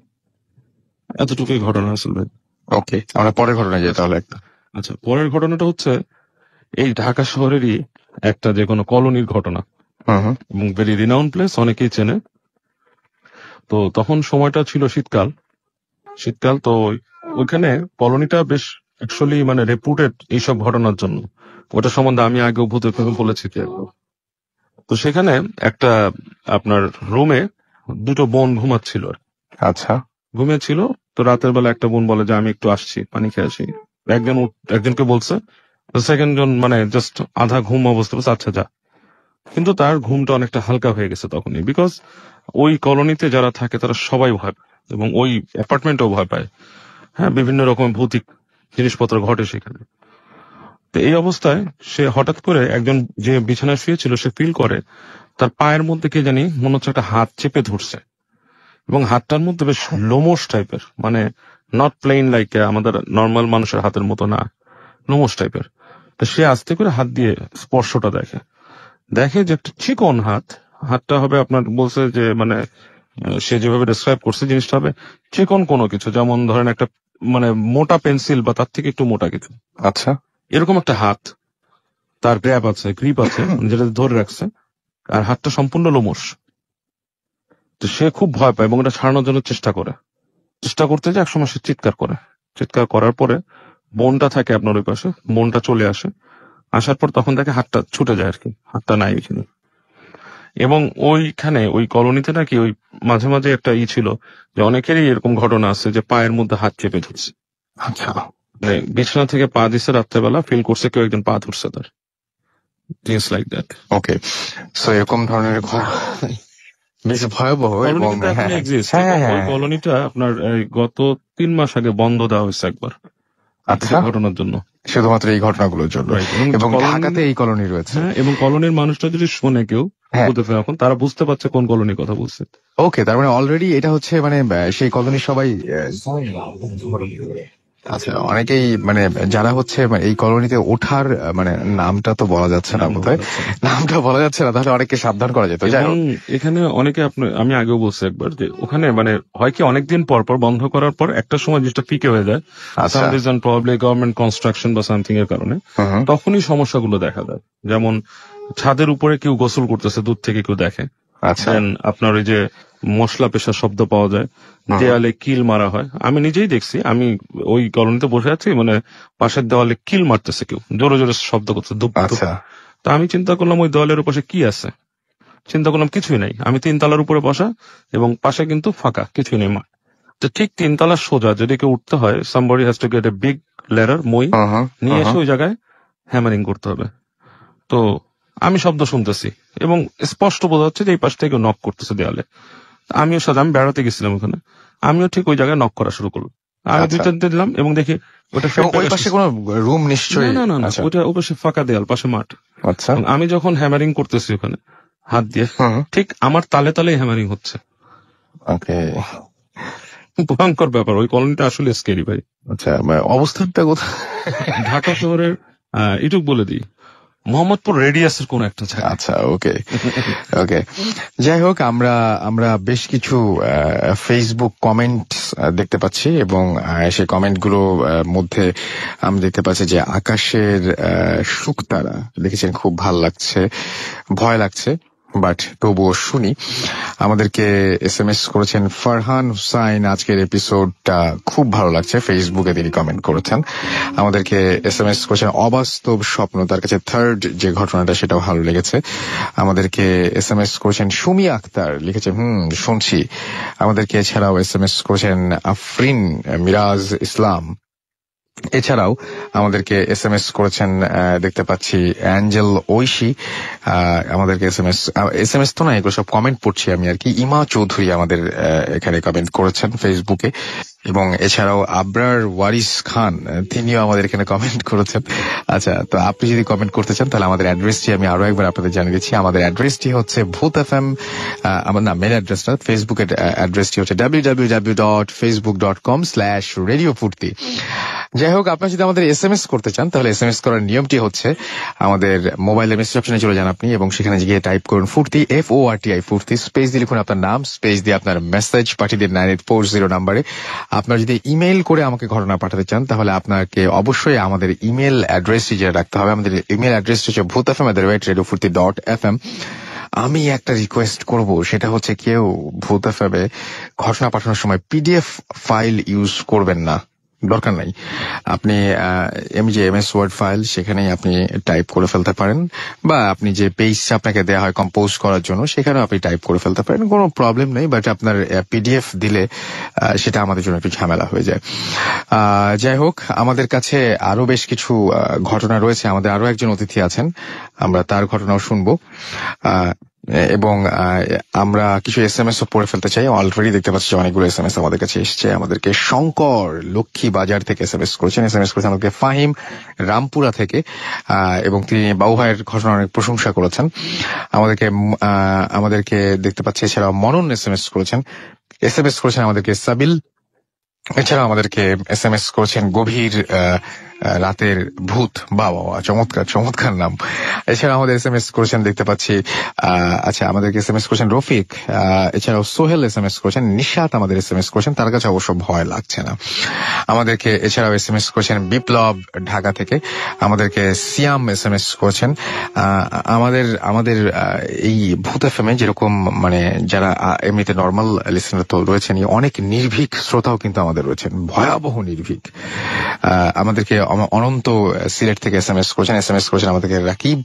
এতটুকুই ঘটনা আসলে।
ওকে, আমরা পরের ঘটনায় যাই তাহলে।
আচ্ছা, পরের ঘটনাটা হচ্ছে এই ঢাকা শহরেরই একটা যে কোনো কলোনির ঘটনা, এবং ভেরি রিনাউন্ড প্লেস, অনেকেই চেনে। তো তখন সময়টা ছিল শীতকাল। তো ওইখানে কলোনিটা বেশ অ্যাকচুয়ালি রেপুটেড এইসব ঘটনার জন্য। ওটা সম্বন্ধে আমি আগেও ভূতের প্রেমে বলেছি। তো সেখানে একটা আপনার রুমে 2 বোন ঘুমাচ্ছিল।
আচ্ছা।
ঘুমিয়েছিল। তো রাতের বেলা একটা বোন বলে যে আমি একটু আসছি, পানি খেয়ে আসি। একজনকে বলছে, সেকেন্ড জন জাস্ট আধা ঘুম অবস্থা বলছে আচ্ছা যা। কিন্তু তার ঘুমটা অনেকটা হালকা হয়ে গেছে তখনই, বিকজ ওই কলোনিতে যারা থাকে তারা সবাই ভয় পায়, এবং ওই অ্যাপার্টমেন্টেও ভয় পায়। হ্যাঁ, বিভিন্ন রকম ভৌতিক জিনিসপত্র ঘটে সেখানে। তো এই অবস্থায় সে হঠাৎ করে একজন যে বিছানায় শুয়েছিল সে ফিল করে তার পায়ের মধ্যে কে জানি মনে হচ্ছে একটা হাত চেপে ধরছে, এবং হাতটার মধ্যে বেশ লোমশ টাইপের, মানে নট প্লেন লাইক আমাদের নর্মাল মানুষের হাতের মতো না, লোমশ টাইপের। তো সে আস্তে করে হাত দিয়ে স্পর্শটা দেখে যে একটা চিকন হাতটা হবে আপনার বলছে যে মানে সে যেভাবে ডিসক্রাইব করছে জিনিসটা হবে চিকন কোনো কিছু, যেমন ধরেন একটা মানে মোটা পেন্সিল বা তার থেকে একটু মোটা কিছু,
আচ্ছা,
এরকম একটা হাত। তার গ্রিপ আছে মানে যেটা ধরে রাখছে, আর হাতটা সম্পূর্ণ লোমশ। তো সে খুব ভয় পায় এবং এটা ছাড়ানোর জন্য চেষ্টা করতে যে একসময় সে চিৎকার করার পরে বোনটা থাকে আপনার ওই পাশে, বোনটা চলে আসার পর তখন দেখে হাতটা ছুটে যায় আর কি, হাতটা নাই এখানে। এবং ওইখানে ওই কলোনিতে নাকি ওই মাঝে মাঝে একটা ছিল যে অনেকেরই এরকম ঘটনা আছে যে পায়ের মধ্যে হাত চেপে ধরছে।
আচ্ছা,
মানে বিছানা থেকে পা দিচ্ছে রাত্রেবেলা, ফিল করছে কেউ একজন পা ধরছে তার, জিনিস লাইক দ্যাট।
ওকে, সো এরকম ধরনের বেশ ভয়াবহ। এবং
কলোনিটা এখন exist, এবং ওই কলোনিটা আপনার গত 3 মাস আগে বন্ধ দেওয়া হয়েছে একবার,
আচ্ছা,
ঘটনার জন্য,
শুধুমাত্র এই ঘটনাগুলোর জন্য।
Right,
এবং ঢাকাতে এই কলোনি রয়েছে।
হ্যাঁ, এবং কলোনির মানুষটা যদি শোনে কেউ এখন তারা বুঝতে পারছে কোন কলোনির কথা বলছে।
ওকে, তার মানে অলরেডি এটা হচ্ছে মানে সেই কলোনির সবাই আচ্ছা, অনেকেই মানে যারা হচ্ছে এই কলোনিতে ওঠার মানে নামটা তো বলা যাচ্ছে না, বোধহয় নামটা বলা যাচ্ছে না, তাহলে অনেককে সাবধান করা যেত।
এবং এখানে অনেকে আমি আগেও বলছি একবার যে ওখানে মানে হয় কি অনেকদিন পর বন্ধ করার পর একটা সময় জিনিসটা ফিকে হয়ে যায়, some reason probably government construction বা সামথিং এর কারণে, তখনই সমস্যাগুলো দেখা যায়। যেমন ছাদের উপরে কেউ গোসল করতেছে, দূর থেকে কেউ দেখে।
আচ্ছা,
আপনার ওই যে মশলা পেশার শব্দ পাওয়া যায়, দেয়ালে কিল মারা হয়। আমি নিজেই দেখছি, আমি ওই কলোনিতে বসে আছি, মানে পাশের দেওয়ালে কিল মারতেছে কেউ, জোরে জোরে শব্দ করছে, ধুপ ধুপ। তা আমি চিন্তা করলাম ওই দেওয়ালের উপরে কি আছে, চিন্তা করলাম কিছুই নাই। আমি 3 তলার উপরে বসা এবং পাশে কিন্তু ফাঁকা, কিছুই নেই। তো ঠিক 3 তলার সোজা যদি কেউ উঠতে হয়, somebody has to get a big ladder, মই নিয়ে এসে ওই জায়গায় হ্যামারিং করতে হবে। তো আমি শব্দ শুনতেছি এবং স্পষ্ট বোঝা যাচ্ছে যে এই পাশ থেকে নক করতেছে দেয়ালে। আমি বেড়াতে গেছিলাম ওখানে, আমিও ঠিক ওই জায়গায় নক করা শুরু করলাম। আমি 2-3 দিলাম এবং দেখি ওটা
ওই পাশে কোনো রুম নিশ্চয়ই
না, ওটা ওই পাশে ফাঁকা দেয়াল, পাশে মাঠ।
আচ্ছা,
আমি যখন হ্যামারিং করতেছি ওখানে হাত দিয়ে, ঠিক আমার তালে তালে হ্যামারিং হচ্ছে।
ওকে,
ভয়ঙ্কর ব্যাপার। ওই কলোনিটা আসলে স্কেরি ভাই।
আচ্ছা, অবস্থানটা কোথায়?
ঢাকা শহরের এটুক বলে দিই, মোহাম্মদপুর রেডিয়াসের কোন একটা জায়গা।
আচ্ছা, ওকে। যাই হোক, আমরা বেশ কিছু ফেসবুক কমেন্ট দেখতে পাচ্ছি, এবং সেই কমেন্ট গুলোর মধ্যে আমি দেখতে পাচ্ছি যে আকাশের শুকতারা লিখেছেন, খুব ভাল লাগছে, ভয় লাগছে, বাট তবুও শুনি। আমাদেরকে SMS করেছেন ফারহান হুসাইন, আজকের এপিসোডটা খুব ভালো লাগছে, ফেসবুকে তিনি কমেন্ট করেছেন। আমাদেরকে SMS করেছেন অবাস্তব স্বপ্ন, তার কাছে থার্ড যে ঘটনাটা সেটাও ভালো লেগেছে। আমাদেরকে SMS করেছেন সুমি আক্তার, লিখেছে শুনছি। আমাদেরকে এছাড়াও SMS করেছেন আফরিন মিরাজ ইসলাম। এছাড়াও আমাদেরকে SMS করেছেন দেখতে পাচ্ছি অ্যাঞ্জেল ঐশী, আমাদেরকে SMS তো না, এগুলো সব কমেন্ট পড়ছি আমি আর কি। ইমা চৌধুরী আমাদের এখানে কমেন্ট করেছেন ফেসবুকে, এবং এছাড়াও আবরার ওয়ারিস খান, তিনিও আমাদের এখানে কমেন্ট করেছেন। আচ্ছা, তো আপনি যদি কমেন্ট করতে চান তাহলে আমাদের অ্যাড্রেসটি আমি আরো একবার আপনাদের জানিয়ে দিচ্ছি। আমাদের অ্যাড্রেসটি হচ্ছে ভূত FM, আমার না মেল অ্যাড্রেসটা, ফেসবুকের অ্যাড্রেসটি হচ্ছে www.facebook.com/radiofurti। যাই হোক, আপনারা যদি আমাদের SMS করতে চান তাহলে SMS করার নিয়মটি হচ্ছে আমাদের মোবাইলের মেসেজ অপশনে চলে যান আপনি, এবং সেখানে গিয়ে টাইপ করুন ফুর্তি, FORTI ফুর্তি, স্পেস দিয়ে লিখুন আপনার নাম, স্পেস দিয়ে আপনার মেসেজ পাঠিয়ে দিন 9840 নাম্বারে। আপনার যদি ইমেল করে আমাকে ঘটনা পাঠাতে চান তাহলে আপনাকে অবশ্যই আমাদের ইমেল অ্যাড্রেসটি যেটা রাখতে হবে। আমাদের ইমেল অ্যাড্রেসটি হচ্ছে bhutfm@radiofurti.fm। আমি একটা রিকোয়েস্ট করব, সেটা হচ্ছে কেউ ভূত FM-এ ঘটনা পাঠানোর সময় PDF ফাইল ইউজ করবেন না, দরকার নাই। আপনি MS ওয়ার্ড ফাইল সেখানেই আপনি টাইপ করে ফেলতে পারেন, বা আপনি যে পেজটা আপনাকে দেওয়া হয় কম্পোজ করার জন্য সেখানেও আপনি টাইপ করে ফেলতে পারেন, কোনো প্রবলেম নেই। বাট আপনার PDF দিলে সেটা আমাদের জন্য একটু ঝামেলা হয়ে যায়। যাই হোক, আমাদের কাছে আরো বেশ কিছু ঘটনা রয়েছে। আমাদের আরো একজন অতিথি আছেন, আমরা তার ঘটনাও শুনবো। এবং আমরা কিছু SMS ও পড়ে ফেলতে চাই। অলরেডি দেখতে পাচ্ছি অনেকগুলো SMS আমাদের কাছে এসছে। আমাদেরকে শঙ্কর লক্ষ্মী বাজার থেকে SMS করেছেন আমাদেরকে ফাহিম রামপুরা থেকে, এবং তিনি বাবু ভাইয়ের ঘটনার অনেক প্রশংসা করেছেন। আমাদেরকে দেখতে পাচ্ছি। এছাড়াও মনন SMS করেছেন আমাদেরকে সাবিল। এছাড়া আমাদেরকে SMS করেছেন গভীর রাতের ভূত। বাবা, চমৎকার নাম। এছাড়া আমাদের SMS করেছেন দেখতে পাচ্ছি, আচ্ছা, আমাদেরকে SMS করেছেন রফিক। এছাড়াও সোহেল SMS করেছেন, নিশাত আমাদের SMS করেছেন, তার কাছে অবশ্য ভয় লাগছে না আমাদেরকে। এছাড়াও SMS করেছেন বিপ্লব ঢাকা থেকে, আমাদেরকে সিয়াম SMS করেছেন। আমাদের এই ভূত FM যেরকম মানে যারা এমনিতে নর্মাল লিসেনার তো রয়েছেন, অনেক নির্ভীক শ্রোতাও কিন্তু আমাদের রয়েছেন, ভয়াবহ নির্ভীক। আমাদেরকে অনন্ত সিলেট থেকে SMS করেছেন আমাদেরকে রাকিব।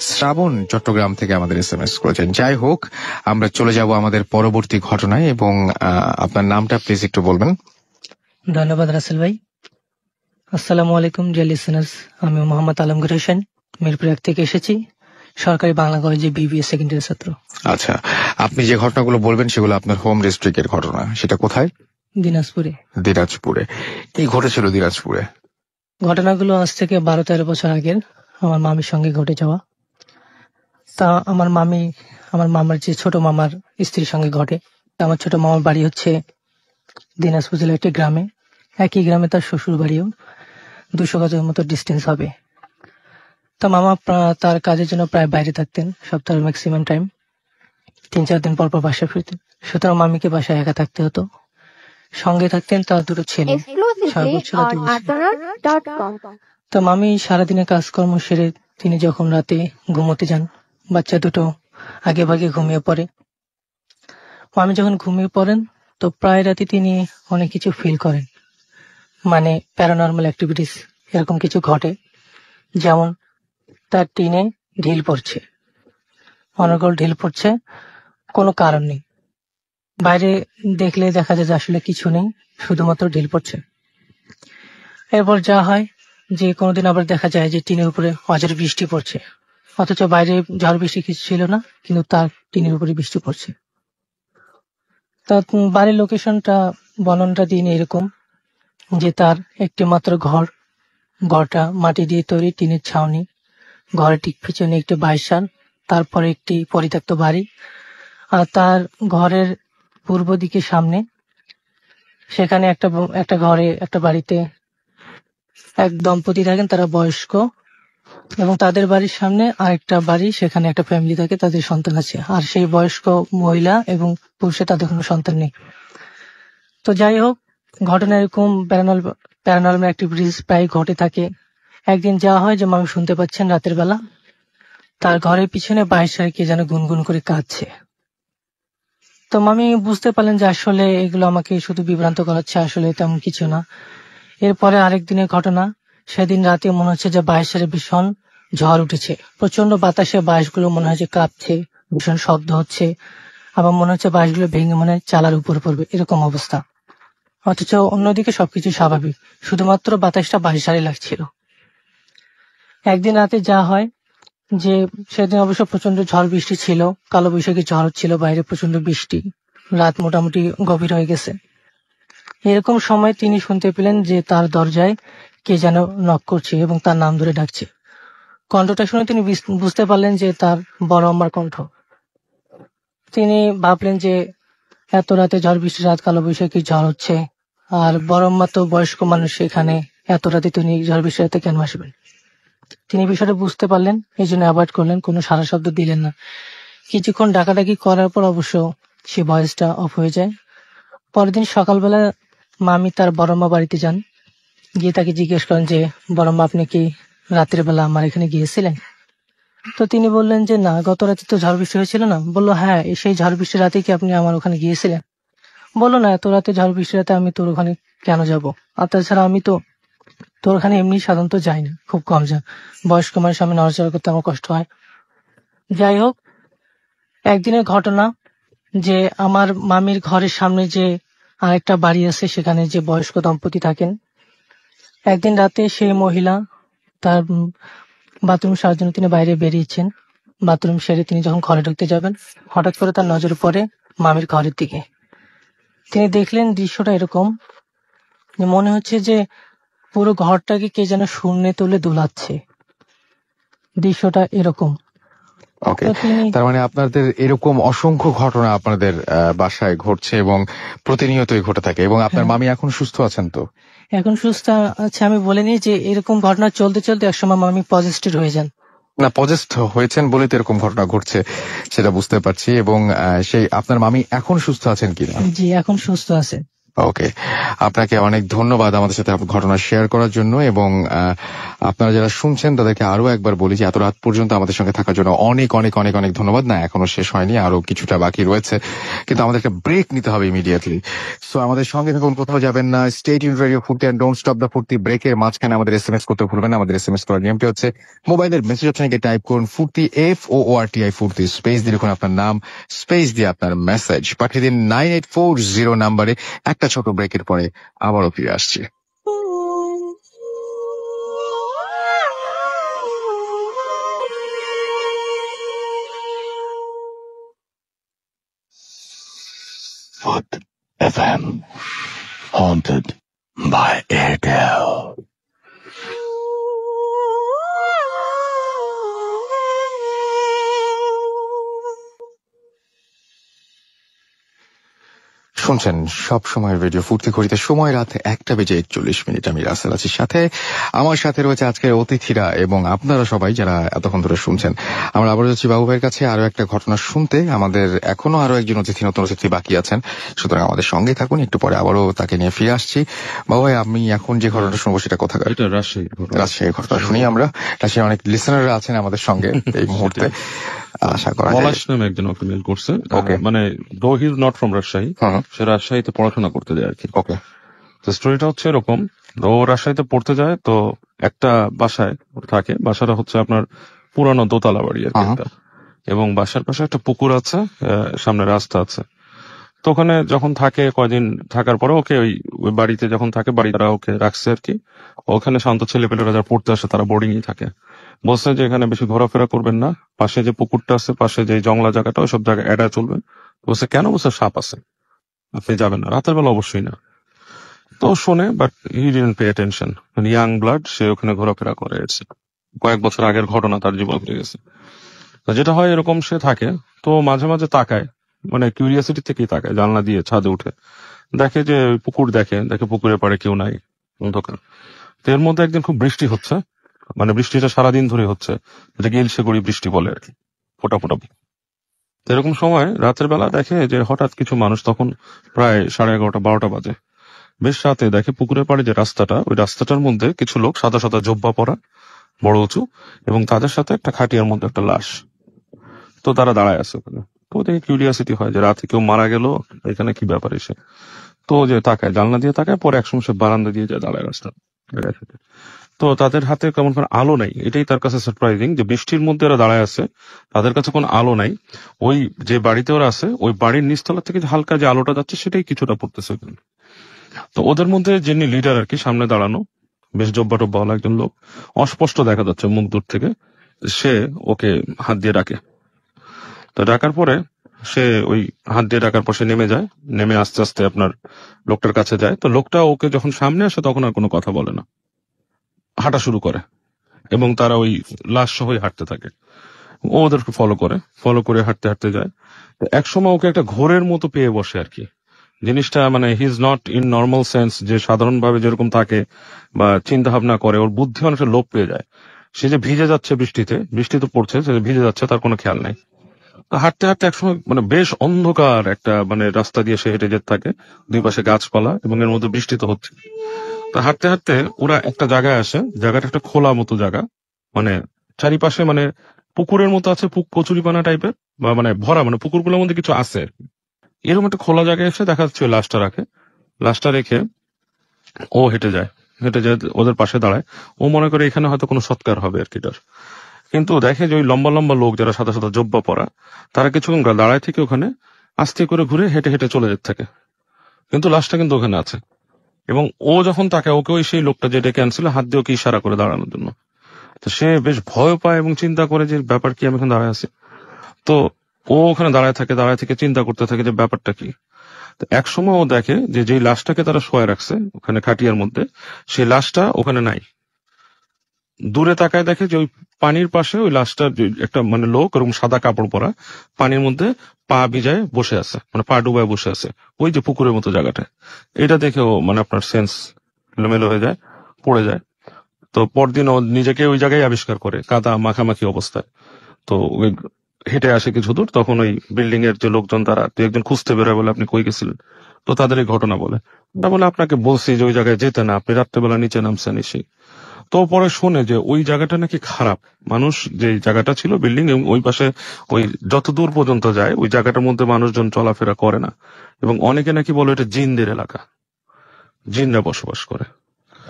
শ্রাবণ চট্টগ্রাম থেকে আমাদের SMS করেছেন। যাই হোক, আমরা চলে যাব আমাদের পরবর্তী ঘটনায়, এবং আপনার নামটা প্লিজ একটু বলবেন।
ধন্যবাদ রাসেল ভাই। আসসালামু আলাইকুম ডিয়ার লিসেনার্স, আমি মোহাম্মদ আলমগীর হোসেন, মিরপুর 1 থেকে এসেছি, সরকারি বাংলা কলেজে BBA সেকেন্ড ইয়ার ছাত্র।
আচ্ছা, আপনি যে ঘটনাগুলো বলবেন সেগুলো আপনার হোম ডিস্ট্রিক্টের ঘটনা, সেটা কোথায়? দিনাজপুরে। কি ঘটেছিল দিনাজপুরে?
ঘটনাগুলো আজ থেকে 12-13 বছর আগের আমার মামির সঙ্গে ঘটে যাওয়া। তা আমার মামার যে ছোট মামার স্ত্রীর সঙ্গে ঘটে। আমার ছোট মামার বাড়ি হচ্ছে দিনাজপুর জেলার একটি গ্রামে, একই গ্রামে তার শ্বশুর বাড়িও, 200 গজের মতো ডিস্টেন্স হবে। তা মামা তার কাজের জন্য প্রায় বাইরে থাকতেন, সপ্তাহের ম্যাক্সিমাম টাইম 3-4 দিন পর বাসায় ফিরতেন। সুতরাং মামিকে বাসায় একা থাকতে হতো। সঙ্গে থাকতেন তার 2 ছেলে, 6 বছর আর 2 বছর। তো মামি সারাদিনে কাজকর্ম সেরে তিনি যখন রাতে ঘুমোতে যান, বাচ্চা দুটো আগে ভাগে ঘুমিয়ে পড়ে। মামি যখন ঘুমিয়ে পড়েন তো প্রায় রাতে তিনি অনেক কিছু ফিল করেন, মানে প্যারানর্মাল অ্যাক্টিভিটিস এরকম কিছু ঘটে। যেমন তার টিনে ঢিল পড়ছে, অনর্গল ঢিল পড়ছে, কোনো কারণ নেই। বাইরে দেখলে দেখা যায় যে আসলে কিছু নেই, শুধুমাত্র ঢিল পড়ছে। এরপর যা হয় যে কোনোদিন আবার দেখা যায় যে টিনের উপরে অঝরে বৃষ্টি পড়ছে, অথচ বাইরে ঝড় বৃষ্টি কিছু ছিল না, কিন্তু তার টিনের উপরে বৃষ্টি পড়ছে। তা বাড়ির লোকেশনটা বর্ণনটা দিন এরকম যে তার একটি মাত্র ঘরটা মাটি দিয়ে তৈরি, টিনের ছাউনি, ঘরের ঠিক পিছনে একটি বাইসান, তারপরে একটি পরিত্যক্ত বাড়ি, আর তার ঘরের পূর্ব দিকে সামনে সেখানে একটা ঘরে একটা বাড়িতে এক দম্পতি থাকেন, তারা বয়স্ক, এবং তাদের বাড়ির সামনে আরেকটা বাড়ি, সেখানে একটা ফ্যামিলি থাকে, তাদের সন্তান আছে। আর সেই বয়স্ক মহিলা এবং পুরুষে তাদের কোনো সন্তান নেই। তো যাই হোক, ঘটনা এরকম প্যারানর্মাল অ্যাক্টিভিটিস প্রায় ঘটে থাকে। একদিন যা হয় যে মামি শুনতে পাচ্ছেন রাতের বেলা তার ঘরের পিছনে বাইরে কে যেন গুনগুন করে কাঁদছে। তো মামি বুঝতে পারলেন যে আসলে এগুলো আমাকে শুধু বিভ্রান্ত করাচ্ছে, আসলে তেমন কিছু না। এরপরে আরেক দিনের ঘটনা, সেদিন রাতে মনে হচ্ছে যে বাঁশের ভীষণ ঝড় উঠেছে, প্রচন্ড বাতাসে বাঁশগুলো মনে হয় যে কাঁপছে, ভীষণ শব্দ হচ্ছে, আবার মনে হচ্ছে বাঁশগুলো ভেঙে মনে হয় চালার উপর পড়বে, এরকম অবস্থা। অথচ অন্যদিকে সবকিছু স্বাভাবিক, শুধুমাত্র বাতাসটা বাঁশঝাড়ে লাগছিল। একদিন রাতে যা হয় যে সেদিন অবশ্য প্রচন্ড ঝড় বৃষ্টি ছিল, কালবৈশাখী ঝড় ছিল, বাইরে প্রচন্ড বৃষ্টি, রাত মোটামুটি গভীর হয়ে গেছে। এরকম সময় তিনি শুনতে পেলেন যে তার দরজায় কে যেন নক করছে এবং তার নাম ধরে ডাকছে। কণ্ঠটা শুনে তিনি বুঝতে পারলেন যে তার বড় আম্মার কণ্ঠ। তিনি ভাবলেন যে এত রাতে ঝড় বৃষ্টি, রাত কালবৈশাখী ঝড় হচ্ছে, আর বড় আম্মা তো বয়স্ক মানুষ, এখানে এত রাতে তিনি ঝড় বৃষ্টি রাতে কেন আসবেন। তিনি বিষয়টা বুঝতে পারলেন, এই জন্য অ্যাভয়েড করলেন, কোনো সারা শব্দ দিলেন না। কিছুক্ষণ ডাকাডাকি করার পর অবশ্য সে ভয়েসটা অফ হয়ে যায়। পরের দিন সকালবেলা মামি তার বড়মা বাড়িতে যান, গিয়ে তাকে জিজ্ঞেস করেন যে বড়মা আপনি কি রাতের বেলা আমার এখানে গিয়েছিলেন? তো তিনি বললেন যে না, গত রাতে তো ঝড় বৃষ্টি হয়েছিল না। বললো হ্যাঁ, সেই ঝড় বৃষ্টির রাতে কি আপনি আমার ওখানে গিয়েছিলেন? বললো না, এত রাতে ঝড় বৃষ্টির রাতে আমি তোর ওখানে কেন যাব, আর তাছাড়া আমি তো তোর ওখানে এমনি সাধারণত যাই না, খুব কম যা, বয়স্ক মানুষ, আমি নড়াচড়া করতে আমার কষ্ট হয়। যাই হোক, একদিনের ঘটনা যে আমার মামির ঘরের সামনে যে আরেকটা বাড়ি আছে, সেখানে যে বয়স্ক দম্পতি থাকেন, একদিন রাতে সেই মহিলা তার বাথরুম সারার জন্য তিনি বাইরে বেরিয়েছেন। বাথরুম সেরে তিনি যখন ঘরে ঢুকতে যাবেন, হঠাৎ করে তার নজর পড়ে মামির ঘরের দিকে। তিনি দেখলেন দৃশ্যটা এরকম যে মনে হচ্ছে যে পুরো ঘরটাকে কে যেন শূন্যে তুলে দুলাচ্ছে, দৃশ্যটা এরকম।
ওকে,
তো তিনি
তার মানে আপনাদের এরকম অসংখ্য ঘটনা আপনাদের বাসায় ঘটছে এবং প্রতিনিয়তই ঘটে থাকে, এবং আপনার
হ্যাঁ।
মামি এখন সুস্থ আছেন তো?
এখন সুস্থ আছে। আমি বলিনি যে এরকম ঘটনা চলতে চলতে একসময় মামি পজিটিভ হয়ে যান।
না, পজেস্ট হয়েছেন বলে তো এরকম ঘটনা ঘটছে, সেটা বুঝতে পারছি। এবং সেই আপনার মামি এখন সুস্থ আছেন কিনা?
জি, এখন সুস্থ আছে।
ওকে, আপনাকে অনেক ধন্যবাদ আমাদের সাথে ঘটনা শেয়ার করার জন্য। এবং আপনারা যারা শুনছেন তাদেরকে আরো একবার বলি যে এত রাত পর্যন্ত আমাদের সঙ্গে থাকার জন্য অনেক অনেক অনেক অনেক ধন্যবাদ। না, এখনো শেষ হয়নি, আরো কিছুটা বাকি রয়েছে, কিন্তু আমাদের একটা ব্রেক নিতে হবে ইমিডিয়েটলি। সো আমাদের সঙ্গে থাকুন, কোথাও যাবেন না। স্টে টিউনড রেডিও ফুর্তি এন্ড ডোন্ট স্টপ দ্য ফুর্তি। ব্রেকের মাঝখানে আমাদের এসএমএস করতে ভুলবেন না। আমাদের এসএমএস করার নিয়মটি হচ্ছে মোবাইলের মেসেজ অপশনে গিয়ে টাইপ করুন ফুর্তি, FOORTI ফুর্তি, স্পেস দিয়ে লিখুন আপনার নাম, স্পেস দিয়ে আপনার মেসেজ পাঠিয়ে দিন 9840 নাম্বারে। একটা ছোট ব্রেকের পরে আবারও ফিরে আসছি।
Foot FM, haunted by Airtel.
শুনছেন সব সময় রেডিও ফুর্তি ঘড়িতে সময় রাত 1:41। আমি রাসেল আছি সাথে। আমার সাথে রয়েছে আজকের অতিথিরা এবং আপনারা সবাই যারা এতক্ষণ ধরে শুনছেন। আমরা আবার যাচ্ছি বাবু ভাইয়ের কাছে আরো একটা ঘটনা শুনতে। আমাদের এখনো আরো একজন নতুন অতিথি বাকি আছেন, সুতরাং আমাদের সঙ্গে থাকুন। একটু পরে আবারও তাকে নিয়ে ফিরে আসছি। বাবু ভাই, আমি এখন যে ঘটনাটা শুনবো সেটা কোথাকার?
এটা রাজশাহীর
ঘটনা শুনি আমরা। রাজশাহীর অনেক লিসেনাররা আছেন আমাদের সঙ্গে এই মুহূর্তে, আশা করা যায়।
পলাশ নামে একজন ওকে মেল করছে, মানে though he is not from Rajshahi, সে রাজশাহীতে পড়াশোনা করতে যায় আর কি।
ওকে,
তো স্টোরিটা হচ্ছে এরকম, ও রাজশাহীতে পড়তে যায়, তো একটা বাসায় থাকে। বাসাটা হচ্ছে আপনার পুরানো দোতলা বাড়ি আর কি একটা। এবং বাসার পাশে একটা পুকুর আছে, সামনে রাস্তা আছে। তো ওখানে যখন থাকে কয়দিন থাকার পরে ওকে ওই বাড়িতে যখন থাকে, বাড়িটা ওকে রাখছে আর কি। ওখানে শান্ত ছেলেপেলেরা যারা পড়তে আসে তারা বোর্ডিং ই থাকে। বলছে যে এখানে বেশি ঘোরাফেরা করবেন না, পাশে যে পুকুরটা আছে, পাশে যে জংলা জায়গাটা, ওইসব জায়গায় এড়ায় চলবেন। বলছে কেন? বলছে সাপ আছে, আপনি যাবেন না, রাতের বেলা অবশ্যই না। তো শোনে, but he didn't pay attention. Young blood, সে ওখানে ঘোরাফেরা করে এসেছে। কয়েক বছর আগের ঘটনা, তার জীবন হয়ে গেছে। তো যেটা হয় এরকম, সে থাকে তো মাঝে মাঝে তাকায়, মানে কিউরিয়াসিটি থেকেই তাকায়, জানলা দিয়ে ছাদে উঠে দেখে যে পুকুর, দেখে পুকুরের পাড়ে কেউ নাই, অন্ধকার। তো এর মধ্যে একদিন খুব বৃষ্টি হচ্ছে, মানে বৃষ্টিটা সারাদিন ধরে হচ্ছে, যেটাকে ইলশেগুড়ি বৃষ্টি বলে আর কি, ফোটা ফোটা। তো এরকম সময় রাতের বেলা দেখে যে হঠাৎ কিছু মানুষ, তখন প্রায় 11:30-12টা বাজে, বেশ রাতে দেখে পুকুরের পাড়ে যে রাস্তাটা, ওই রাস্তাটার মধ্যে কিছু লোক সাদা সাদা জব্বা পরা, বড় উঁচু, এবং তাদের সাথে একটা খাটিয়ার মধ্যে একটা লাশ। তো তারা দাঁড়ায় আছে ওখানে। তো দেখে কিউরিয়াসিটি হয় যে রাতে কেউ মারা গেল, এখানে কি ব্যাপার এসে। তো যে তাকায়, জানলা দিয়ে তাকায়, পরে একসময় সে বারান্দা দিয়ে যায় দাঁড়ায় রাস্তা। তো তাদের হাতে কেমন কোনো আলো নাই, এটাই তার কাছে সারপ্রাইজিং, যে বৃষ্টির মধ্যে ওরা দাঁড়ায় আছে, তাদের কাছে কোনো আলো নাই। ওই যে বাড়িতে ওরা আছে, ওই বাড়ির নিচতলা থেকে যে হালকা যে আলোটা যাচ্ছে, সেটাই কিছুটা পড়তেছে ওখানে। তো ওদের মধ্যে যিনি লিডার আর কি, সামনে দাঁড়ানো, বেশ জব্বা টব্বাওয়ালা একজন লোক, অস্পষ্ট দেখা যাচ্ছে মুখ দূর থেকে, সে ওকে হাত দিয়ে ডাকে। তো ডাকার পরে সে ওই হাত দিয়ে ডাকার পর সে নেমে যায়, নেমে আস্তে আস্তে আপনার লোকটার কাছে যায়। তো লোকটা ওকে যখন সামনে আসে তখন আর কোনো কথা বলে না, হাঁটা শুরু করে, এবং তারা ওই লাশ সহই হাঁটতে থাকে। ও ওদেরকে ফলো করে হাঁটতে হাঁটতে যায়। তো একসময় ওকে একটা ঘোরের মতো পেয়ে বসে আর কি। জিনিসটা মানে হি is not in normal sense, যে সাধারণভাবে যেরকম থাকে বা চিন্তা ভাবনা করে, ওর বুদ্ধি অনেকটা লোপ পেয়ে যায়। সে যে ভিজে যাচ্ছে বৃষ্টি তো পড়ছে, সে ভিজে যাচ্ছে, তার কোনো খেয়াল নাই। তো হাঁটতে হাঁটতে একসময় মানে বেশ অন্ধকার একটা মানে রাস্তা দিয়ে সে হেঁটে যেতে থাকে, দুই পাশে গাছপালা, এবং এর মধ্যে বৃষ্টি তো হচ্ছে। তো হাঁটতে হাঁটতে ওরা একটা জায়গায় আসে, জায়গাটা একটা খোলা মতো জায়গা, মানে চারিপাশে মানে পুকুরের মতো আছে, কচুরিপানা টাইপের, বা মানে ভরা, মানে পুকুরগুলোর মধ্যে কিছু আছে। এরকম একটা খোলা জায়গায় এসে দেখা যাচ্ছে লাশটা রেখে ও হেঁটে যায় ওদের পাশে দাঁড়ায়। ও মনে করে এখানে হয়তো কোনো সৎকার হবে আর কি। কিন্তু দেখে যে ওই লম্বা লম্বা লোক যারা সাদা সাদা জব্বা পরা, তারা কিছুক্ষণ দাঁড়ায় থেকে ওখানে আস্তে করে ঘুরে হেঁটে হেঁটে চলে যেতে থাকে, কিন্তু লাশটা কিন্তু ওখানে আছে। এবং ও যখন তাকে, ওকে ওই সেই লোকটা যে ডেকে আনছিল হাত দিয়ে ওকে ইশারা করে দাঁড়ানোর জন্য। তো সে বেশ ভয় পায় এবং চিন্তা করে যে ব্যাপার কি, আমি এখন দাঁড়ায় আছি। তো ও ওখানে দাঁড়ায় থেকে চিন্তা করতে থাকে যে ব্যাপারটা কি। তো এক সময় ও দেখে যে যেই লাশটাকে তারা শোয়া রাখছে ওখানে খাটিয়ার মধ্যে, সেই লাশটা ওখানে নাই। দূরে তাকায় দেখে যে ওই পানির পাশে ওই লাশটার একটা মানে লোক এরকম সাদা কাপড় পরা পানির মধ্যে পা ভিজায় বসে আছে, মানে পা ডুবায় বসে আছে ওই যে পুকুরের মতো জায়গাটায়। এটা দেখে ও মানে আপনার সেন্স এলোমেলো হয়ে যায়, পড়ে যায়। তো পরদিন ও নিজেকে ওই জায়গায় আবিষ্কার করে কাদা মাখামাখি অবস্থায়। তো ওই হেঁটে আসে কিছু দূর, তখন ওই বিল্ডিং এর যে লোকজন তারা দু একজন খুঁজতে বেরোয়, বলে আপনি কই গেছিলেন। তো তাদের এই ঘটনা বলে, না বলে আপনাকে বলছি যে ওই জায়গায় যেতে না, আপনি রাত্রেবেলা নিচে নামছেন এসে। তো পরে শোনে যে ওই জায়গাটা নাকি খারাপ, মানুষ যে জায়গাটা ছিল বিল্ডিং ওই পাশে ওই যত দূর পর্যন্ত যায় ওই জায়গাটার মধ্যে মানুষজন চলাফেরা করে না, এবং অনেকে নাকি বলে এটা জিনদের এলাকা, জিনরা বসবাস করে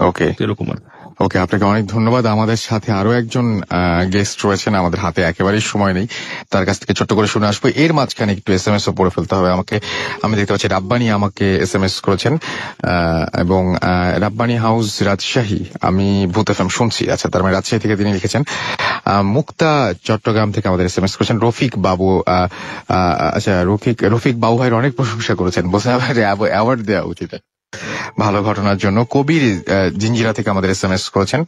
ওকে
এরকম আর।
ওকে, আপনাকে অনেক ধন্যবাদ। আমাদের সাথে আরো একজন গেস্ট রয়েছেন, আমাদের হাতে একেবারেই সময় নেই, তার কাছ থেকে ছোট্ট করে শুনে আসবো। এর মাঝখানে একটু SMS ও পড়ে ফেলতে হবে আমাকে। আমি দেখতে পাচ্ছি রাব্বানি আমাকে SMS করেছেন, এবং রাব্বানি হাউস রাজশাহী, আমি ভূত FM শুনছি। আচ্ছা, তার মানে রাজশাহী থেকে তিনি লিখেছেন। মুক্তা চট্টগ্রাম থেকে আমাদের SMS করেছেন। রফিক বাবু, আচ্ছা রফিক বাবু ভাইয়ের অনেক প্রশংসা করেছেন, বলছেন অ্যাওয়ার্ড দেওয়া উচিত ভালো ঘটনার জন্য। কবির জিঞ্জিরা থেকে আমাদের SMS করেছেন।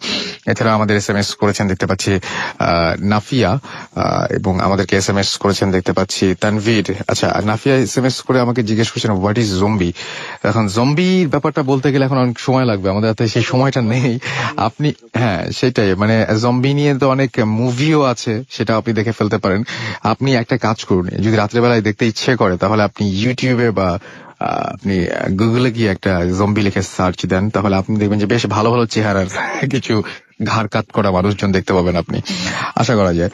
এছাড়া আমাদের SMS করেছেন দেখতে পাচ্ছি নাফিয়া, এবং আমাদেরকে SMS করেছেন দেখতে পাচ্ছি তানভীর। আচ্ছা, নাফিয়া SMS করে আমাকে জিজ্ঞেস করছেন হোয়াট ইজ জম্বি। এখন জম্বির ব্যাপারটা বলতে গেলে এখন অনেক সময় লাগবে, আমাদের হাতে সেই সময়টা নেই। আপনি হ্যাঁ সেটাই, মানে জম্বি নিয়ে তো অনেক মুভিও আছে, সেটা আপনি দেখে ফেলতে পারেন। আপনি একটা কাজ করুন, যদি রাত্রেবেলায় দেখতে ইচ্ছে করে তাহলে আপনি ইউটিউবে বা আপনি গুগলে গিয়ে একটা জম্বি লিখে সার্চ দেন, তাহলে আপনি দেখবেন যে বেশ ভালো ভালো চেহারার কিছু ঘাড় কাত করা মানুষজন দেখতে পাবেন আপনি, আশা করা যায়।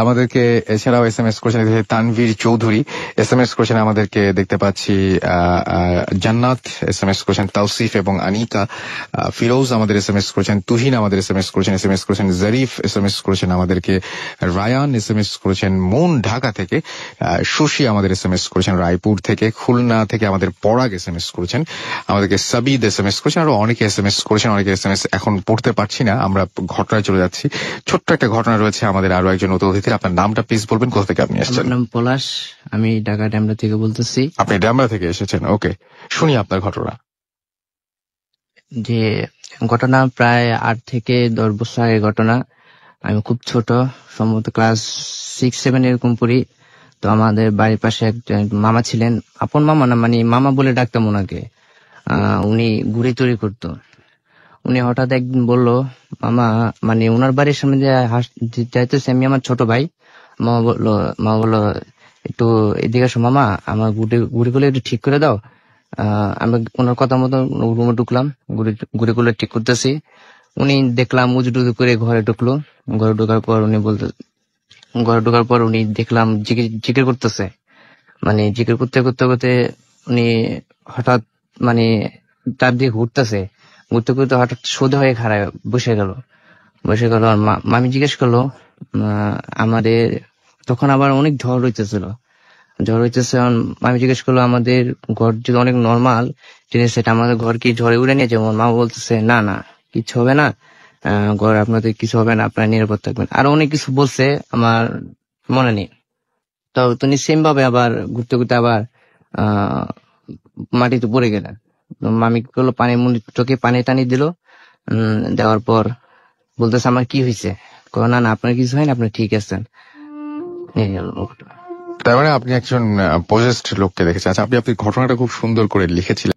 আমাদেরকে এছাড়াও SMS করেছেন তানভীর চৌধুরী, SMS করেছেন আমাদেরকে দেখতে পাচ্ছি জান্নাত, SMS করেছেন তাওসিফ এবং আনিকা। ফিরোজ আমাদের SMS করেছেন, তুহিন আমাদের SMS করেছেন, SMS করেছেন জরিফ, SMS করেছেন আমাদেরকে রায়ান, SMS করেছেন মুন ঢাকা থেকে, সুশি আমাদের SMS করেছেন রায়পুর থেকে, খুলনা থেকে আমাদের পরাগ SMS করেছেন, আমাদেরকে সাবিদ SMS করেছেন, আরো অনেকে SMS করেছেন। অনেকে SMS এখন পড়তে পারছি না, আমরা ঘটনায় চলে যাচ্ছি। ছোট্ট একটা ঘটনা রয়েছে আমাদের আরো একজন নতুন অতিথির। আপনার নামটা প্লিজ বলবেন, কোথা থেকে আপনি এসেছেন?
আমার নাম পলাশ, আমি ঢাকা ড্যামরা থেকে বলতেছি।
আপনি ড্যামরা থেকে এসেছেন, ওকে, শুনি আপনার ঘটনা।
যে ঘটনা প্রায় 8 থেকে 10 বছর আগের ঘটনা। আমি খুব ছোট, সম্ভবত ক্লাস 6-7 এরকম পড়ি। তো আমাদের বাড়ির পাশে একজন মামা ছিলেন, আপন মামা না, মানে মামা বলে ডাকতাম ওনাকে। উনি ঘুড়ি তৈরি করতো। উনি হঠাৎ একদিন বললো, মামা, মানে ওনার বাড়ির সামনে যে যাইতেছে, আমি আমার ছোট ভাই, মামা বললো একটু এদিকে আসো মামা, আমার গুড়িগুলো একটু ঠিক করে দাও। আমরা ওনার কথা মতো রুমে ঢুকলাম, গুড়িগুলো ঠিক করতেছি। উনি দেখলাম উজুডুজু করে ঘরে ঢুকলো। ঘরে ঢোকার পর উনি দেখলাম জিকির করতেছে। মানে জিকির করতে করতে করতে উনি হঠাৎ মানে চারদিকে ঘুরতে হঠাৎ সোজা হয়ে খাড়ায় বসে গেল। আর মামি জিজ্ঞেস করলো, আমাদের তখন আবার অনেক ঝড় হইতেছে। মামি জিজ্ঞেস করলো, আমাদের ঘর যদি অনেক নর্মাল জিনিস, সেটা আমাদের ঘর কি ঝড়ে উড়ে নিয়ে যেমন? মা বলতেছে না না, কিছু হবে না, ঘর আপনাদের কিছু হবে না, আপনারা নিরাপদ থাকবেন। আরো অনেক কিছু বলছে, আমার মনে নেই। তো তিনি সেম ভাবে আবার ঘুরতে ঘুরতে আবার মাটিতে পড়ে গেলেন। মামি কি করলো, চোখে পানি টানি দিল। দেওয়ার পর বলতেছে, আমার কি হয়েছে? না না, আপনার কিছু হয়নি, আপনি ঠিক আছেন।
তার মানে আপনি একজন পজেসড লোককে দেখেছেন। আচ্ছা, আপনি ঘটনাটা খুব সুন্দর করে লিখেছিলেন।